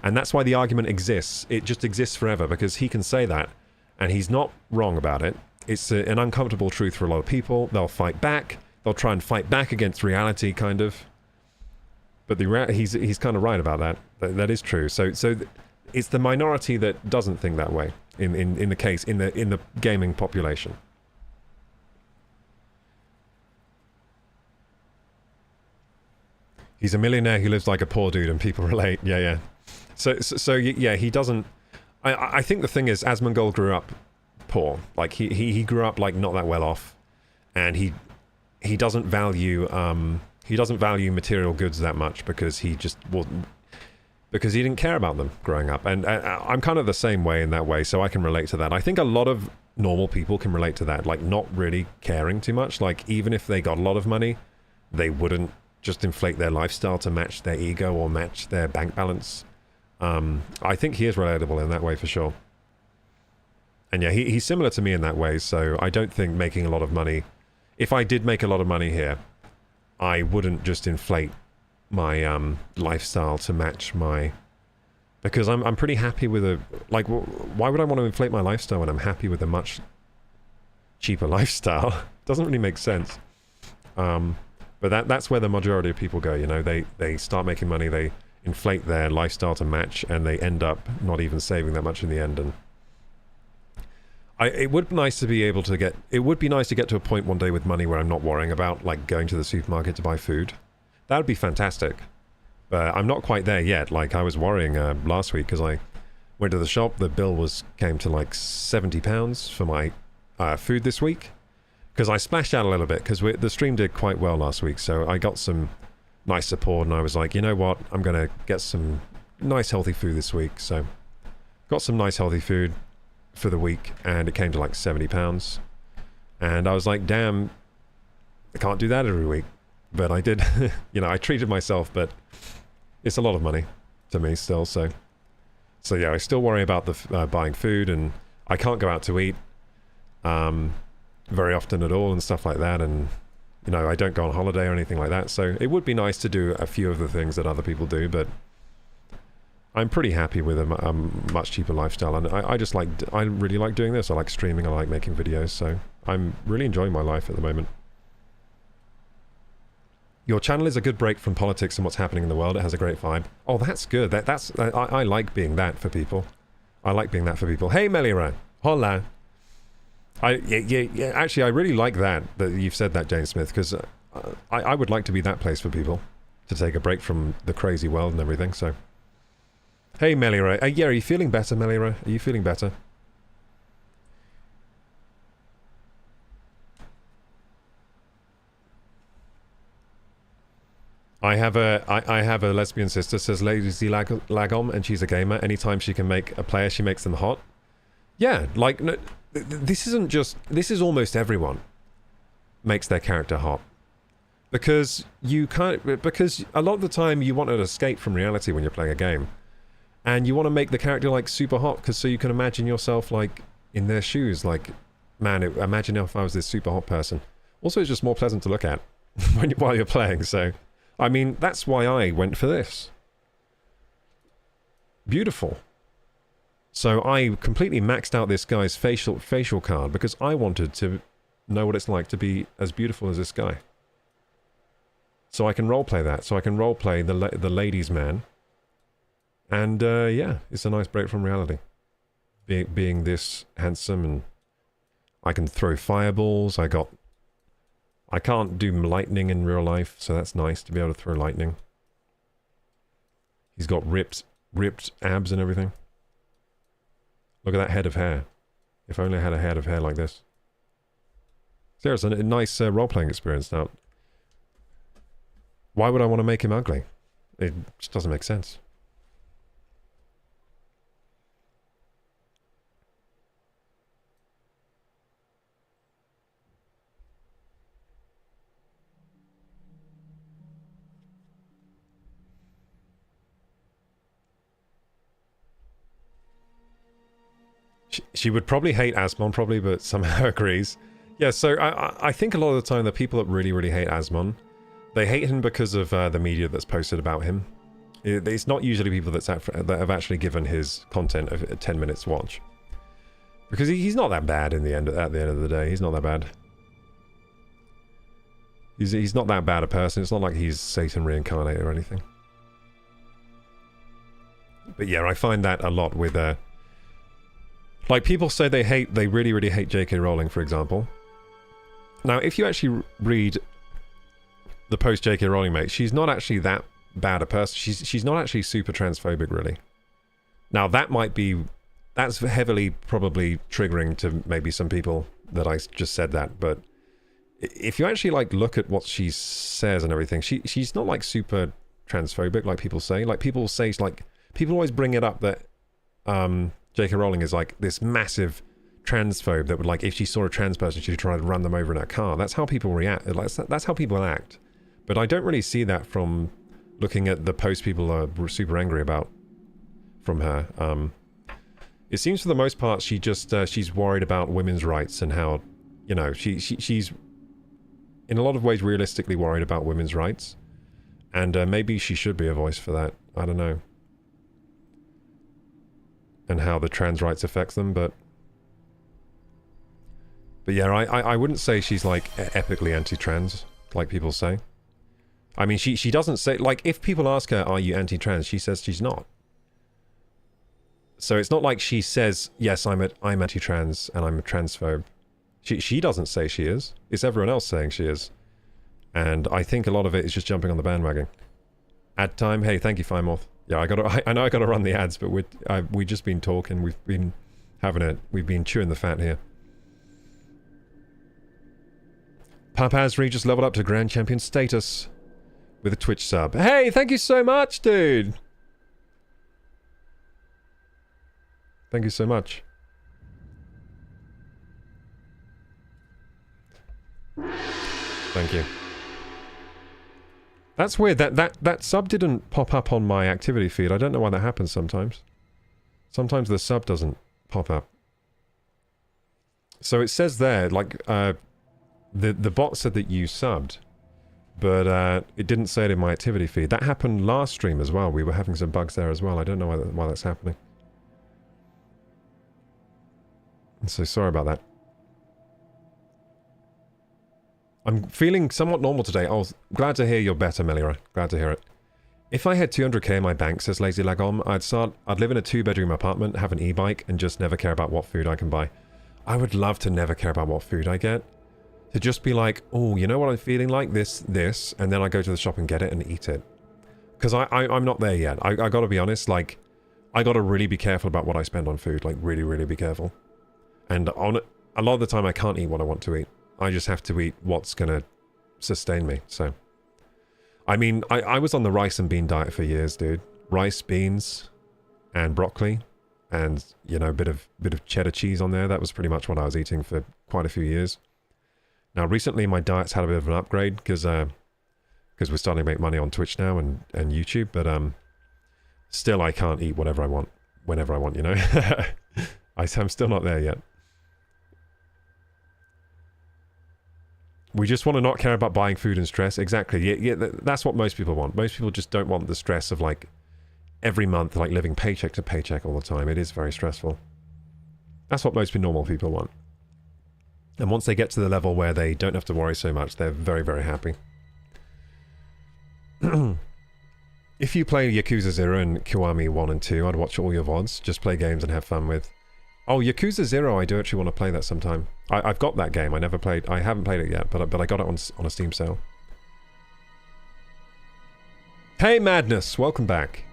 And that's why the argument exists. It just exists forever, because he can say that, and he's not wrong about it. It's an uncomfortable truth for a lot of people. They'll fight back. They'll try and fight back against reality, kind of. But he's kind of right about that. That is true. So it's the minority that doesn't think that way in the gaming population. He's a millionaire who lives like a poor dude, and people relate. Yeah. So yeah, he doesn't... I think the thing is, Asmongold grew up poor. Like, he grew up, like, not that well off, and he doesn't value material goods that much, because he didn't care about them growing up. And I'm kind of the same way in that way, so I can relate to that. I think a lot of normal people can relate to that, like, not really caring too much. Like, even if they got a lot of money, they wouldn't just inflate their lifestyle to match their ego or match their bank balance. I think he is relatable in that way for sure. And yeah, he's similar to me in that way, so I don't think making a lot of money... If I did make a lot of money here, I wouldn't just inflate my lifestyle to match my... Because I'm pretty happy with a... Like, why would I want to inflate my lifestyle when I'm happy with a much cheaper lifestyle? Doesn't really make sense. But that's where the majority of people go, you know? They start making money, they inflate their lifestyle to match, and they end up not even saving that much in the end, and... It would be nice to be able to get... It would be nice to get to a point one day with money where I'm not worrying about, like, going to the supermarket to buy food. That would be fantastic. But I'm not quite there yet. Like, I was worrying last week because I went to the shop. The bill came to, like, £70 for my food this week. Because I splashed out a little bit, because the stream did quite well last week. So I got some nice support, and I was like, you know what? I'm going to get some nice, healthy food this week. So got some nice, healthy food for the week, and it came to like £70, and I was like, damn, I can't do that every week. But I did. You know, I treated myself, but it's a lot of money to me still. So yeah, I still worry about the buying food, and I can't go out to eat very often at all and stuff like that. And You know, I don't go on holiday or anything like that, so it would be nice to do a few of the things that other people do, but I'm pretty happy with a much cheaper lifestyle, and I really like doing this. I like streaming, I like making videos, so I'm really enjoying my life at the moment. Your channel is a good break from politics and what's happening in the world. It has a great vibe. Oh, that's good. I like being that for people. I like being that for people. Hey, Melira. Hola. Yeah, actually, I really like that you've said that, Jane Smith, because I would like to be that place for people, to take a break from the crazy world and everything, so... Hey, Melira. Yeah, are you feeling better, Melira? Are you feeling better? I have a lesbian sister, says Lazy Lagom, and she's a gamer. Anytime she can make a player, she makes them hot. Yeah, like, no, this isn't just... This is almost everyone makes their character hot. Because you can't... Because a lot of the time you want to escape from reality when you're playing a game. And you want to make the character, like, super hot, because so you can imagine yourself, like, in their shoes. Like, man, imagine if I was this super hot person. Also, it's just more pleasant to look at while you're playing, so... I mean, that's why I went for this. Beautiful. So I completely maxed out this guy's facial card, because I wanted to know what it's like to be as beautiful as this guy. So I can roleplay that. So I can roleplay the ladies' man. And, yeah, it's a nice break from reality. Being this handsome, and I can throw fireballs. I can't do lightning in real life, so that's nice to be able to throw lightning. He's got ripped abs and everything. Look at that head of hair. If only I had a head of hair like this. Seriously, a nice role-playing experience now. Why would I want to make him ugly? It just doesn't make sense. She would probably hate Asmon, but somehow agrees. Yeah, so I think a lot of the time the people that really, really hate Asmon, they hate him because of the media that's posted about him. It's not usually people that have actually given his content a 10 minutes watch. Because he's not that bad at the end of the day. He's not that bad. He's not that bad a person. It's not like he's Satan reincarnated or anything. But yeah, I find that a lot with... like, people say they really, really hate J.K. Rowling, for example. Now, if you actually read the post J.K. Rowling makes, she's not actually that bad a person. She's not actually super transphobic, really. Now, that's heavily probably triggering to maybe some people that I just said that, but if you actually, like, look at what she says and everything, she's not, like, super transphobic, like people say. Like, people say, like, people always bring it up that, J.K. Rowling is like this massive transphobe that would, like, if she saw a trans person, she'd try to run them over in her car. That's how people react. That's how people act. But I don't really see that from looking at the posts people are super angry about from her. It seems for the most part she's worried about women's rights and how, you know, she's in a lot of ways realistically worried about women's rights. And maybe she should be a voice for that. I don't know. And how the trans rights affects them, but yeah, I wouldn't say she's, like, epically anti-trans, like people say. I mean, she doesn't say, like, if people ask her, are you anti-trans, she says she's not. So it's not like she says, yes, I'm anti-trans and I'm a transphobe. She doesn't say she is. It's everyone else saying she is. And I think a lot of it is just jumping on the bandwagon. Ad time, hey, thank you, Firemoth. Yeah, I know I gotta run the ads, but we've just been talking. We've been chewing the fat here. Papazri just leveled up to Grand Champion status with a Twitch sub. Hey, thank you so much, dude. Thank you so much. Thank you. That's weird. That sub didn't pop up on my activity feed. I don't know why that happens sometimes. Sometimes the sub doesn't pop up. So it says there, like, The bot said that you subbed, but it didn't say it in my activity feed. That happened last stream as well. We were having some bugs there as well. I don't know why that's happening. So sorry about that. I'm feeling somewhat normal today. Oh, glad to hear you're better, Melira. Glad to hear it. If I had 200k in my bank, says Lazy Lagom, I'd live in a 2-bedroom apartment, have an e-bike, and just never care about what food I can buy. I would love to never care about what food I get. To just be like, oh, you know what I'm feeling like? This, and then I go to the shop and get it and eat it. Because I'm not there yet. I gotta be honest, like, I gotta really be careful about what I spend on food. Like, really, really be careful. And on a lot of the time, I can't eat what I want to eat. I just have to eat what's gonna sustain me, so... I mean, I was on the rice and bean diet for years, dude. Rice, beans, and broccoli, and, you know, a bit of cheddar cheese on there. That was pretty much what I was eating for quite a few years. Now, recently, my diet's had a bit of an upgrade, because we're starting to make money on Twitch now and YouTube, but still, I can't eat whatever I want, whenever I want, you know? I'm still not there yet. We just want to not care about buying food and stress. Exactly. Yeah, that's what most people want. Most people just don't want the stress of, like, every month, like, living paycheck to paycheck all the time. It is very stressful. That's what most normal people want. And once they get to the level where they don't have to worry so much, they're very, very happy. If you play Yakuza 0 and Kiwami 1 and 2, I'd watch all your VODs. Just play games and have fun with. Oh, Yakuza 0, I do actually want to play that sometime. I've got that game. I haven't played it yet, but I got it on a Steam sale. Hey, Madness! Welcome back.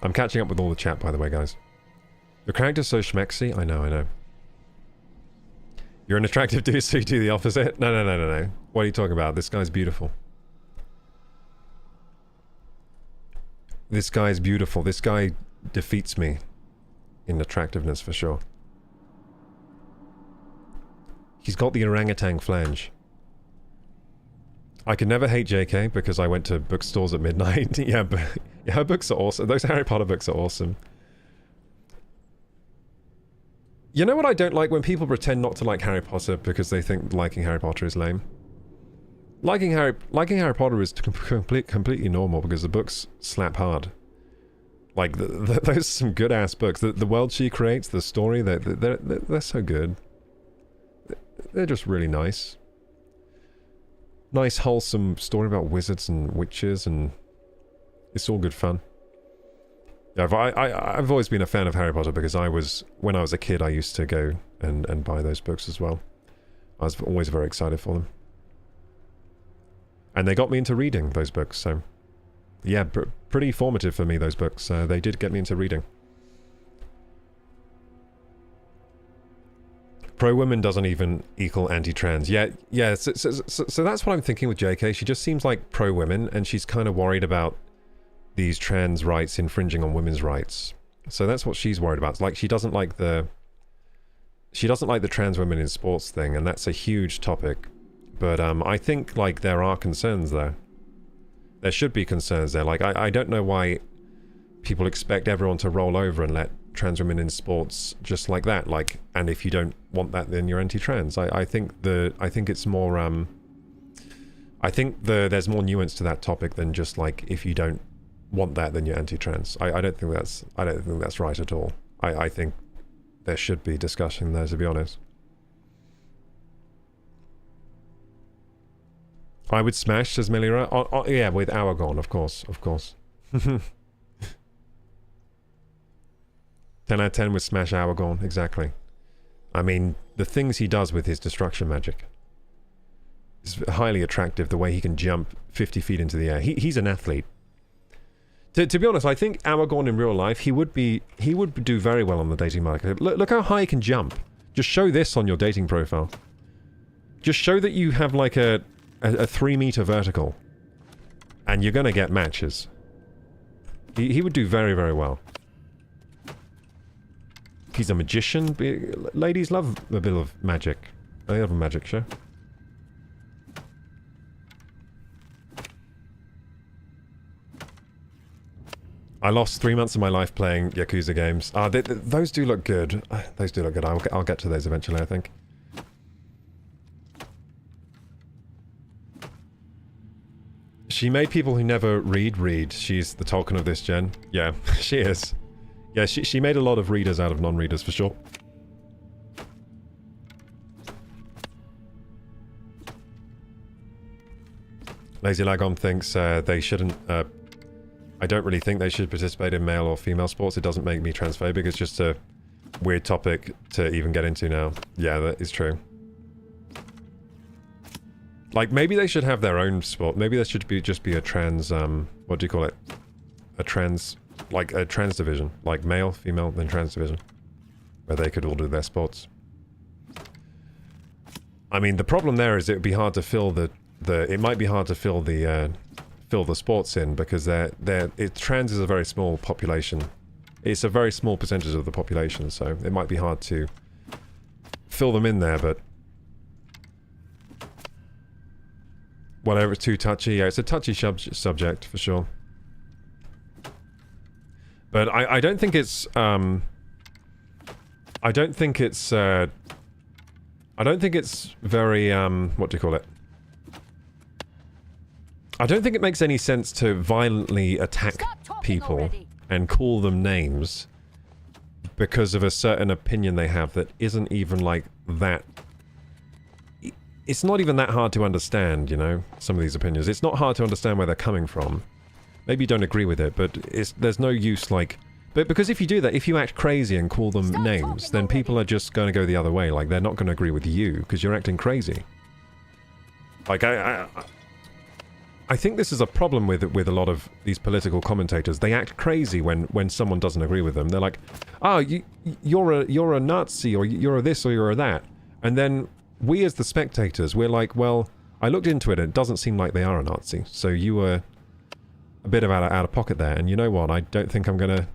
I'm catching up with all the chat, by the way, guys. Your character's so schmexy. I know. You're an attractive dude, so you do the opposite? No. What are you talking about? This guy's beautiful. This guy's beautiful. This guy defeats me in attractiveness, for sure. He's got the orangutan flange. I could never hate JK because I went to bookstores at midnight. Yeah, but yeah, her books are awesome. Those Harry Potter books are awesome. You know what I don't like? When people pretend not to like Harry Potter because they think liking Harry Potter is lame. Liking Harry Potter is completely normal because the books slap hard. Like, those are some good-ass books. The world she creates, the story, they're so good. They're just really nice. Nice, wholesome story about wizards and witches, and it's all good fun. Yeah, I've always been a fan of Harry Potter because when I was a kid, I used to go and buy those books as well. I was always very excited for them. And they got me into reading those books, so... Yeah, pretty formative for me, those books. They did get me into reading. Pro-women doesn't even equal anti-trans. Yeah, so that's what I'm thinking with JK. She just seems like pro-women, and she's kind of worried about these trans rights infringing on women's rights. So that's what she's worried about. It's like, she doesn't like the trans women in sports thing, and that's a huge topic. But I think, like, there are concerns there. There should be concerns there. Like, I don't know why people expect everyone to roll over and let trans women in sports just like that. Like, and if you don't want that, then you're anti-trans. I think it's more, I think there's more nuance to that topic than just like, if you don't want that, then you're anti-trans. I don't think that's right at all. I think there should be discussion there, to be honest. I would smash, says Melira. Yeah, with Aragorn, of course. 10 out of 10 would smash Aragorn, exactly. I mean, the things he does with his destruction magic is highly attractive, the way he can jump 50 feet into the air. He's an athlete. To be honest, I think Aragorn in real life, he would do very well on the dating market. Look how high he can jump. Just show this on your dating profile. Just show that you have like a 3-meter vertical, and you're gonna get matches. He would do very, very well. He's a magician. Ladies love a bit of magic. They love a magic show. I lost 3 months of my life playing Yakuza games. Those do look good. Those do look good. I'll get to those eventually, I think. She made people who never read. She's the Tolkien of this gen. Yeah, she is. Yeah, she made a lot of readers out of non-readers, for sure. Lazy Lagon thinks they shouldn't... I don't really think they should participate in male or female sports. It doesn't make me transphobic. It's just a weird topic to even get into now. Yeah, that is true. Like, maybe they should have their own sport. Maybe there should just be a trans, what do you call it? A trans division. Like male, female, then trans division. Where they could all do their sports. I mean, the problem there is it would be hard to fill it might be hard to fill the sports in, because trans is a very small population. It's a very small percentage of the population, so it might be hard to fill them in there, but... Whatever, it's too touchy. Yeah, it's a touchy subject, for sure. But I don't think it's, I don't think it's very, what do you call it? I don't think it makes any sense to violently attack people already. and call them names because of a certain opinion they have that isn't even like that. It's not even that hard to understand, you know, some of these opinions. It's not hard to understand where they're coming from. Maybe you don't agree with it, but there's no use, like... But because if you do that, if you act crazy and call them names, then people are just going to go the other way. Like, they're not going to agree with you, because you're acting crazy. Like, I think this is a problem with a lot of these political commentators. They act crazy when someone doesn't agree with them. They're like, oh, you're a Nazi, or you're a this, or you're a that. And then... we as the spectators, we're like, well, I looked into it and it doesn't seem like they are a Nazi. So you were a bit of out of pocket there. And you know what? I don't think I'm going to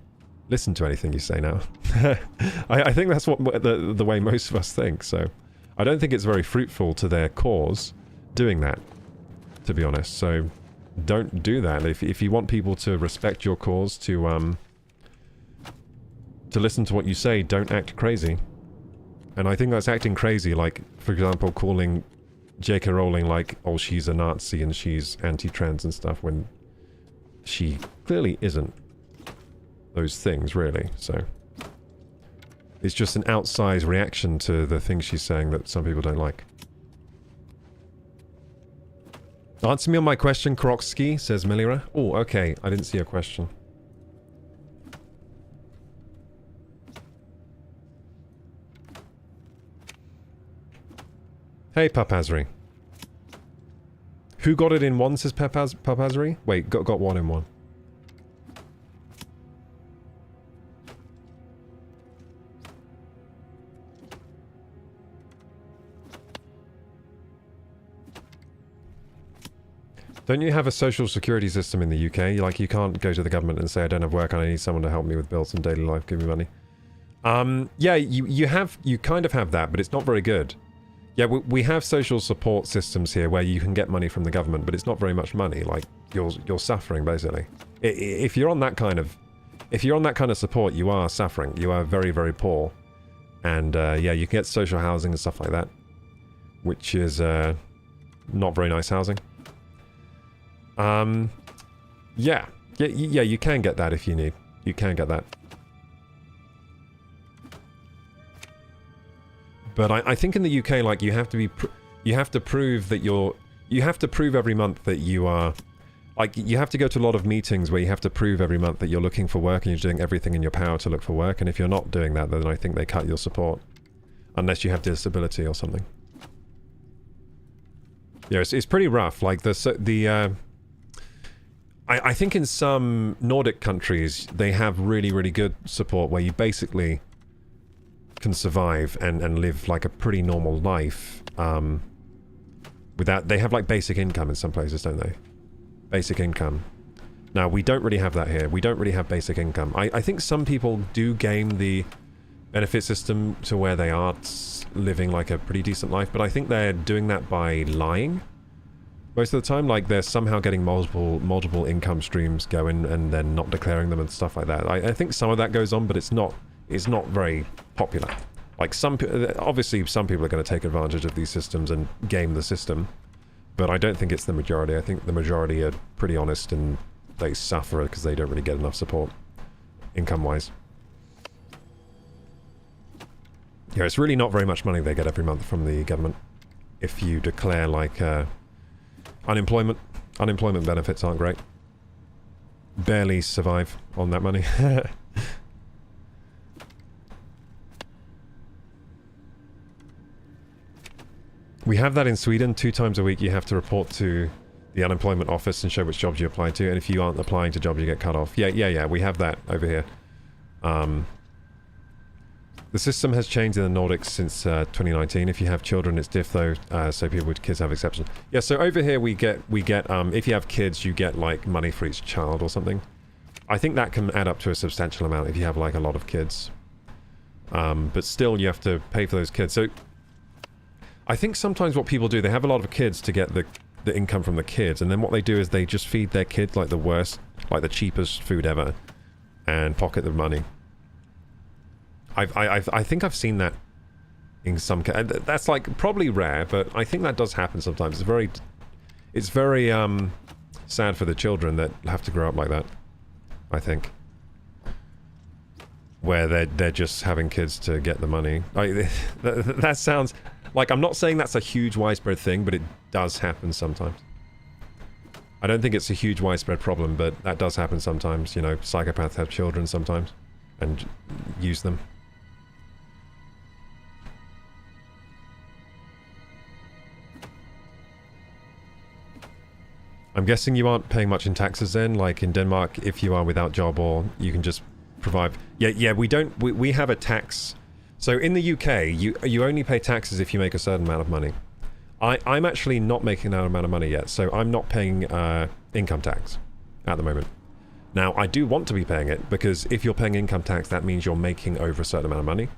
listen to anything you say now. I think that's what the way most of us think. So I don't think it's very fruitful to their cause doing that, to be honest. So don't do that. If you want people to respect your cause, to listen to what you say, don't act crazy. And I think that's acting crazy, like, for example, calling J.K. Rowling, like, oh, she's a Nazi and she's anti-trans and stuff, when she clearly isn't those things, really, so... It's just an outsized reaction to the things she's saying that some people don't like. Answer me on my question, Kroksky, says Melira. Oh, okay, I didn't see a question. Hey, Papazri. Who got it in one, says Papazri? Wait, got one in one. Don't you have a social security system in the UK? Like, you can't go to the government and say, I don't have work and I need someone to help me with bills and daily life, give me money. Yeah, you kind of have that, but it's not very good. Yeah, we have social support systems here where you can get money from the government, but it's not very much money. Like, you're suffering, basically. If you're on that kind of support, you are suffering. You are very, very poor. And, yeah, you can get social housing and stuff like that, which is, not very nice housing. Yeah, you can get that if you need. You can get that. But I think in the UK, like, you have to prove that you have to prove every month that you are, like, you have to go to a lot of meetings where you have to prove every month that you're looking for work and you're doing everything in your power to look for work, and if you're not doing that, then I think they cut your support. Unless you have disability or something. Yeah, it's pretty rough. Like, I think in some Nordic countries, they have really, really good support where you basically can survive and live like a pretty normal life without... They have like basic income in some places, don't they? Basic income. Now, we don't really have that here. We don't really have basic income. I think some people do game the benefit system to where they are living like a pretty decent life, but I think they're doing that by lying most of the time. Like, they're somehow getting multiple income streams going and then not declaring them and stuff like that. I think some of that goes on, but it's not very popular. Like, obviously some people are going to take advantage of these systems and game the system, But I don't think it's the majority. I think the majority are pretty honest and they suffer because they don't really get enough support, income-wise. Yeah, it's really not very much money they get every month from the government. If you declare, like, unemployment benefits aren't great. Barely survive on that money. We have that in Sweden. 2 times a week you have to report to the unemployment office and show which jobs you apply to, and if you aren't applying to jobs you get cut off. Yeah, we have that over here. The system has changed in the Nordics since 2019. If you have children it's diff though, so people with kids have exceptions. Yeah, so over here we get if you have kids you get like money for each child or something. I think that can add up to a substantial amount if you have like a lot of kids. But still you have to pay for those kids. So I think sometimes what people do, they have a lot of kids to get the income from the kids, and then what they do is they just feed their kids like the worst, like the cheapest food ever, and pocket the money. I think I've seen that in some cases. That's like probably rare, but I think that does happen sometimes. It's very sad for the children that have to grow up like that, I think. Where they're just having kids to get the money. That sounds like, I'm not saying that's a huge widespread thing, but it does happen sometimes. I don't think it's a huge widespread problem, but that does happen sometimes. You know, psychopaths have children sometimes and use them. I'm guessing you aren't paying much in taxes then, like in Denmark, if you are without job, or you can just provide... Yeah, we have a tax... So in the UK, you only pay taxes if you make a certain amount of money. I'm actually not making that amount of money yet, so I'm not paying income tax at the moment. Now, I do want to be paying it, because if you're paying income tax, that means you're making over a certain amount of money.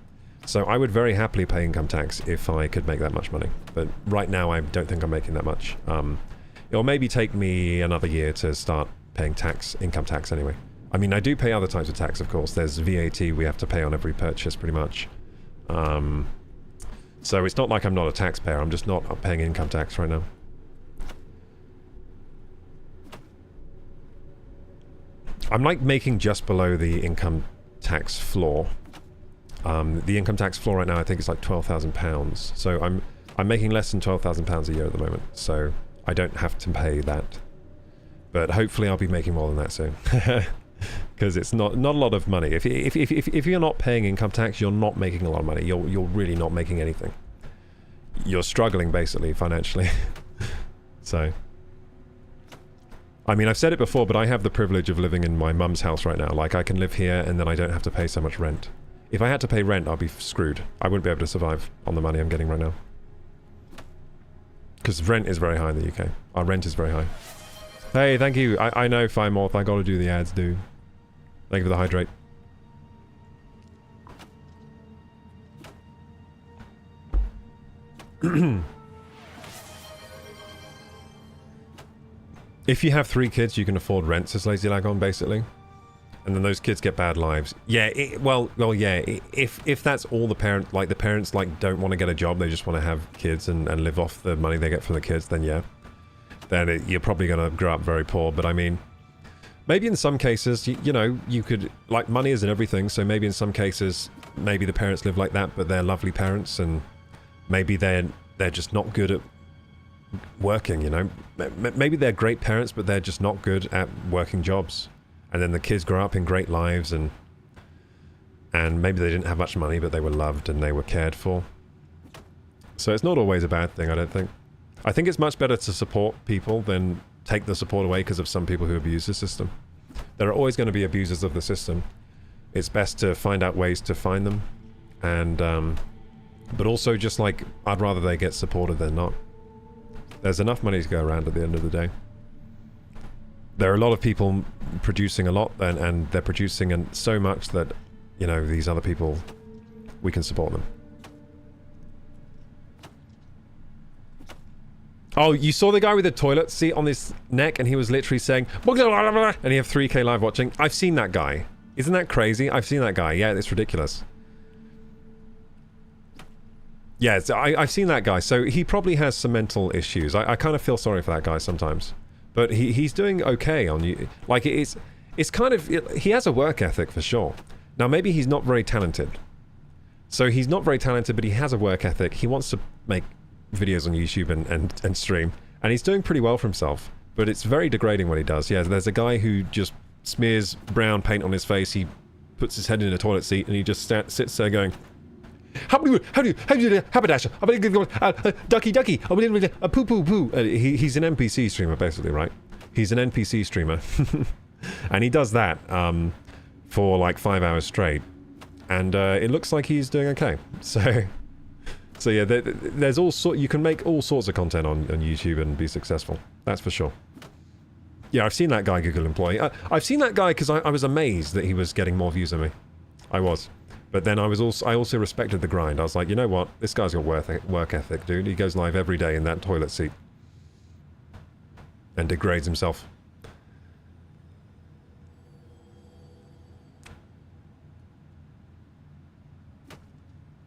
So I would very happily pay income tax if I could make that much money. But right now, I don't think I'm making that much. It'll maybe take me another year to start paying income tax anyway. I mean, I do pay other types of tax, of course. There's VAT we have to pay on every purchase, pretty much. So it's not like I'm not a taxpayer, I'm just not paying income tax right now. I'm like making just below the income tax floor. The income tax floor right now I think it's like £12,000. So I'm making less than £12,000 a year at the moment, so I don't have to pay that. But hopefully I'll be making more than that soon. Because it's not a lot of money. If you're not paying income tax, you're not making a lot of money. You're really not making anything. You're struggling basically financially. So, I mean, I've said it before, but I have the privilege of living in my mum's house right now. Like, I can live here and then I don't have to pay so much rent. If I had to pay rent, I'd be screwed. I wouldn't be able to survive on the money I'm getting right now. Because rent is very high in the UK. Our rent is very high. Hey, thank you. I know, Firemorph. I gotta do the ads, dude. Thank you for the hydrate. If you have 3 kids, you can afford rent, says Lazy Lagon, basically. And then those kids get bad lives. Yeah, well, yeah. If that's all the parents, like the parents, like don't want to get a job, they just want to have kids and live off the money they get from the kids, then yeah. Then you're probably going to grow up very poor. But I mean, maybe in some cases, you know, you could, like, money isn't everything, so maybe in some cases, maybe the parents live like that, but they're lovely parents, and maybe they're just not good at working, you know? Maybe they're great parents, but they're just not good at working jobs. And then the kids grow up in great lives, and maybe they didn't have much money, but they were loved and they were cared for. So it's not always a bad thing, I don't think. I think it's much better to support people than take the support away because of some people who abuse the system. There are always going to be abusers of the system. It's best to find out ways to find them, and but also just like, I'd rather they get supported than not. There's enough money to go around at the end of the day. There are a lot of people producing a lot, and they're producing so much that, you know, these other people, we can support them. Oh, you saw the guy with the toilet seat on his neck, and he was literally saying, and he have 3K live watching. I've seen that guy. Isn't that crazy? I've seen that guy. Yeah, it's ridiculous. Yeah, I've seen that guy. So he probably has some mental issues. I kind of feel sorry for that guy sometimes. But he's doing okay on you. Like, it's kind of... He has a work ethic for sure. Now, maybe he's not very talented. So he's not very talented, but he has a work ethic. He wants to make videos on YouTube and stream. And he's doing pretty well for himself. But it's very degrading what he does. Yeah, there's a guy who just smears brown paint on his face. He puts his head in a toilet seat and he just sits there going... Haberdasher, ducky, poo, poo, poo. He's an NPC streamer, basically, right? He's an NPC streamer. And he does that for like 5 hours straight. And it looks like he's doing okay. So yeah, there's you can make all sorts of content on YouTube and be successful. That's for sure. Yeah, I've seen that guy Google employee. I've seen that guy because I was amazed that he was getting more views than me. I was. But then I also respected the grind. I was like, you know what? This guy's got work ethic, dude. He goes live every day in that toilet seat. And degrades himself.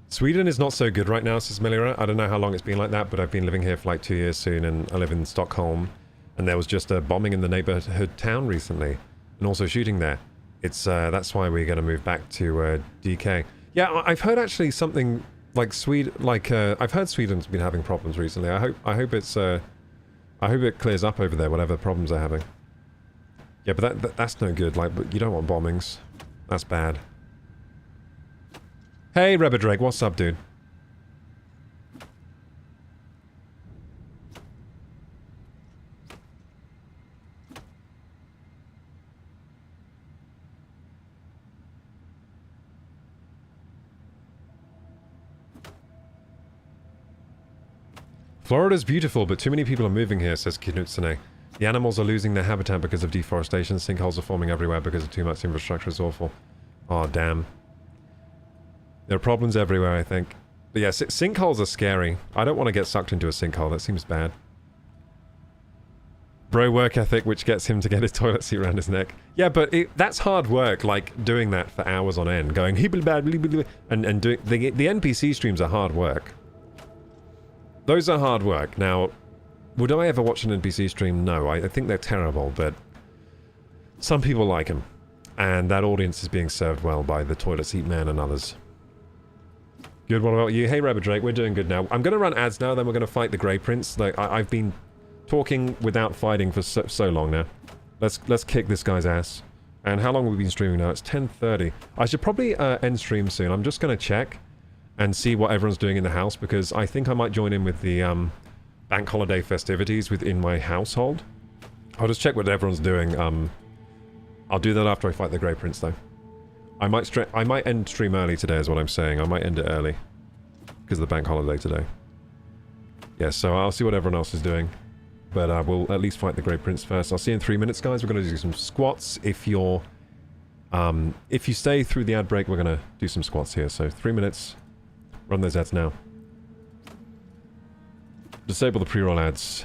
Sweden is not so good right now, says Melira. I don't know how long it's been like that, but I've been living here for like 2 years soon, and I live in Stockholm. And there was just a bombing in the neighborhood town recently. And also shooting there. It's that's why we're going to move back to DK. Yeah, I've heard actually something like Sweden. I've heard Sweden's been having problems recently. I hope it clears up over there, whatever problems they're having. Yeah, but that's no good. Like, you don't want bombings. That's bad. Hey, Rebbe Drake, what's up, dude? Florida's beautiful, but too many people are moving here, says Kinutsune. The animals are losing their habitat because of deforestation. Sinkholes are forming everywhere because of too much infrastructure. It's awful. Oh, damn. There are problems everywhere, I think. But yeah, sinkholes are scary. I don't want to get sucked into a sinkhole. That seems bad. Bro work ethic, which gets him to get his toilet seat around his neck. Yeah, but that's hard work, like, doing that for hours on end. Going, and doing... The NPC streams are hard work. Those are hard work. Now, would I ever watch an NPC stream? No, I think they're terrible, but some people like them. And that audience is being served well by the Toilet Seat Man and others. Good, what about you? Hey, Rabbit Drake, we're doing good now. I'm going to run ads now, then we're going to fight the Grey Prince. Like, I've been talking without fighting for so long now. Let's kick this guy's ass. And how long have we been streaming now? It's 10:30. I should probably end stream soon. I'm just going to check and see what everyone's doing in the house, because I think I might join in with the bank holiday festivities within my household. I'll just check what everyone's doing. I'll do that after I fight the Grey Prince, though. I might end stream early today, is what I'm saying. I might end it early because of the bank holiday today. Yeah, so I'll see what everyone else is doing, but we'll at least fight the Grey Prince first. I'll see you in 3 minutes, guys. We're going to do some squats. If you stay through the ad break, we're going to do some squats here. So 3 minutes. Run those ads now. Disable the pre-roll ads.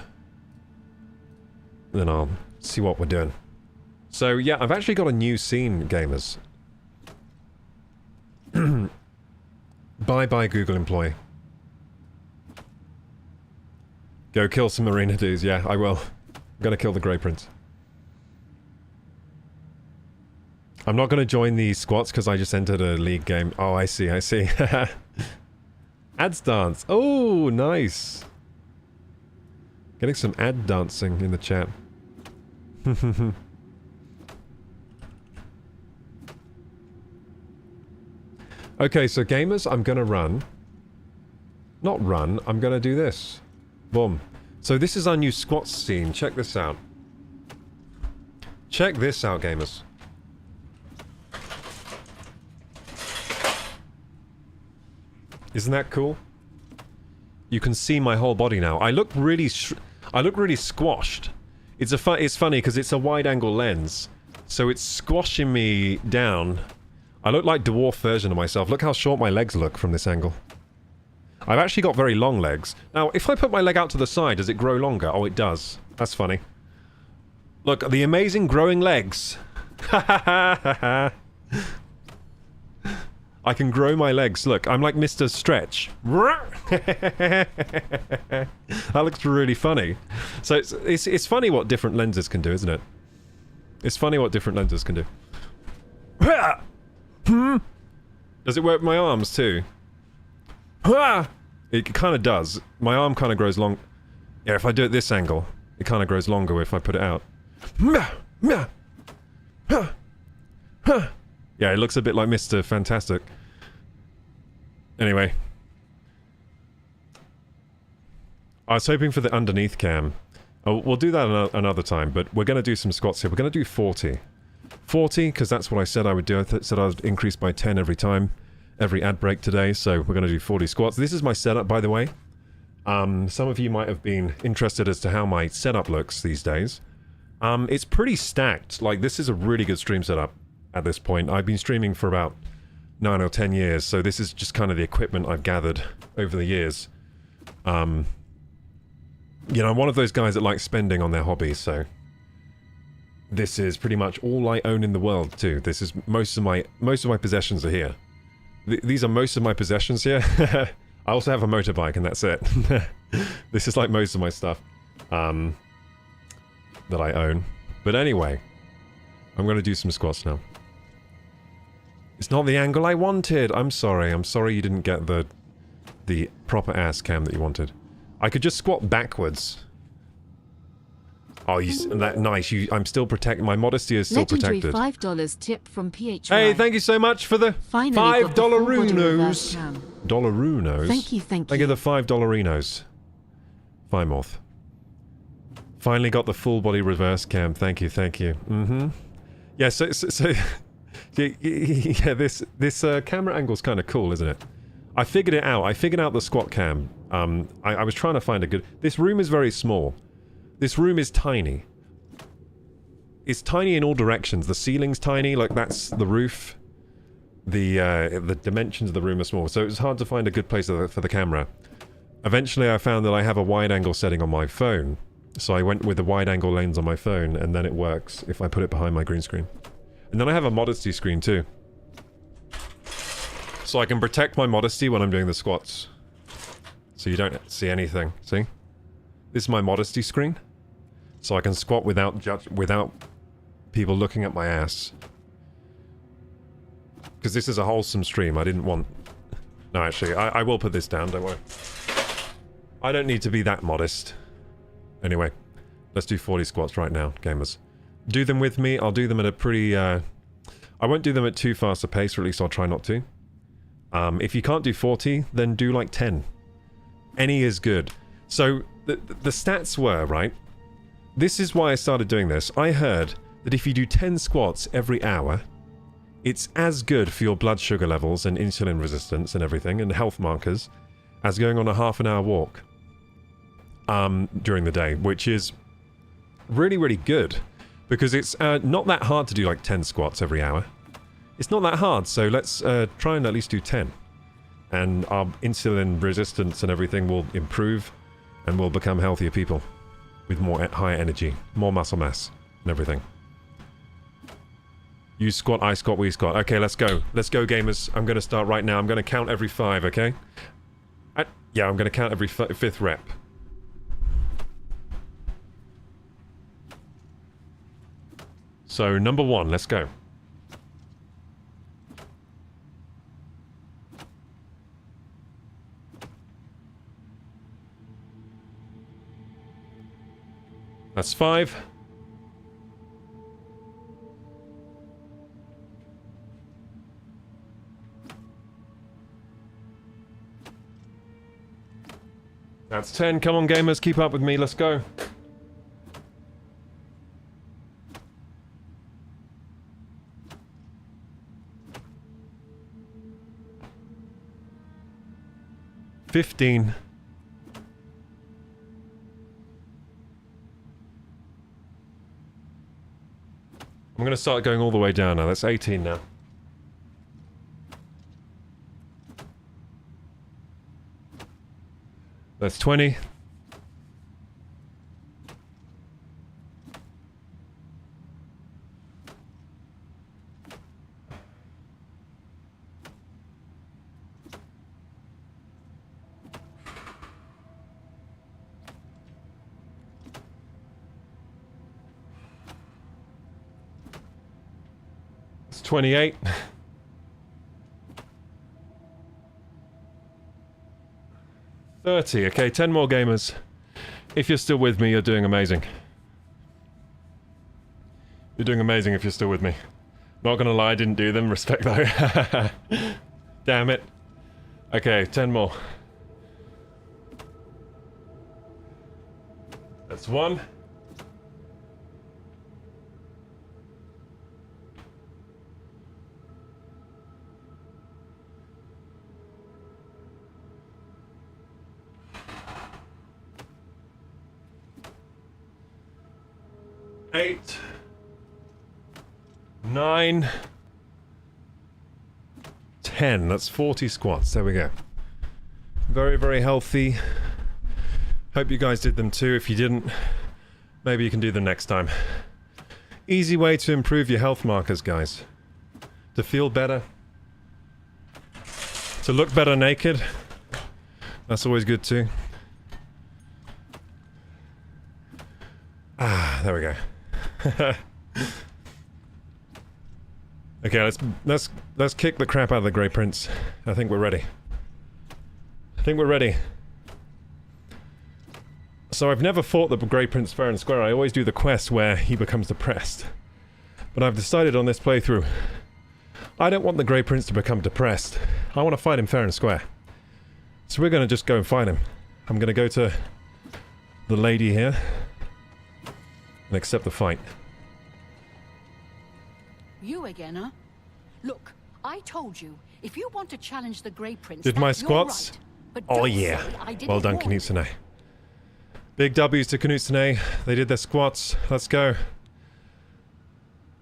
Then I'll see what we're doing. So yeah, I've actually got a new scene, gamers. Bye-bye, Google employee. Go kill some arena dudes. Yeah, I will. I'm gonna kill the Grey Prince. I'm not gonna join the squats because I just entered a league game. Oh, I see, I see. Ads dance. Oh, nice. Getting some ad dancing in the chat. Okay, so gamers, I'm gonna run. Not run, I'm gonna do this. Boom. So this is our new squats scene. Check this out. Check this out, gamers. Isn't that cool? You can see my whole body now. I look really squashed. It's funny because it's a wide-angle lens, so it's squashing me down. I look like dwarf version of myself. Look how short my legs look from this angle. I've actually got very long legs. Now, if I put my leg out to the side, does it grow longer? Oh, it does. That's funny. Look, the amazing growing legs. I I can grow my legs. Look, I'm like Mr. Stretch. That looks really funny. So it's funny what different lenses can do, isn't it? It's funny what different lenses can do. Does it work with my arms too? It kind of does. My arm kind of grows long. Yeah, if I do it this angle, it kind of grows longer if I put it out. Yeah, it looks a bit like Mr. Fantastic. Anyway. I was hoping for the underneath cam. Oh, we'll do that another time, but we're going to do some squats here. We're going to do 40. 40, because that's what I said I would do. I said I would increase by 10 every time. Every ad break today, so we're going to do 40 squats. This is my setup, by the way. Some of you might have been interested as to how my setup looks these days. It's pretty stacked. Like, this is a really good stream setup at this point. I've been streaming for about 9 or 10 years, so this is just kind of the equipment I've gathered over the years. You know, I'm one of those guys that like spending on their hobbies, so this is pretty much all I own in the world, too. This is most of my possessions are here. These are most of my possessions here. I also have a motorbike, and that's it. This is like most of my stuff that I own. But anyway, I'm going to do some squats now. It's not the angle I wanted. I'm sorry. I'm sorry you didn't get the proper ass cam that you wanted. I could just squat backwards. Oh, nice. I'm still protected. My modesty is still Legendary protected. $5 tip from PHY. Hey, thank you so much for the Finally got the full body reverse $5-unos. cam. Dollarunos? Thank you, thank Thank you. you, the $5-unos. Fimorth. Finally got the full body reverse cam. Thank you, thank you. Mm-hmm. Yeah, so yeah, this camera angle's kind of cool, isn't it? I figured it out. I figured out the squat cam. I was trying to find a good... This room is very small. This room is tiny. It's tiny in all directions. The ceiling's tiny, like that's the roof. The dimensions of the room are small, so it was hard to find a good place for the camera. Eventually I found that I have a wide angle setting on my phone, so I went with a wide angle lens on my phone, and then it works if I put it behind my green screen. And then I have a modesty screen too. So I can protect my modesty when I'm doing the squats. So you don't see anything, see? This is my modesty screen. So I can squat without people looking at my ass. Because this is a wholesome stream, I didn't want... No, actually, I will put this down, don't worry. I don't need to be that modest. Anyway, let's do 40 squats right now, gamers. Do them with me, I'll do them at a pretty... I won't do them at too fast a pace, or at least I'll try not to. If you can't do 40, then do like 10. Any is good. So, the stats were, right? This is why I started doing this. I heard that if you do 10 squats every hour, it's as good for your blood sugar levels and insulin resistance and everything, and health markers, as going on a half-an-hour walk during the day, which is really, really good. Because it's not that hard to do like 10 squats every hour. It's not that hard, so let's try and at least do 10. And our insulin resistance and everything will improve, and we'll become healthier people with more higher energy, more muscle mass, and everything. You squat, I squat, we squat. Okay, let's go. Let's go, gamers. I'm going to start right now. I'm going to count every 5, okay? Yeah, I'm going to count every 5th rep. So, number 1, let's go. That's 5. That's 10. Come on, gamers, keep up with me. Let's go. $15. I'm going to start going all the way down now. That's 18 now. That's 20. It's 28. $30. Okay, 10 more gamers. If you're still with me, you're doing amazing. You're doing amazing if you're still with me. Not gonna lie, I didn't do them. Respect though. Damn it. Okay, 10 more. That's one. Eight. 9. 10. That's 40 squats. There we go. Very, very healthy. Hope you guys did them too. If you didn't, maybe you can do them next time. Easy way to improve your health markers, guys. To feel better. To look better naked. That's always good too. Ah, there we go. Okay, let's kick the crap out of the Grey Prince. I think we're ready. I think we're ready. So I've never fought the Grey Prince fair and square. I always do the quest where he becomes depressed. But I've decided on this playthrough, I don't want the Grey Prince to become depressed. I want to fight him fair and square. So we're going to just go and fight him. I'm going to go to the lady here and accept the fight. You again, huh? Look, I told you, if you want to challenge the Grey Prince, Did my that's your squats? right. But Oh don't yeah. say I didn't Well done, warn you. Knutsenay. Big W's to Knutsenay. They did their squats. Let's go.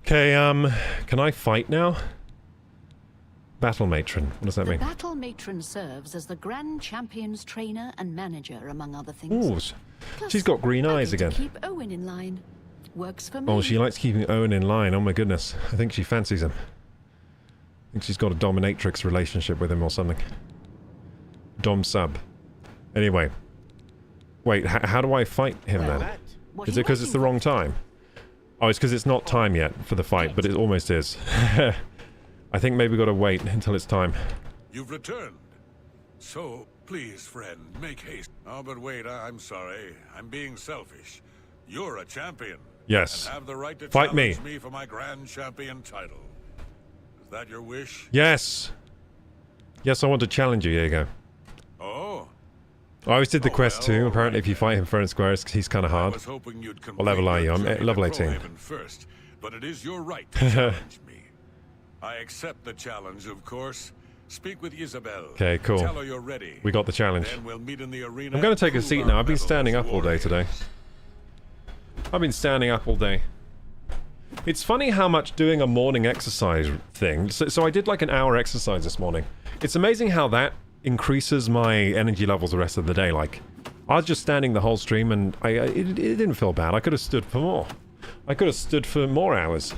Okay, can I fight now? Battle Matron. What does that The mean? Battle Matron serves as the Grand Champion's trainer and manager, among other things. Ooh, Plus, she's got green I eyes get to again. keep Owen in line. Works for me. Oh, she likes keeping Owen in line. Oh my goodness. I think she fancies him. I think she's got a dominatrix relationship with him or something. Dom sub. Anyway. Wait, how do I fight him then? What Is are it you because it's the waiting wrong time? Oh, it's because it's not time yet for the fight, but it almost is. I think maybe we've got to wait until it's time. You've returned. So, please, friend, make haste. Oh, but wait, I'm sorry. I'm being selfish. You're a champion. Yes. And have the right to Fight me. challenge me for my Grand Champion title. Is that your wish? Yes! Yes, I want to challenge you, Diego. Oh, I always did the Oh, quest too. well, Apparently, if you right fight him fair and square, he's kind of I hard. was hoping you'd What level are you? I'm at level 18. Crowhaven first, but it is your right to challenge me. I accept the challenge, of course. Speak with Isabel. Okay, cool. Tell her you're ready. We got the challenge. Then we'll meet in the arena. I'm going to take a Cool seat our now. I've been mettle standing as up all day today. warriors. I've been standing up all day. It's funny how much doing a morning exercise thing... So I did like an hour exercise this morning. It's amazing how that increases my energy levels the rest of the day. Like, I was just standing the whole stream and it didn't feel bad. I could have stood for more. I could have stood for more hours.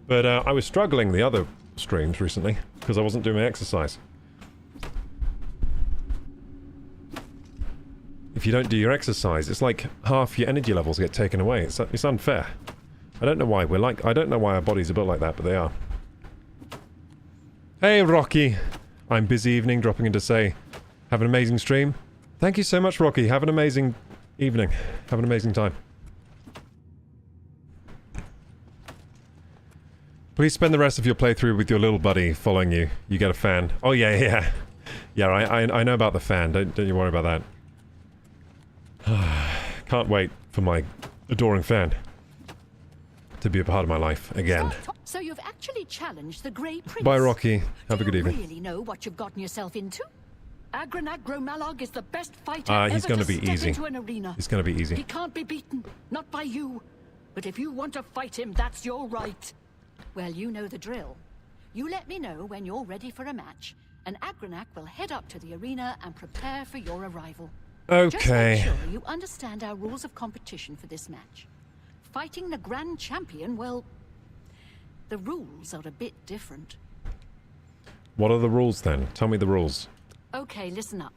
But I was struggling the other streams recently because I wasn't doing my exercise. If you don't do your exercise, it's like half your energy levels get taken away. It's unfair. I don't know why we're like... I don't know why our bodies are built like that, but they are. Hey, Rocky! I'm busy evening, dropping in to say, have an amazing stream. Thank you so much, Rocky. Have an amazing evening. Have an amazing time. Please spend the rest of your playthrough with your little buddy following you. You get a fan. Oh, yeah. Yeah, I know about the fan. Don't you worry about that. Can't wait for my adoring fan to be a part of my life again. So you've actually challenged the Grey Prince. Bye, Rocky. Have a good Do evening. you really know what you've gotten yourself into? Agranag Gromalog is the best fighter He's ever gonna to be step easy. into an arena. It's gonna be He easy. can't be beaten, not by you. But if you want to fight him, that's your right. Well, you know the drill. You let me know when you're ready for a match, and Agranag will head up to the arena and prepare for your arrival. Just make Okay. sure you understand our rules of competition for this match. Fighting the Grand Champion, well, the rules are a bit different. What are the rules then? Tell me the rules. Okay, listen up.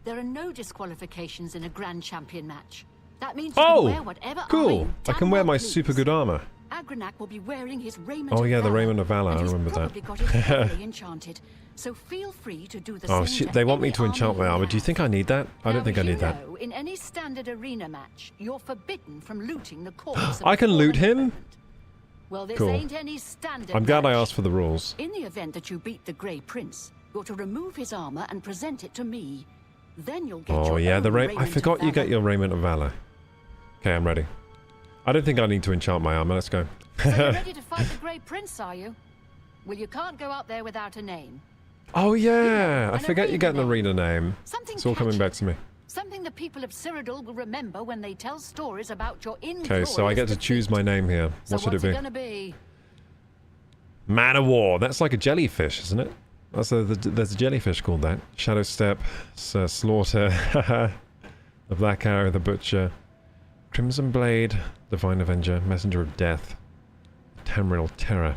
There are no disqualifications in a Grand Champion match. That means you Oh! can wear whatever armor Cool! you I can damn wear well my please. super good armor. Agranac will be wearing his raiment Oh of yeah, the valor, raiment of valor. and I he's remember probably that. got it heavily enchanted. So feel free to do the Oh same shit! to They want me any to enchant my you armor. Do you have. think I need that? I don't think I need that. Now, in any standard arena match, you're forbidden from looting the corpse of I a can loot fallen him? opponent. Well, this Cool. ain't any standard I'm glad I match. asked for the rules. In the event that you beat the Grey Prince, you're to remove his armor and present it to me. Then you'll get Oh your yeah, own the raiment I of forgot you get valor. your raiment of valor. Okay, I'm ready. I don't think I need to enchant my armor. Let's go. So you're ready to fight the Grey Prince, are you? Well, you can't go out there without a name. Oh yeah, I an forget you get an arena arena name. Something It's all coming catchy. back to me. Something the people of Cyrodiil will remember when they tell stories about your Okay, so I get to choose my name here. So What should it what's be? gonna be? Man of War. That's like a jellyfish, isn't it? There's a jellyfish called that. Shadow Step, Sir Slaughter, the Black Arrow, the Butcher, Crimson Blade, Divine Avenger, Messenger of Death, Tamriel Terror.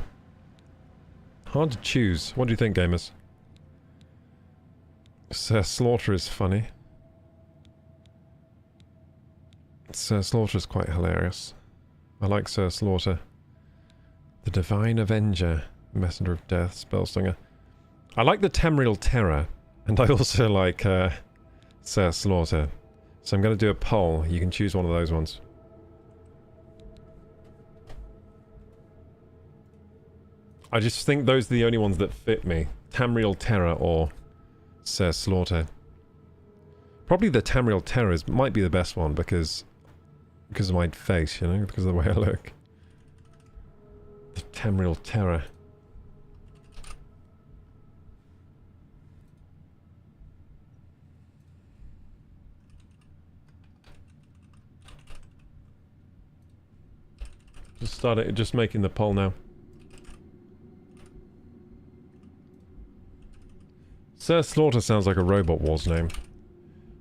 Hard to choose. What do you think, gamers? Sir Slaughter is funny. Sir Slaughter is quite hilarious. I like Sir Slaughter. The Divine Avenger, Messenger of Death, Spellslinger. I like the Tamriel Terror, and I also like Sir Slaughter. So I'm going to do a poll. You can choose one of those ones. I just think those are the only ones that fit me. Tamriel Terror or Sir Slaughter. Probably the Tamriel Terror might be the best one because of my face, you know, because of the way I look. The Tamriel Terror. Just making the poll now. Sir Slaughter sounds like a Robot Wars name.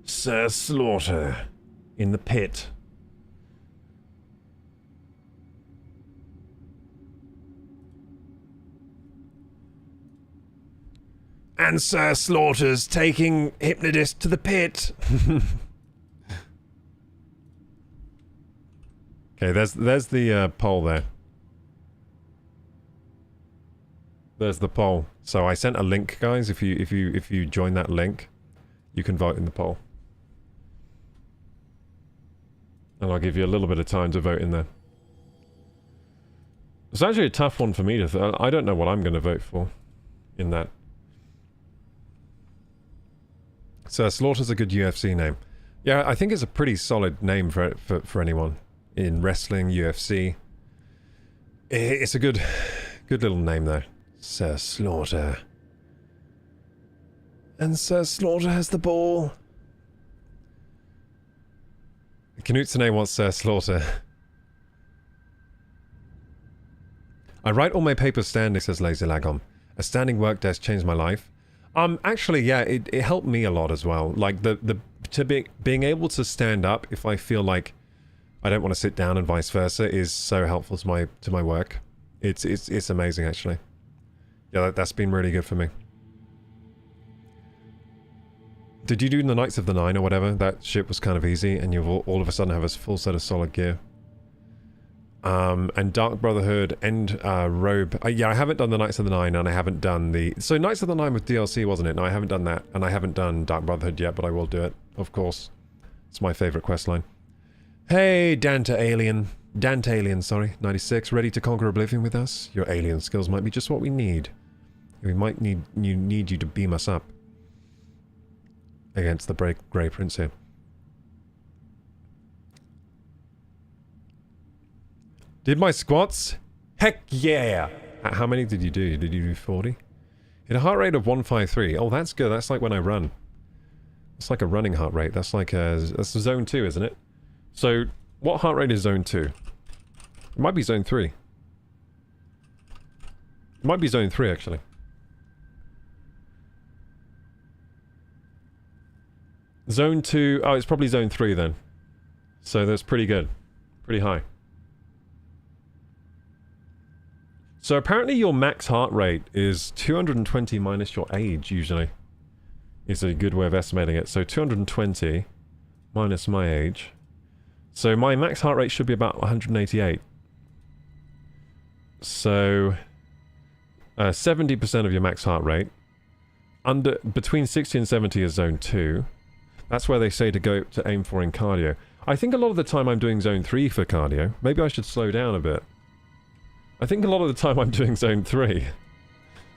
Sir Slaughter. In the pit. And Sir Slaughter's taking Hypnodist to the pit. Okay, there's the poll there. There's the poll. So I sent a link, guys. If you join that link, you can vote in the poll. And I'll give you a little bit of time to vote in there. It's actually a tough one for me to... I don't know what I'm going to vote for in that. So Slaughter's a good UFC name. Yeah, I think it's a pretty solid name for anyone in wrestling, UFC. It's a good little name though. Sir Slaughter. And Sir Slaughter has the ball. Knutson wants Sir Slaughter. I write all my papers standing, says Lazy Lagom. A standing work desk changed my life. Actually, yeah, it helped me a lot as well. Like being able to stand up if I feel like I don't want to sit down and vice versa is so helpful to my work. It's amazing actually. Yeah, that's been really good for me. Did you do the Knights of the Nine or whatever? That shit was kind of easy, and you all of a sudden have a full set of solid gear. And Dark Brotherhood and Robe. Yeah, I haven't done the Knights of the Nine, and I haven't done the... So Knights of the Nine with DLC, wasn't it? No, I haven't done that, and I haven't done Dark Brotherhood yet, but I will do it, of course. It's my favourite questline. Hey, Dante Alien, sorry, 96, ready to conquer Oblivion with us? Your alien skills might be just what we need. We might need you to beam us up. Against the Grey Prince here. Did my squats? Heck yeah! How many did you do? Did you do 40? At a heart rate of 153. Oh, that's good. That's like when I run. It's like a running heart rate. That's like that's zone 2, isn't it? So, what heart rate is zone 2? It might be zone 3. It might be zone 3, actually. Zone 2... Oh, it's probably zone 3 then. So that's pretty good. Pretty high. So apparently your max heart rate is 220 minus your age, usually. Is a good way of estimating it. So 220 minus my age. So my max heart rate should be about 188. So 70% of your max heart rate. Between 60 and 70 is zone 2. That's where they say to aim for in cardio. I think a lot of the time I'm doing zone 3 for cardio. Maybe I should slow down a bit. I think a lot of the time I'm doing zone 3.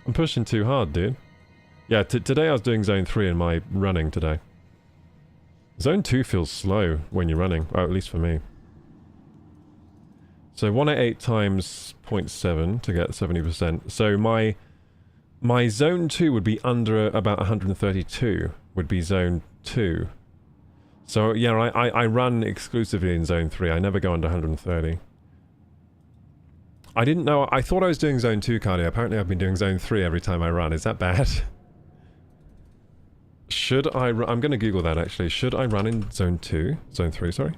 I'm pushing too hard, dude. Yeah, today I was doing zone 3 in my running today. Zone 2 feels slow when you're running, or at least for me. So 188 times 0.7 to get 70%. So my zone 2 would be under about 132, would be zone 2. So yeah, I run exclusively in zone 3, I never go under 130. I didn't know, I thought I was doing zone 2 cardio, apparently I've been doing zone 3 every time I run, is that bad? Should I I'm gonna Google that actually, should I run in zone 2? Zone 3, sorry?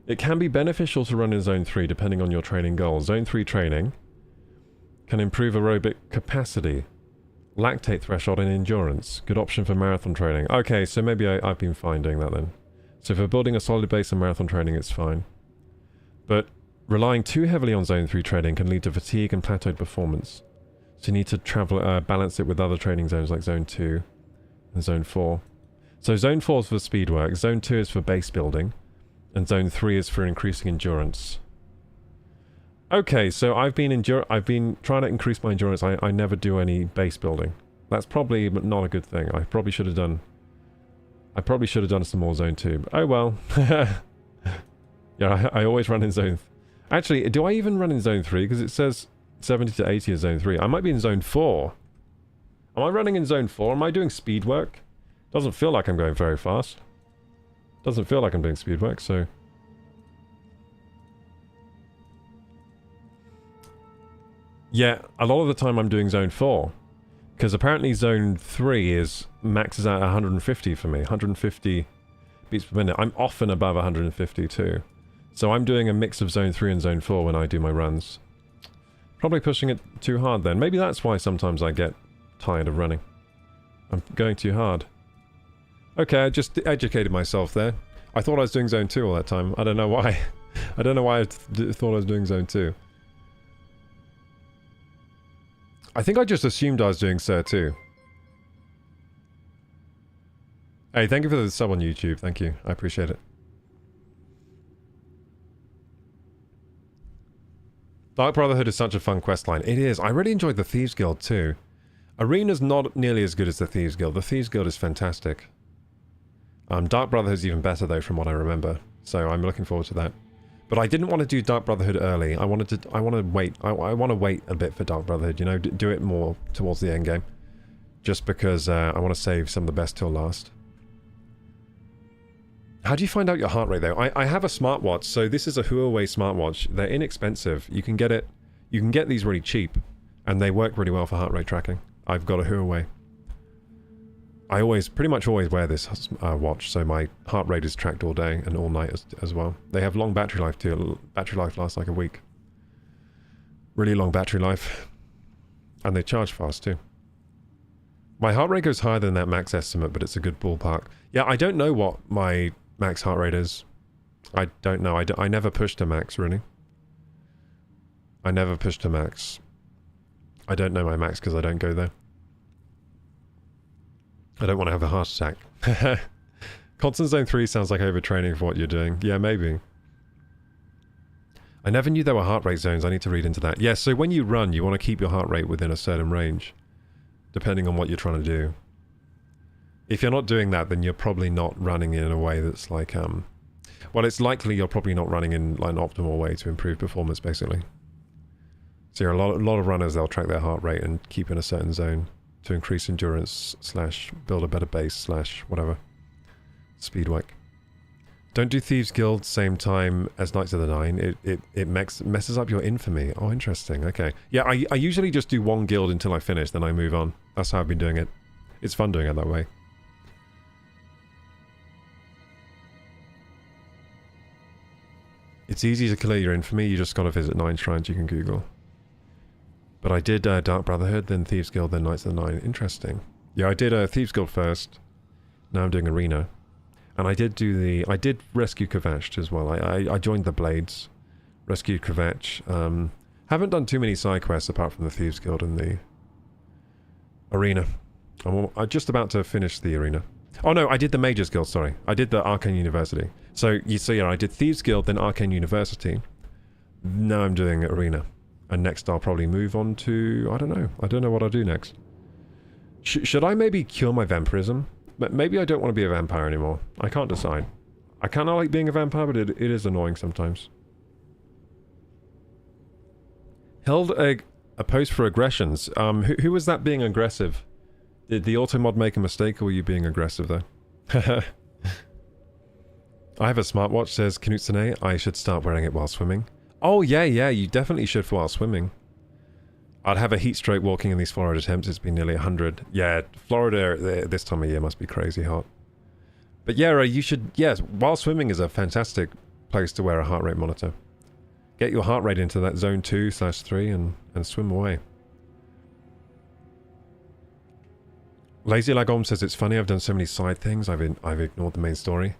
It can be beneficial to run in zone 3 depending on your training goals. Zone 3 training can improve aerobic capacity, lactate threshold and endurance. Good option for marathon training. Okay, so maybe I've been fine doing that then. So for building a solid base of marathon training, it's fine. But relying too heavily on zone 3 training can lead to fatigue and plateaued performance. So you need to balance it with other training zones like zone 2 and zone 4. So zone 4 is for speed work, zone 2 is for base building, and zone 3 is for increasing endurance. Okay, so I've been trying to increase my endurance. I never do any base building. That's probably not a good thing. I probably should have done some more zone 2. But oh well. Yeah, I always run in zone... Actually, do I even run in zone 3? Because it says 70 to 80 is zone 3. I might be in zone 4. Am I running in zone 4? Am I doing speed work? Doesn't feel like I'm going very fast. Doesn't feel like I'm doing speed work, so... Yeah, a lot of the time I'm doing zone 4. Because apparently zone 3 maxes out at 150 for me. 150 beats per minute. I'm often above 150 too. So I'm doing a mix of zone 3 and zone 4 when I do my runs. Probably pushing it too hard then. Maybe that's why sometimes I get tired of running. I'm going too hard. Okay, I just educated myself there. I thought I was doing zone 2 all that time. I don't know why. I don't know why I thought I was doing zone 2. I think I just assumed I was doing Sir 2. Hey, thank you for the sub on YouTube. Thank you. I appreciate it. Dark Brotherhood is such a fun questline. It is. I really enjoyed the Thieves Guild too. Arena's not nearly as good as the Thieves Guild. The Thieves Guild is fantastic. Dark Brotherhood's even better though from what I remember. So I'm looking forward to that. But I didn't want to do Dark Brotherhood early. I want to wait. I want to wait a bit for Dark Brotherhood, you know, do it more towards the end game. Just because I want to save some of the best till last. How do you find out your heart rate though? I have a smartwatch, so this is a Huawei smartwatch. They're inexpensive. You can get these really cheap, and they work really well for heart rate tracking. I've got a Huawei. I pretty much always wear this watch, so my heart rate is tracked all day and all night as well. They have long battery life too. Battery life lasts like a week. Really long battery life. And they charge fast too. My heart rate goes higher than that max estimate, but it's a good ballpark. Yeah, I don't know what my max heart rate is. I don't know. I never pushed to max, really. I never pushed to max. I don't know my max because I don't go there. I don't want to have a heart attack. Constant Zone 3 sounds like overtraining for what you're doing. Yeah, maybe. I never knew there were heart rate zones. I need to read into that. Yeah, so when you run, you want to keep your heart rate within a certain range, depending on what you're trying to do. If you're not doing that, then you're probably not running in a way that's like, well, it's likely you're probably not running in like an optimal way to improve performance, basically. So a lot of runners, they'll track their heart rate and keep in a certain zone to increase endurance / build a better base / whatever. Speed work. Don't do Thieves Guild same time as Knights of the Nine. It messes up your infamy. Oh, interesting. Okay. Yeah, I usually just do one guild until I finish, then I move on. That's how I've been doing it. It's fun doing it that way. It's easy to clear your infamy. You just gotta visit 9 shrines you can Google. But I did Dark Brotherhood, then Thieves Guild, then Knights of the Nine. Interesting. Yeah, I did Thieves Guild first. Now I'm doing Arena. And I did rescue Kavasht as well. I joined the Blades Rescued Kvetch. Haven't done too many side quests apart from the Thieves Guild and the arena. I'm just about to finish the arena. Oh no, I did the Mages Guild, sorry. I did the Arcane University. So you see, I did Thieves Guild, then Arcane University. Now I'm doing arena. And next I'll probably move on to... I don't know. I don't know what I'll do next. Should I maybe cure my vampirism? But maybe I don't want to be a vampire anymore. I can't decide. I kind of like being a vampire, but it is annoying sometimes. Held a post for aggressions. Who was that being aggressive? Did the automod make a mistake, or were you being aggressive though? I have a smartwatch, says Knutsune. I should start wearing it while swimming. Oh yeah, you definitely should while swimming. I'd have a heat stroke walking in these Florida temps. It's been nearly 100. Yeah, Florida this time of year must be crazy hot. But yeah, you should... Yes, while swimming is a fantastic place to wear a heart rate monitor. Get your heart rate into that zone 2/3 and swim away. Lazy Lagom says it's funny. I've done so many side things. I've ignored the main story.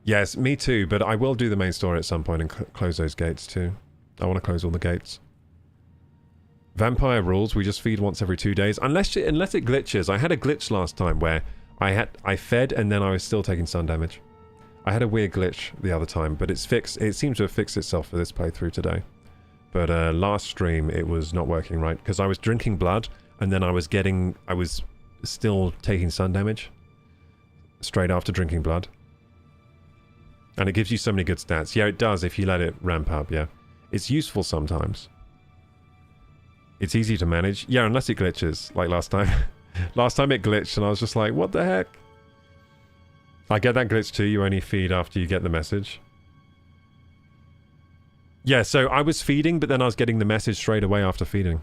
Yes, me too. But I will do the main story at some point and close those gates too. I want to close all the gates. Vampire rules. We just feed once every 2 days, unless it glitches. I had a glitch last time where I fed and then I was still taking sun damage. I had a weird glitch the other time, but it's fixed. It seems to have fixed itself for this playthrough today. But last stream it was not working right because I was drinking blood and then I was still taking sun damage straight after drinking blood. And it gives you so many good stats. Yeah, it does if you let it ramp up, yeah. It's useful sometimes. It's easy to manage. Yeah, unless it glitches, like last time. Last time it glitched and I was just like, what the heck? I get that glitch too. You only feed after you get the message. Yeah, so I was feeding, but then I was getting the message straight away after feeding.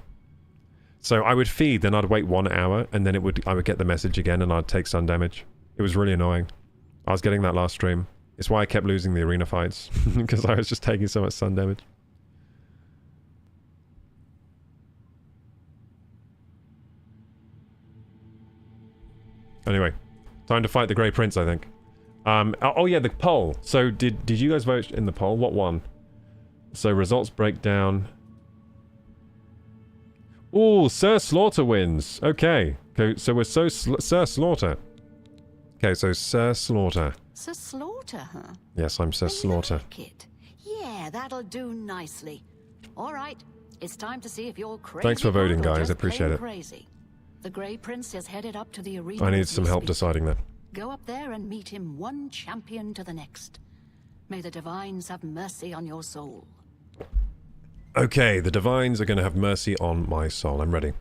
So I would feed, then I'd wait 1 hour, and then I would get the message again and I'd take sun damage. It was really annoying. I was getting that last stream. It's why I kept losing the arena fights, because I was just taking so much sun damage. Anyway, time to fight the Grey Prince, I think. Oh yeah, the poll. So did you guys vote in the poll? What won? So results breakdown. Ooh, Sir Slaughter wins. Okay, so we're Sir Slaughter. Okay, so Sir Slaughter. Sir Slaughter, huh? Yes, I'm Sir Slaughter. Like it. Yeah, that'll do nicely. All right, it's time to see if you're crazy. Thanks for voting, or guys. just Appreciate it. Crazy. The Grey Prince is headed up to the arena. I need some help deciding that. Go up there and meet him one champion to the next. May the divines have mercy on your soul. Okay, the divines are going to have mercy on my soul. I'm ready.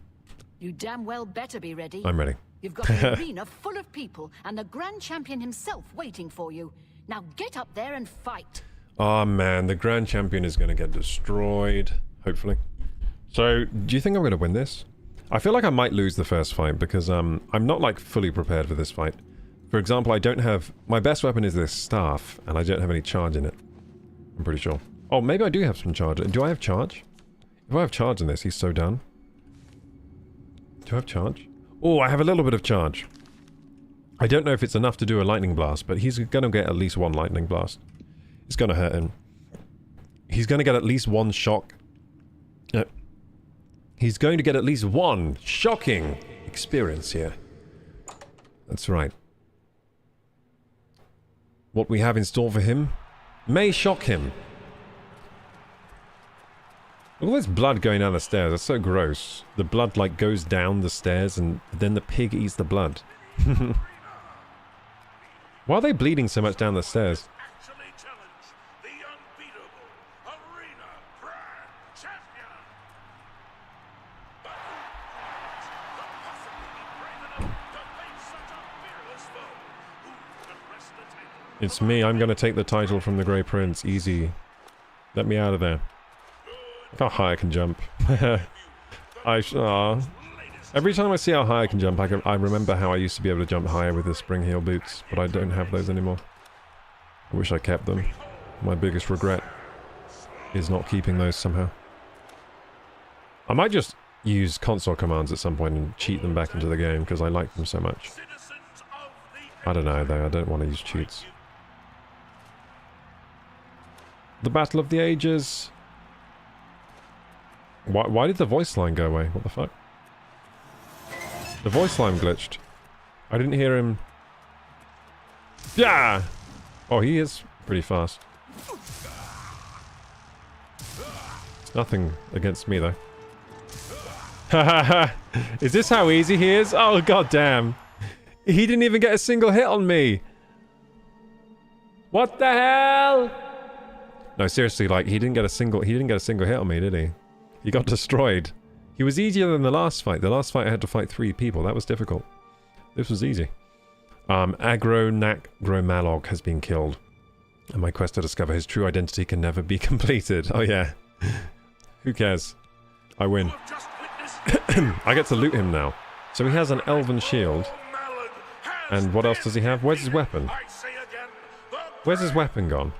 You damn well better be ready. I'm ready. You've got an arena full of people and the Grand Champion himself waiting for you. Now get up there and fight. Oh man, the Grand Champion is going to get destroyed. Hopefully. So, do you think I'm going to win this? I feel like I might lose the first fight because I'm not like fully prepared for this fight. For example, I don't have... My best weapon is this staff and I don't have any charge in it. I'm pretty sure. Oh, maybe I do have some charge. Do I have charge? If I have charge in this, he's so done. Do I have charge? Oh, I have a little bit of charge. I don't know if it's enough to do a lightning blast, but he's going to get at least one lightning blast. It's going to hurt him. He's going to get at least one shock. He's going to get at least one shocking experience here. That's right. What we have in store for him may shock him. All this blood going down the stairs, that's so gross. The blood like goes down the stairs and then the pig eats the blood. Why are they bleeding so much down the stairs? Actually challenge the unbeatable Arena Grand Champion. But who could possibly be brave enough to face such a fearless foe? Who could wrest the title? It's me, I'm gonna take the title from the Grey Prince. Easy. Let me out of there. Look how high I can jump. Every time I see how high I can jump, I remember how I used to be able to jump higher with the spring heel boots, but I don't have those anymore. I wish I kept them. My biggest regret is not keeping those somehow. I might just use console commands at some point and cheat them back into the game because I like them so much. I don't know though, I don't want to use cheats. The Battle of the Ages. Why did the voice line go away? What the fuck? The voice line glitched. I didn't hear him. Yeah! Oh, he is pretty fast. It's nothing against me, though. Is this how easy he is? Oh, goddamn. He didn't even get a single hit on me. What the hell? No, seriously, like, he didn't get a single hit on me, did he? He got destroyed. He was easier than the last fight. The last fight I had to fight 3 people. That was difficult. This was easy. Malog has been killed. And my quest to discover his true identity can never be completed. Oh yeah. Who cares? I win. I get to loot him now. So he has an elven shield. And what else does he have? Where's his weapon? Where's his weapon gone?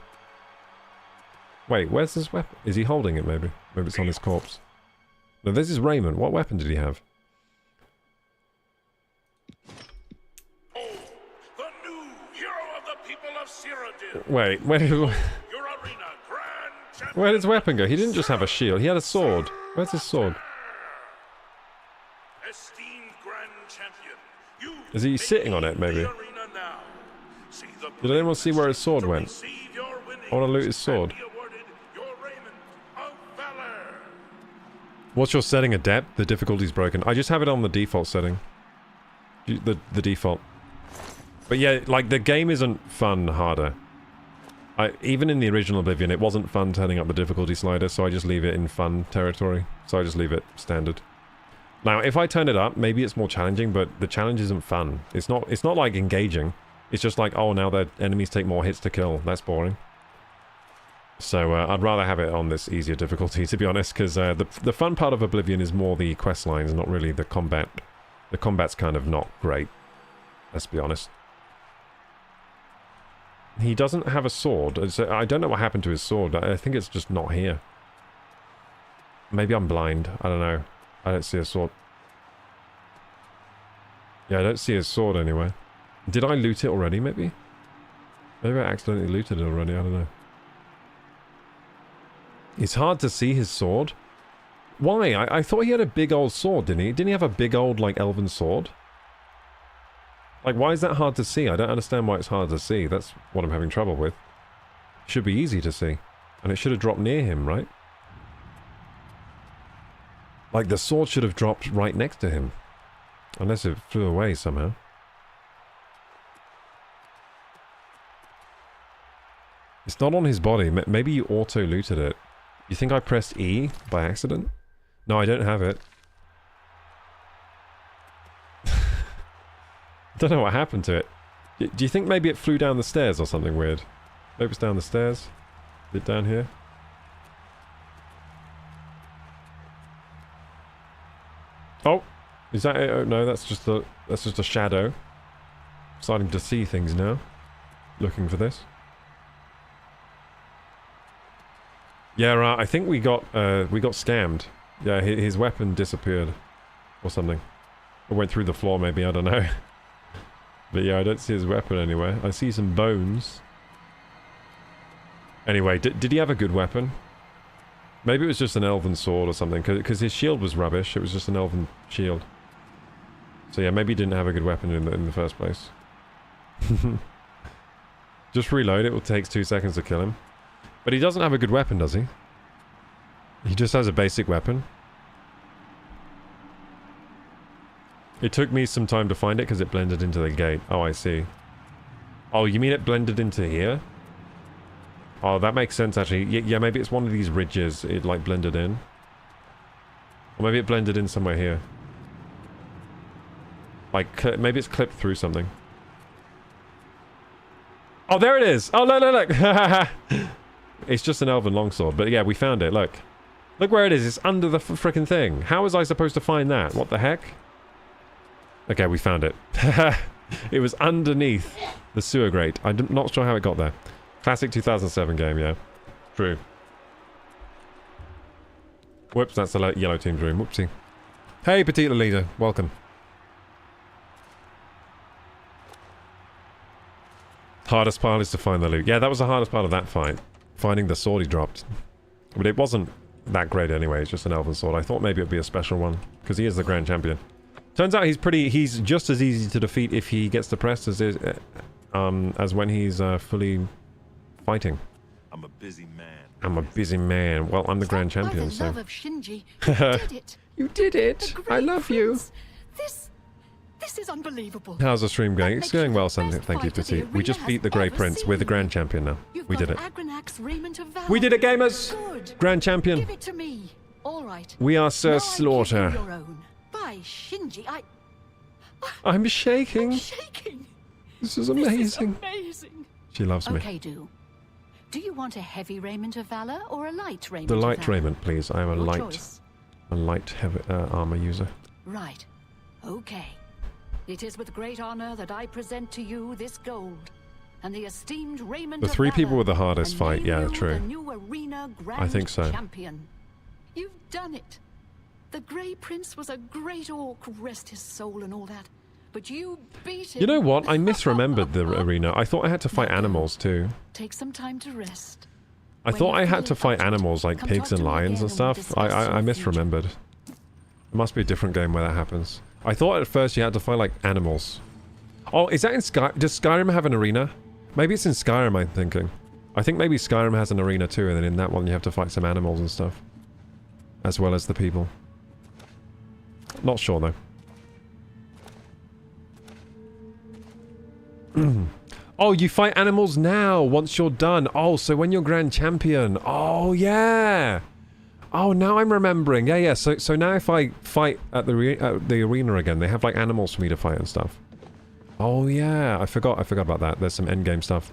Wait, where's his weapon? Is he holding it, maybe? Maybe it's on his corpse. No, this is Raymond. What weapon did he have? Oh, the new hero of the people of Cyrodiil. Wait, where did his weapon go? He didn't just have a shield. He had a sword. Where's his sword? Esteemed Grand Champion, you Is he sitting on it, maybe? Did anyone see where his sword went? I want to loot his sword. What's your setting, Adept? The difficulty's broken. I just have it on the default setting. The default. But yeah, like, the game isn't fun harder. Even in the original Oblivion, it wasn't fun turning up the difficulty slider, so I just leave it in fun territory. So I just leave it standard. Now, if I turn it up, maybe it's more challenging, but the challenge isn't fun. It's not like engaging. It's just like, oh, now the enemies take more hits to kill. That's boring. So I'd rather have it on this easier difficulty, to be honest, because the fun part of Oblivion is more the quest lines, not really the combat. The combat's kind of not great. Let's be honest. He doesn't have a sword. I don't know what happened to his sword. I think it's just not here. Maybe I'm blind. I don't know. I don't see a sword. Yeah, I don't see his sword anywhere. Did I loot it already, maybe? Maybe I accidentally looted it already. I don't know. It's hard to see his sword. Why? I thought he had a big old sword, didn't he? Didn't he have a big old, like, elven sword? Like, why is that hard to see? I don't understand why it's hard to see. That's what I'm having trouble with. It should be easy to see. And it should have dropped near him, right? Like, the sword should have dropped right next to him. Unless it flew away somehow. It's not on his body. Maybe you auto-looted it. You think I pressed E by accident? No, I don't have it. Don't know what happened to it. Do you think maybe it flew down the stairs or something weird? Maybe it's down the stairs? Is it down here? Oh! Is that it? Oh no, that's just a shadow. Starting to see things now. Looking for this. Yeah, I think we got scammed. Yeah, his weapon disappeared. Or something. Or went through the floor maybe, I don't know. But yeah, I don't see his weapon anywhere. I see some bones. Anyway, did he have a good weapon? Maybe it was just an elven sword or something, because his shield was rubbish. It was just an elven shield. So yeah, maybe he didn't have a good weapon in the first place. Just reload it. It will take 2 seconds to kill him. But he doesn't have a good weapon, does he? He just has a basic weapon. It took me some time to find it because it blended into the gate. Oh, I see. Oh, you mean it blended into here? Oh, that makes sense, actually. Yeah, maybe it's one of these ridges. It, like, blended in. Or maybe it blended in somewhere here. Like, maybe it's clipped through something. Oh, there it is! Oh, look! It's just an elven longsword. But yeah, we found it, look. Look where it is. It's under the frickin' thing. How was I supposed to find that? What the heck? Okay, we found it. It was underneath the sewer grate. I'm not sure how it got there. Classic 2007 game, yeah. True. Whoops, that's the yellow team's room. Whoopsie. Hey, Petite Leader. Welcome. Hardest part is to find the loot. Yeah, that was the hardest part of that fight. Finding the sword he dropped. But it wasn't that great anyway. It's just an elven sword. I thought maybe it'd be a special one because he is the grand champion. Turns out he's just as easy to defeat if he gets depressed as when he's fully fighting. I'm a busy man. I'm a busy man. Well, I'm the grand champion, so. By the love of Shinji, you did it. You did it. The I Great love you. Prince. This is unbelievable. How's the stream going? It's That makes going you well, the Sandy. best Thank you, fighter the Petite. We just arena beat the has Grey ever Prince. We're the seen. grand champion now. You've We got did it. Agranax's raiment of valor. We did it, gamers. Good. Grand champion. Give it to me. All right. We are Now Sir I give Slaughter. you your own. By Shinji, I'm shaking. I'm shaking. This is This is amazing. amazing. She loves me. Okay, do you want a heavy raiment of valor or a light raiment The of light valor? raiment, please. I am a Your light choice. heavy, armor user. Right. Okay. It is with great honor that I present to you this gold and the esteemed raiment The of three people valor, with the hardest and fight, name yeah, you true. The new arena grand I think so. champion. You've done it. The Grey Prince was a great orc, rest his soul and all that. But you beat him. You know what? I misremembered the arena. I thought I had to fight animals too. Take some time to rest. I When thought you're I had to feeling fight up to it, animals like come pigs talk and to me lions again and we'll stuff. discuss I your misremembered. It must be a different game where that happens. I thought at first you had to fight like animals. Oh, is that in Sky? Does Skyrim have an arena? Maybe it's in Skyrim, I'm thinking. I think maybe Skyrim has an arena too, and then in that one you have to fight some animals and stuff. As well as the people. Not sure though. Oh, you fight animals now, once you're done. Oh, so when you're grand champion. Oh, yeah. Oh, now I'm remembering. Yeah. So now if I fight at the arena again, they have like animals for me to fight and stuff. Oh, yeah. I forgot about that. There's some endgame stuff.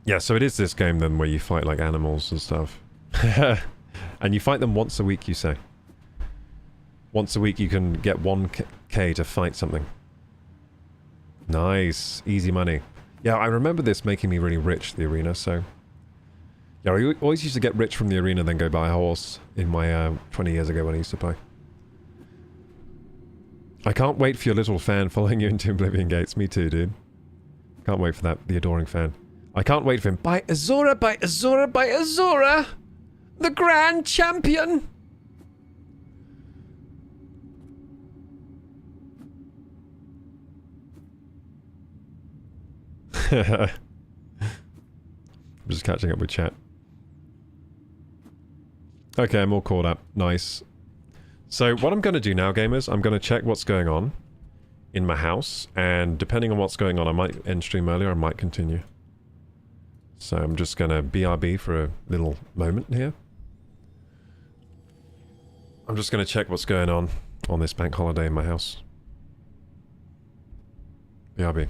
Yeah, so it is this game then where you fight like animals and stuff. And you fight them once a week, you say. Once a week you can get 1k to fight something. Nice. Easy money. Yeah, I remember this making me really rich, the arena, so... Yeah, I always used to get rich from the arena then go buy a horse in my 20 years ago when I used to play. I can't wait for your little fan following you into Oblivion Gates. Me too, dude. Can't wait for that, the adoring fan. I can't wait for him. By Azura, by Azura, by Azura! The grand champion! I'm just catching up with chat. Okay, I'm all caught up. Nice. So what I'm going to do now, gamers, I'm going to check what's going on in my house, and depending on what's going on, I might end stream earlier, I might continue. So I'm just going to BRB for a little moment here. I'm just going to check what's going on this bank holiday in my house. BRB.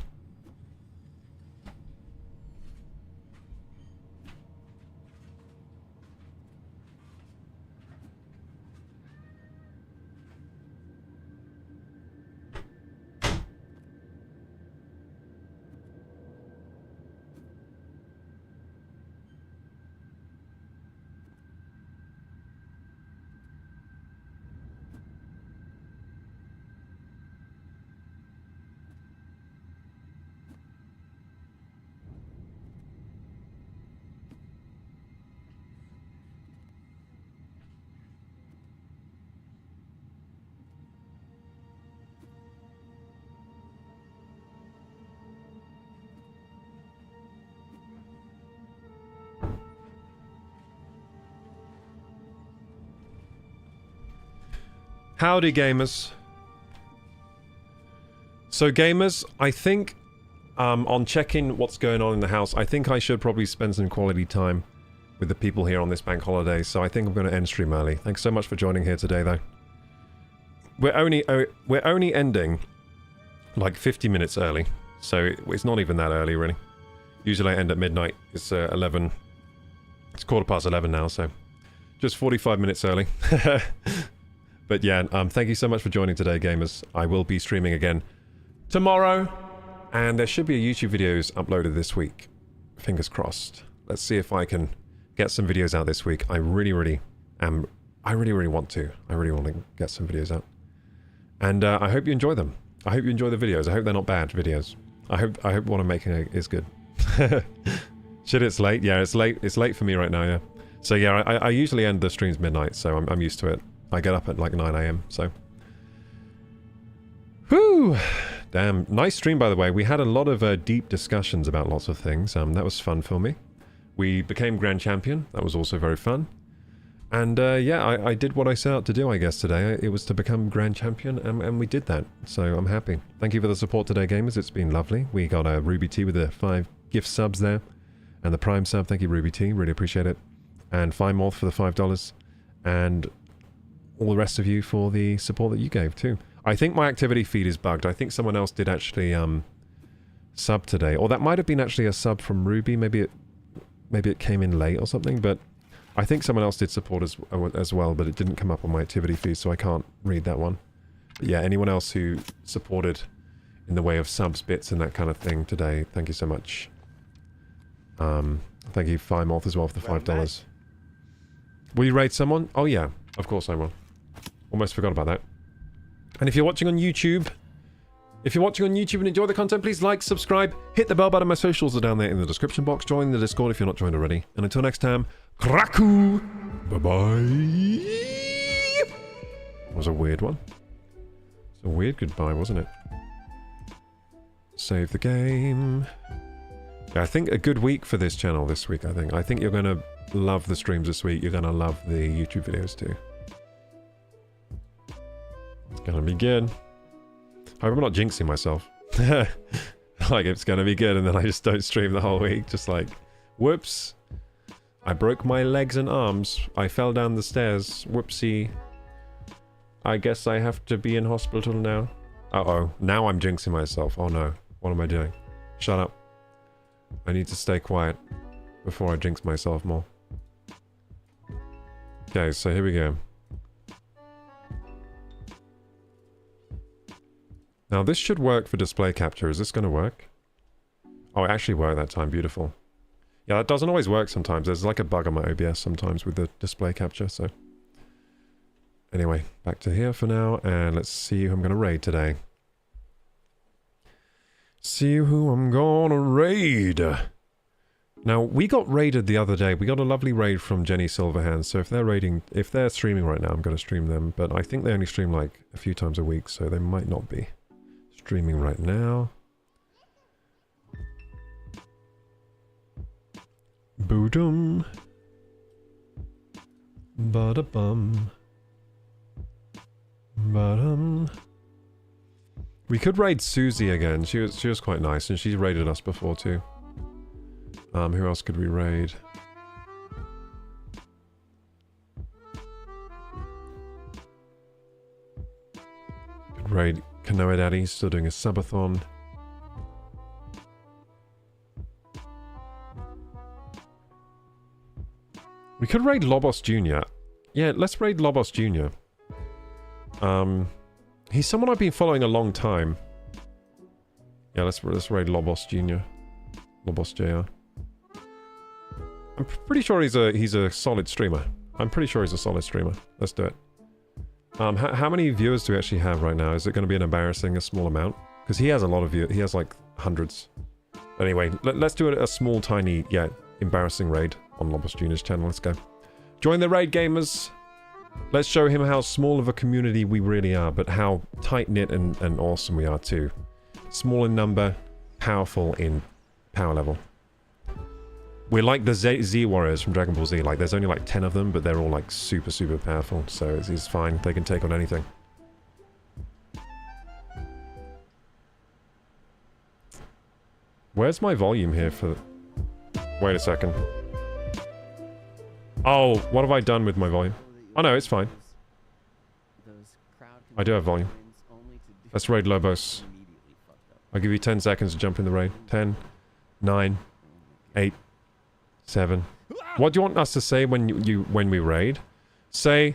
Howdy, gamers. So, gamers, I think, on checking what's going on in the house, I think I should probably spend some quality time with the people here on this bank holiday, so I think I'm going to end stream early. Thanks so much for joining here today, though. We're only ending, like, 50 minutes early, so it's not even that early, really. Usually I end at midnight. It's 11... It's 11:15 now, so... Just 45 minutes early. But yeah, thank you so much for joining today, gamers. I will be streaming again tomorrow, and there should be a YouTube videos uploaded this week. Fingers crossed. Let's see if I can get some videos out this week. I really want to. I really want to get some videos out. And I hope you enjoy them. I hope you enjoy the videos. I hope they're not bad videos. I hope what I'm making is good. Shit, it's late. Yeah, it's late. It's late for me right now, yeah. So yeah, I usually end the streams midnight, so I'm used to it. I get up at like 9 AM, so... Whew! Damn. Nice stream, by the way. We had a lot of deep discussions about lots of things. That was fun for me. We became Grand Champion. That was also very fun. And yeah, I did what I set out to do, I guess, today. It was to become Grand Champion, and we did that. So I'm happy. Thank you for the support today, gamers. It's been lovely. We got a Ruby T with the 5 gift subs there. And the Prime sub. Thank you, Ruby T. Really appreciate it. And Firemorph for the $5. And all the rest of you for the support that you gave, too. I think my activity feed is bugged. I think someone else did actually sub today. Or that might have been actually a sub from Ruby. Maybe it came in late or something, but... I think someone else did support as well, but it didn't come up on my activity feed, so I can't read that one. But yeah, anyone else who supported in the way of subs, bits, and that kind of thing today, thank you so much. Thank you, Firemorph, as well, for the $5. Will you raid someone? Oh yeah, of course I will. Almost forgot about that. And if you're watching on YouTube... If you're watching on YouTube and enjoy the content, please like, subscribe, hit the bell button. My socials are down there in the description box. Join the Discord if you're not joined already. And until next time, Kraku! Bye-bye! That was a weird one. It's a weird goodbye, wasn't it? Save the game. Yeah, I think a good week for this channel this week, I think. I think you're going to love the streams this week. You're going to love the YouTube videos too. It's going to be good. I hope I'm not jinxing myself. Like, it's gonna be good, and then I just don't stream the whole week. Just like, whoops. I broke my legs and arms. I fell down the stairs. Whoopsie. I guess I have to be in hospital now. Uh-oh. Now I'm jinxing myself. Oh no. What am I doing? Shut up. I need to stay quiet before I jinx myself more. Okay, so here we go. Now this should work for display capture. Is this going to work? Oh, it actually worked that time. Beautiful. Yeah, that doesn't always work sometimes. There's like a bug on my OBS sometimes with the display capture, so... Anyway, back to here for now, and let's see who I'm going to raid today. See who I'm gonna raid! Now, we got raided the other day. We got a lovely raid from Jenny Silverhand, so if they're streaming right now, I'm going to stream them, but I think they only stream like a few times a week, so they might not be streaming right now. Boodum. Ba-da-bum. Ba-dum. We could raid Susie again. She was quite nice, and she's raided us before too. Who else could we raid? Could raid Kanoa Daddy, still doing a subathon. We could raid Lobos Jr. Yeah, let's raid Lobos Jr. He's someone I've been following a long time. Yeah, let's raid Lobos Jr. Lobos Jr. I'm pretty sure he's a solid streamer. I'm pretty sure he's a solid streamer. Let's do it. How many viewers do we actually have right now? Is it going to be a small amount? Because he has a lot of viewers. He has like hundreds. Anyway, let's do a small, tiny, yeah, embarrassing raid on Lobos Jr.'s channel. Let's go. Join the raid, gamers. Let's show him how small of a community we really are, but how tight-knit and awesome we are too. Small in number, powerful in power level. We're like the Z Warriors from Dragon Ball Z. Like, there's only like 10 of them, but they're all like super, super powerful. So it's fine. They can take on anything. Where's my volume here for... Wait a second. Oh, what have I done with my volume? Oh no, it's fine. I do have volume. Let's raid Lobos. I'll give you 10 seconds to jump in the raid. 10, 9, 8, 7. What do you want us to say when we raid? Say...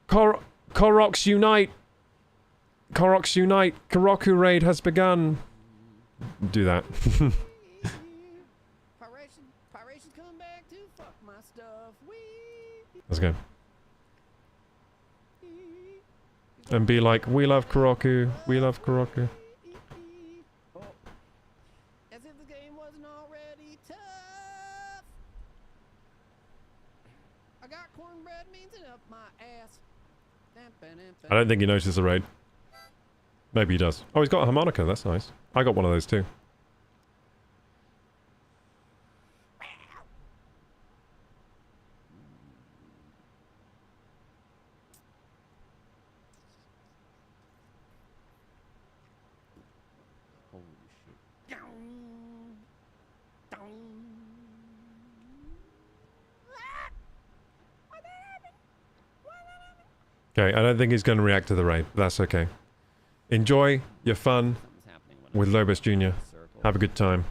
Koroks unite! Koroks unite! Koroku raid has begun! Do that. Let's go. And be like, we love Koroku, we love Koroku. As if the game wasn't already tough. cornbread means it up my ass. I don't think he noticed the raid. Maybe he does. Oh, he's got a harmonica. That's nice. I got one of those too. Holy shit. Okay, I don't think he's going to react to the raid. But that's okay. Enjoy your fun Something's happening when with Lobos Jr. circle. Have a good time.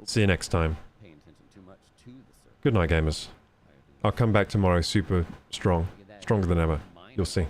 See you next time. Paying attention too much to the circle. Good night, gamers. I'll come back tomorrow super strong. Stronger than ever. You'll see.